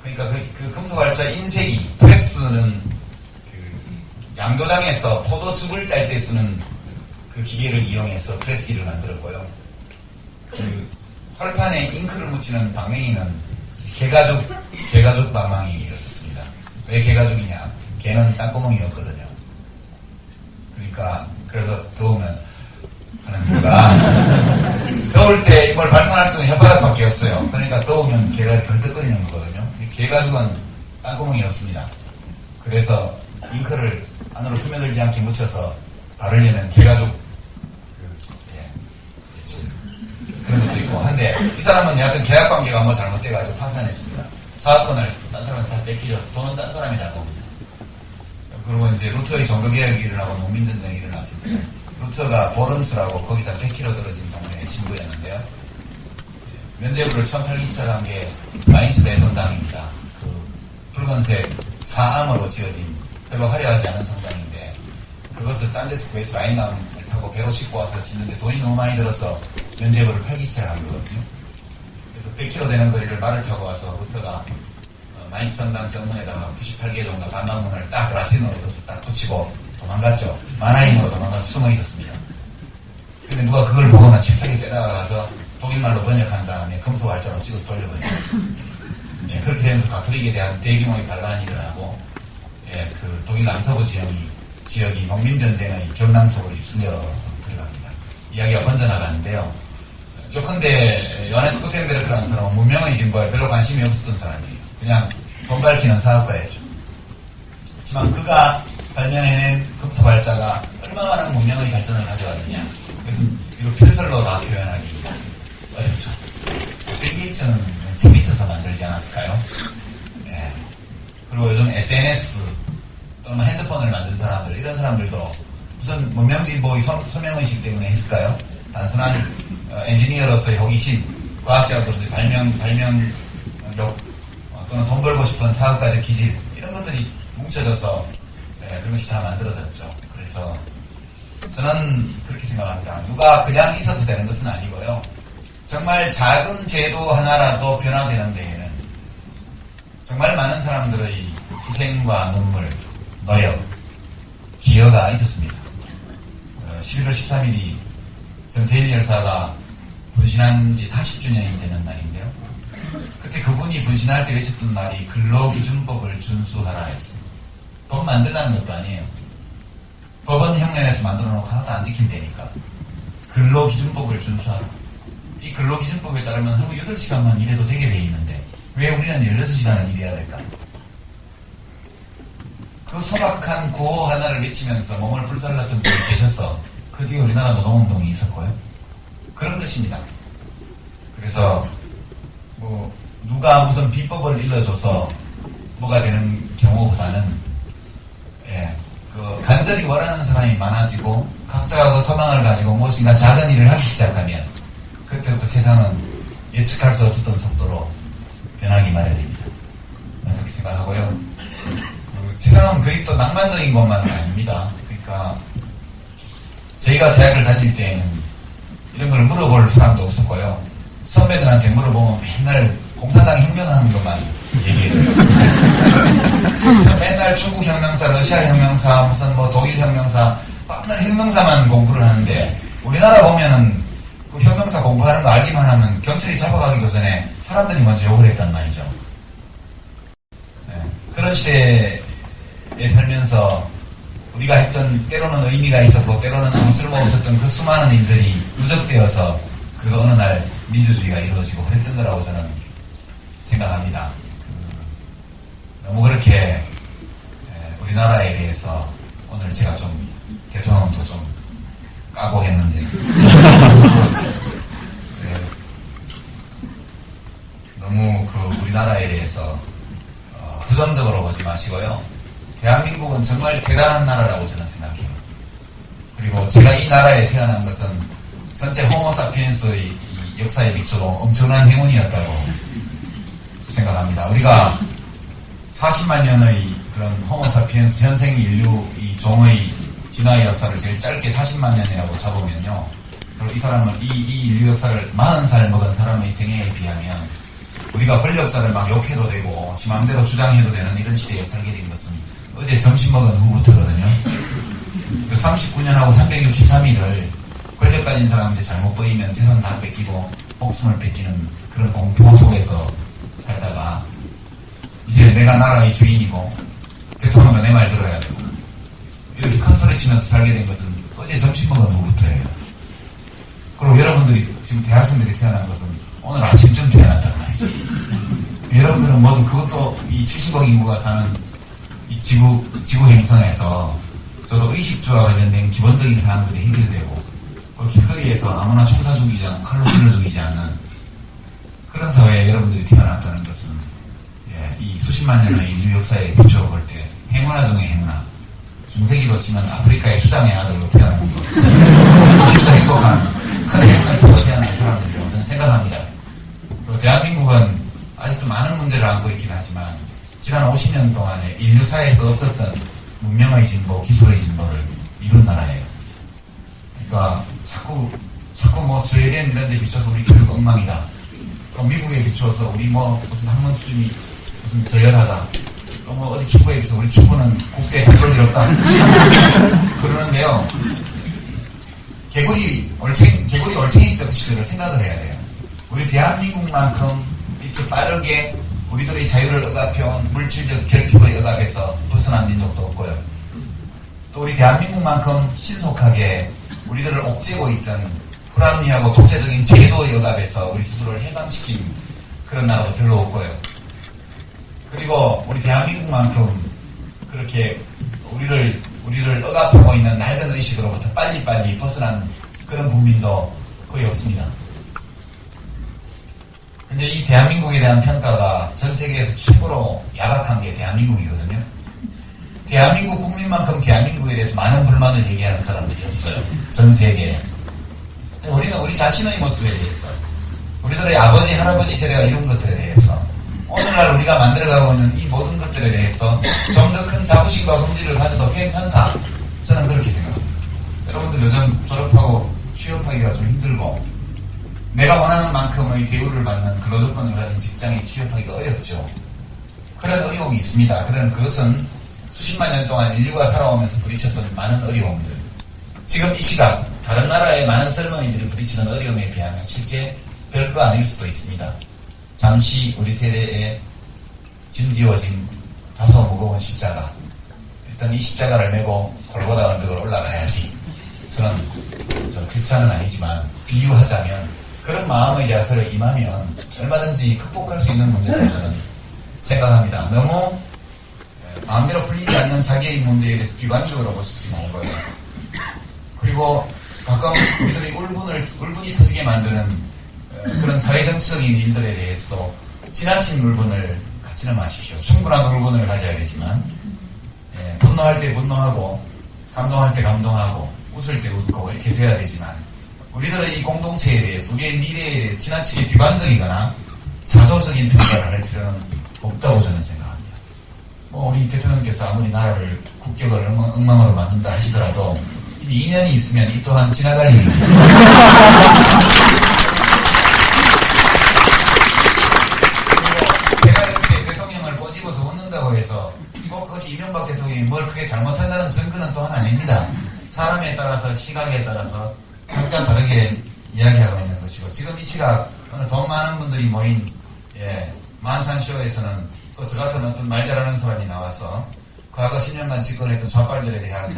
그러니까 그 금속활자 인쇄기 프레스는 그 양조장에서 포도즙을 딸 때 쓰는 그 기계를 이용해서 프레스기를 만들었고요. 그 헐판에 잉크를 묻히는 방맹이는 개가죽 방망이였었습니다. 왜 개가죽이냐? 개는 땅구멍이었거든요. 그러니까 그래서 더우면 하는 이유가 더울 때 이걸 발산할 수 있는 혓바닥밖에 없어요. 그러니까 더우면 개가 벌떡거리는 거거든요. 개가죽은 땅구멍이 없습니다. 그래서 잉크를 안으로 스며들지 않게 묻혀서 바르려면 개가죽 그런 것도 있고 한데 이 사람은 여하튼 계약관계가 뭐 잘못돼가지고 파산했습니다. 사업권을 딴 사람한테 다 뺏기죠. 돈은 딴 사람이 다 봅니다. 그리고 이제 루터의 종교개혁이 일어나고 농민전쟁이 일어났습니다. 루터가 보름스라고 거기서 100km 떨어진 동네의 친구였는데요. 면죄부를 처음 팔기 시작한 게 마인츠 대성당입니다. 그 붉은색 사암으로 지어진 별로 화려하지 않은 성당인데 그것을 딴 데서 구해서 라인강을 타고 배로 싣고 와서 짓는데 돈이 너무 많이 들어서 면죄부를 팔기 시작한 거거든요. 그래서 100km 되는 거리를 말을 타고 와서 루터가 마인츠 성당 정문에다가 98개 정도 반박문을 딱 라틴어로 딱 붙이고 도망갔죠. 마나임으로 도망가서 숨어 있었습니다. 근데 누가 그걸 보거나 책상에 떼다가서 독일말로 번역한 다음에 금속 활자로 찍어서 돌려버립니다. 예, 그렇게 되면서 가톨릭에 대한 대규모의 반란이 일어나고 그 독일 남서부 지역이 농민전쟁의 경랑 속으로 입술려 들어갑니다. 이야기가 번져나가는데요. 요컨대 요하네스 구텐베르크라는 사람은 문명의 진보에 별로 관심이 없었던 사람이에요. 그냥 돈 밝히는 사업가였죠. 하지만 그가 발명해낸 금속 활자가 얼마나 많은 문명의 발전을 가져왔느냐. 그것은 이거 필설로 다 표현하기 어렵죠. 빌 게이츠는 재미있어서 만들지 않았을까요? 예. 그리고 요즘 SNS 또는 핸드폰을 만든 사람들, 이런 사람들도 무슨 문명진보의 서명의식 때문에 했을까요? 단순한 엔지니어로서의 호기심, 과학자로서의 발명력, 또는 돈 벌고 싶은 사업가적 기질, 이런 것들이 뭉쳐져서 그것이 다 만들어졌죠. 그래서 저는 그렇게 생각합니다. 누가 그냥 있어서 되는 것은 아니고요. 정말 작은 제도 하나라도 변화되는 데에는 정말 많은 사람들의 희생과 눈물, 노력, 기여가 있었습니다. 11월 13일이 전 데일리 열사가 분신한 지 40주년이 되는 날인데요. 그때 그분이 분신할 때 외쳤던 말이 근로기준법을 준수하라 했습니다. 법 만들라는 것도 아니에요. 법은 흉내내서 만들어 놓고 하나도 안 지킨다니까. 근로기준법을 준수하라. 이 근로기준법에 따르면 하루 8시간만 일해도 되게 돼 있는데 왜 우리는 16시간을 일해야 될까? 그 소박한 구호 하나를 외치면서 몸을 불살랐던 분이 계셔서 그 뒤에 우리나라 노동운동이 있었고요. 그런 것입니다. 그래서 뭐 누가 무슨 비법을 일러줘서 뭐가 되는 경우보다는 그 간절히 원하는 사람이 많아지고 각자가 그 소망을 가지고 무엇인가 작은 일을 하기 시작하면 그때부터 세상은 예측할 수 없었던 속도로 변하기 마련입니다. 그렇게 생각하고요. 세상은 그리 또 낭만적인 것만은 아닙니다. 그러니까 저희가 대학을 다닐 때에는 이런 걸 물어볼 사람도 없었고요. 선배들한테 물어보면 맨날 공산당 혁명하는 것만 얘기해줘요. 그래서 맨날 중국 혁명사, 러시아 혁명사, 무슨 뭐 독일 혁명사, 맨날 혁명사만 공부를 하는데 우리나라 보면은 그 혁명사 공부하는 거 알기만 하면 경찰이 잡아가기도 전에 사람들이 먼저 욕을 했단 말이죠. 네. 그런 시대에 살면서 우리가 했던 때로는 의미가 있었고 때로는 아무 쓸모 없었던 그 수많은 일들이 누적되어서 그래서 어느 날 민주주의가 이루어지고 그랬던 거라고 저는 생각합니다. 너무 그렇게 우리나라에 대해서 오늘 제가 좀 대통령도 좀 까고 했는데 너무 그 우리나라에 대해서 부정적으로 보지 마시고요. 대한민국은 정말 대단한 나라라고 저는 생각해요. 그리고 제가 이 나라에 태어난 것은 전체 호모사피엔스의 이 역사에 비추어 엄청난 행운이었다고 생각합니다. 우리가 40만 년의 그런 호모사피엔스 현생 인류 이 종의 진화의 역사를 제일 짧게 40만 년이라고 잡으면요. 그리고 이 사람은 이 인류 역사를 40살 먹은 사람의 생애에 비하면 우리가 권력자를 막 욕해도 되고 지 마음대로 주장해도 되는 이런 시대에 살게 된 것은 어제 점심 먹은 후부터거든요. 그 39년하고 363일을 권력 가진 사람한테 잘못 보이면 재산 다 뺏기고 목숨을 뺏기는 그런 공포 속에서 살다가 이제 내가 나라의 주인이고 대통령은 내 말 들어야 되고 이렇게 큰 소리 치면서 살게 된 것은 어제 점심 먹은 후부터예요. 그리고 여러분들이 지금 대학생들이 태어난 것은 오늘 아침쯤 태어났단 말이죠. 여러분들은 모두 그것도 이 70억 인구가 사는 이 지구 행성에서 저도 의식주와 관련된 기본적인 사항들이 해결되고 길거리에서 아무나 총사 죽이지 않고 칼로 찔러 죽이지 않는 그런 사회에 여러분들이 태어났다는 것은 이 수십만 년의 인류 역사에 비추어 볼 때 행운아 중의 행운아 중세기로 치면 아프리카의 수장의 아들로 태어난 것 훨씬 더 행복한 큰 행운을 타고 태어난 사람들이라고 저는 생각합니다. 또 대한민국은 아직도 많은 문제를 안고 있긴 하지만 지난 50년 동안에 인류사에서 없었던 문명의 진보, 기술의 진보를 이룬 나라예요. 그러니까 자꾸 뭐 스웨덴 이런 데 비춰서 우리 교육 엉망이다. 또 미국에 비추어서 우리 뭐 무슨 학문 수준이 무슨 저열하다. 또 뭐 어디 축구에 비춰서 우리 축구는 국대에 별볼 일 없다. 그러는데요. 개구리 올챙이적 시대를 생각을 해야 돼요. 우리 대한민국만큼 이렇게 빠르게 우리들의 자유를 억압해온 물질적 결핍의 억압에서 벗어난 민족도 없고요. 또 우리 대한민국만큼 신속하게 우리들을 옥죄고 있던 불합리하고 독재적인 제도의 억압에서 우리 스스로를 해방시킨 그런 나라도 별로 없고요. 그리고 우리 대한민국만큼 그렇게 우리를 억압하고 있는 낡은 의식으로부터 빨리빨리 벗어난 그런 국민도 거의 없습니다. 근데 이 대한민국에 대한 평가가 전 세계에서 최고로 야박한 게 대한민국이거든요. 대한민국 국민만큼 대한민국에 대해서 많은 불만을 얘기하는 사람들이 없어요. 전 세계에. 우리는 우리 자신의 모습에 대해서, 우리들의 아버지, 할아버지 세대가 이룬 것들에 대해서, 오늘날 우리가 만들어가고 있는 이 모든 것들에 대해서 좀 더 큰 자부심과 긍지를 가져도 괜찮다. 저는 그렇게 생각합니다. 여러분들 요즘 졸업하고 취업하기가 좀 힘들고 내가 원하는 만큼의 대우를 받는 근로조건을 가진 직장에 취업하기가 어렵죠. 그런 어려움이 있습니다. 그것은 수십만 년 동안 인류가 살아오면서 부딪혔던 많은 어려움들. 지금 이 시각 다른 나라의 많은 젊은이들이 부딪히는 어려움에 비하면 실제 별거 아닐 수도 있습니다. 잠시 우리 세대에 짐지워진 다소 무거운 십자가. 일단 이 십자가를 메고 골고다 언덕을 올라가야지. 저는 크리스찬은 아니지만 비유하자면 그런 마음의 자세로 임하면 얼마든지 극복할 수 있는 문제라고 저는 생각합니다. 너무 마음대로 풀리지 않는 자기의 문제에 대해서 비관적으로 보시지 말고요. 그리고 가끔 우리들이 울분이 터지게 만드는 그런 사회정치적인 일들에 대해서 지나친 울분을 갖지는 마십시오. 충분한 울분을 가져야 되지만 분노할 때 분노하고 감동할 때 감동하고 웃을 때 웃고 이렇게 돼야 되지만 우리들의 이 공동체에 대해서 우리의 미래에 대해서 지나치게 비관적이거나 자조적인 평가를 할 필요는 없다고 저는 생각합니다. 우리 대통령께서 아무리 나라를 국격을 엉망으로 만든다 하시더라도 2년이 있으면 이 또한 지나갈 일입니다. 제가 이렇게 대통령을 꼬집어서 웃는다고 해서 그것이 이명박 대통령이 뭘 크게 잘못한다는 증거는 또한 아닙니다. 사람에 따라서 시각에 따라서 각자 다르게 이야기하고 있는 것이고 지금 이 시각 돈 많은 분들이 모인 예, 만찬쇼에서는 또 저 같은 어떤 말 잘하는 사람이 나와서 과거 10년간 집권했던 좌빨들에 대한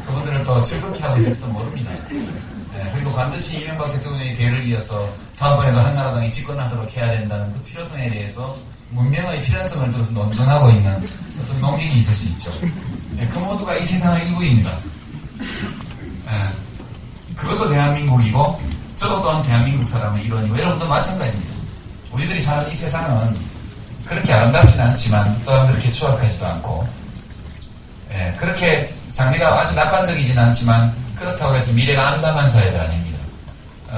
그분들을 또 즐겁게 하고 있을지도 모릅니다. 예, 그리고 반드시 이명박 대통령의 뒤를 이어서 다음번에도 한나라당이 집권하도록 해야 된다는 그 필요성에 대해서 문명의 필연성을 들어서 논증하고 있는 어떤 농객이 있을 수 있죠. 예, 그 모두가 이 세상의 일부입니다. 예, 그것도 대한민국이고 저도 또한 대한민국 사람의 일원이고 여러분도 마찬가지입니다. 우리들이 사는 이 세상은 그렇게 아름답진 않지만 또한 그렇게 추악하지도 않고 예, 그렇게 장래가 아주 낙관적이진 않지만 그렇다고 해서 미래가 암담한 사회도 아닙니다.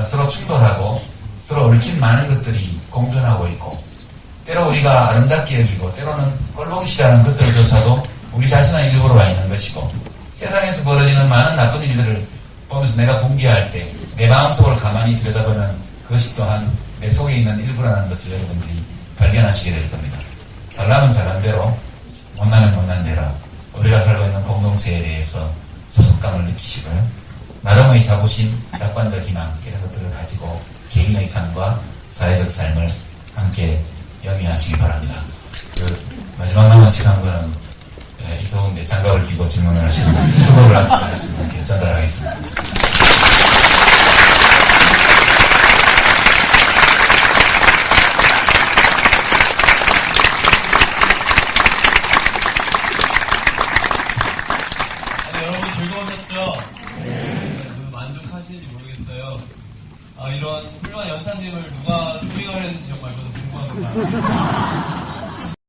서로 충돌하고 서로 얽힌 많은 것들이 공존하고 있고 때로 우리가 아름답게 여기고 때로는 꼴보기 싫어하는 것들조차도 우리 자신의 일부로 와 있는 것이고 세상에서 벌어지는 많은 나쁜 일들을 보면서 내가 분개할 때 내 마음속으로 가만히 들여다보면 그것이 또한 내 속에 있는 일부라는 것을 여러분들이 발견하시게 될 겁니다. 잘나면 잘난 대로 못나면 못난 대로 우리가 살고 있는 공동체에 대해서 소속감을 느끼시고요. 나름의 자부심, 낙관적 희망 이런 것들을 가지고 개인의 삶과 사회적 삶을 함께 영위하시기 바랍니다. 마지막 남은 시간 거는 이 더운데 장갑을 끼고 질문을 하시는 수고를 하시는 분께 전달하겠습니다. 여러분 즐거우셨죠? 네. 만족하시는지 모르겠어요. 이런 훌륭한 연사님을 누가 초빙을 했는지 정말 저도 궁금합니다.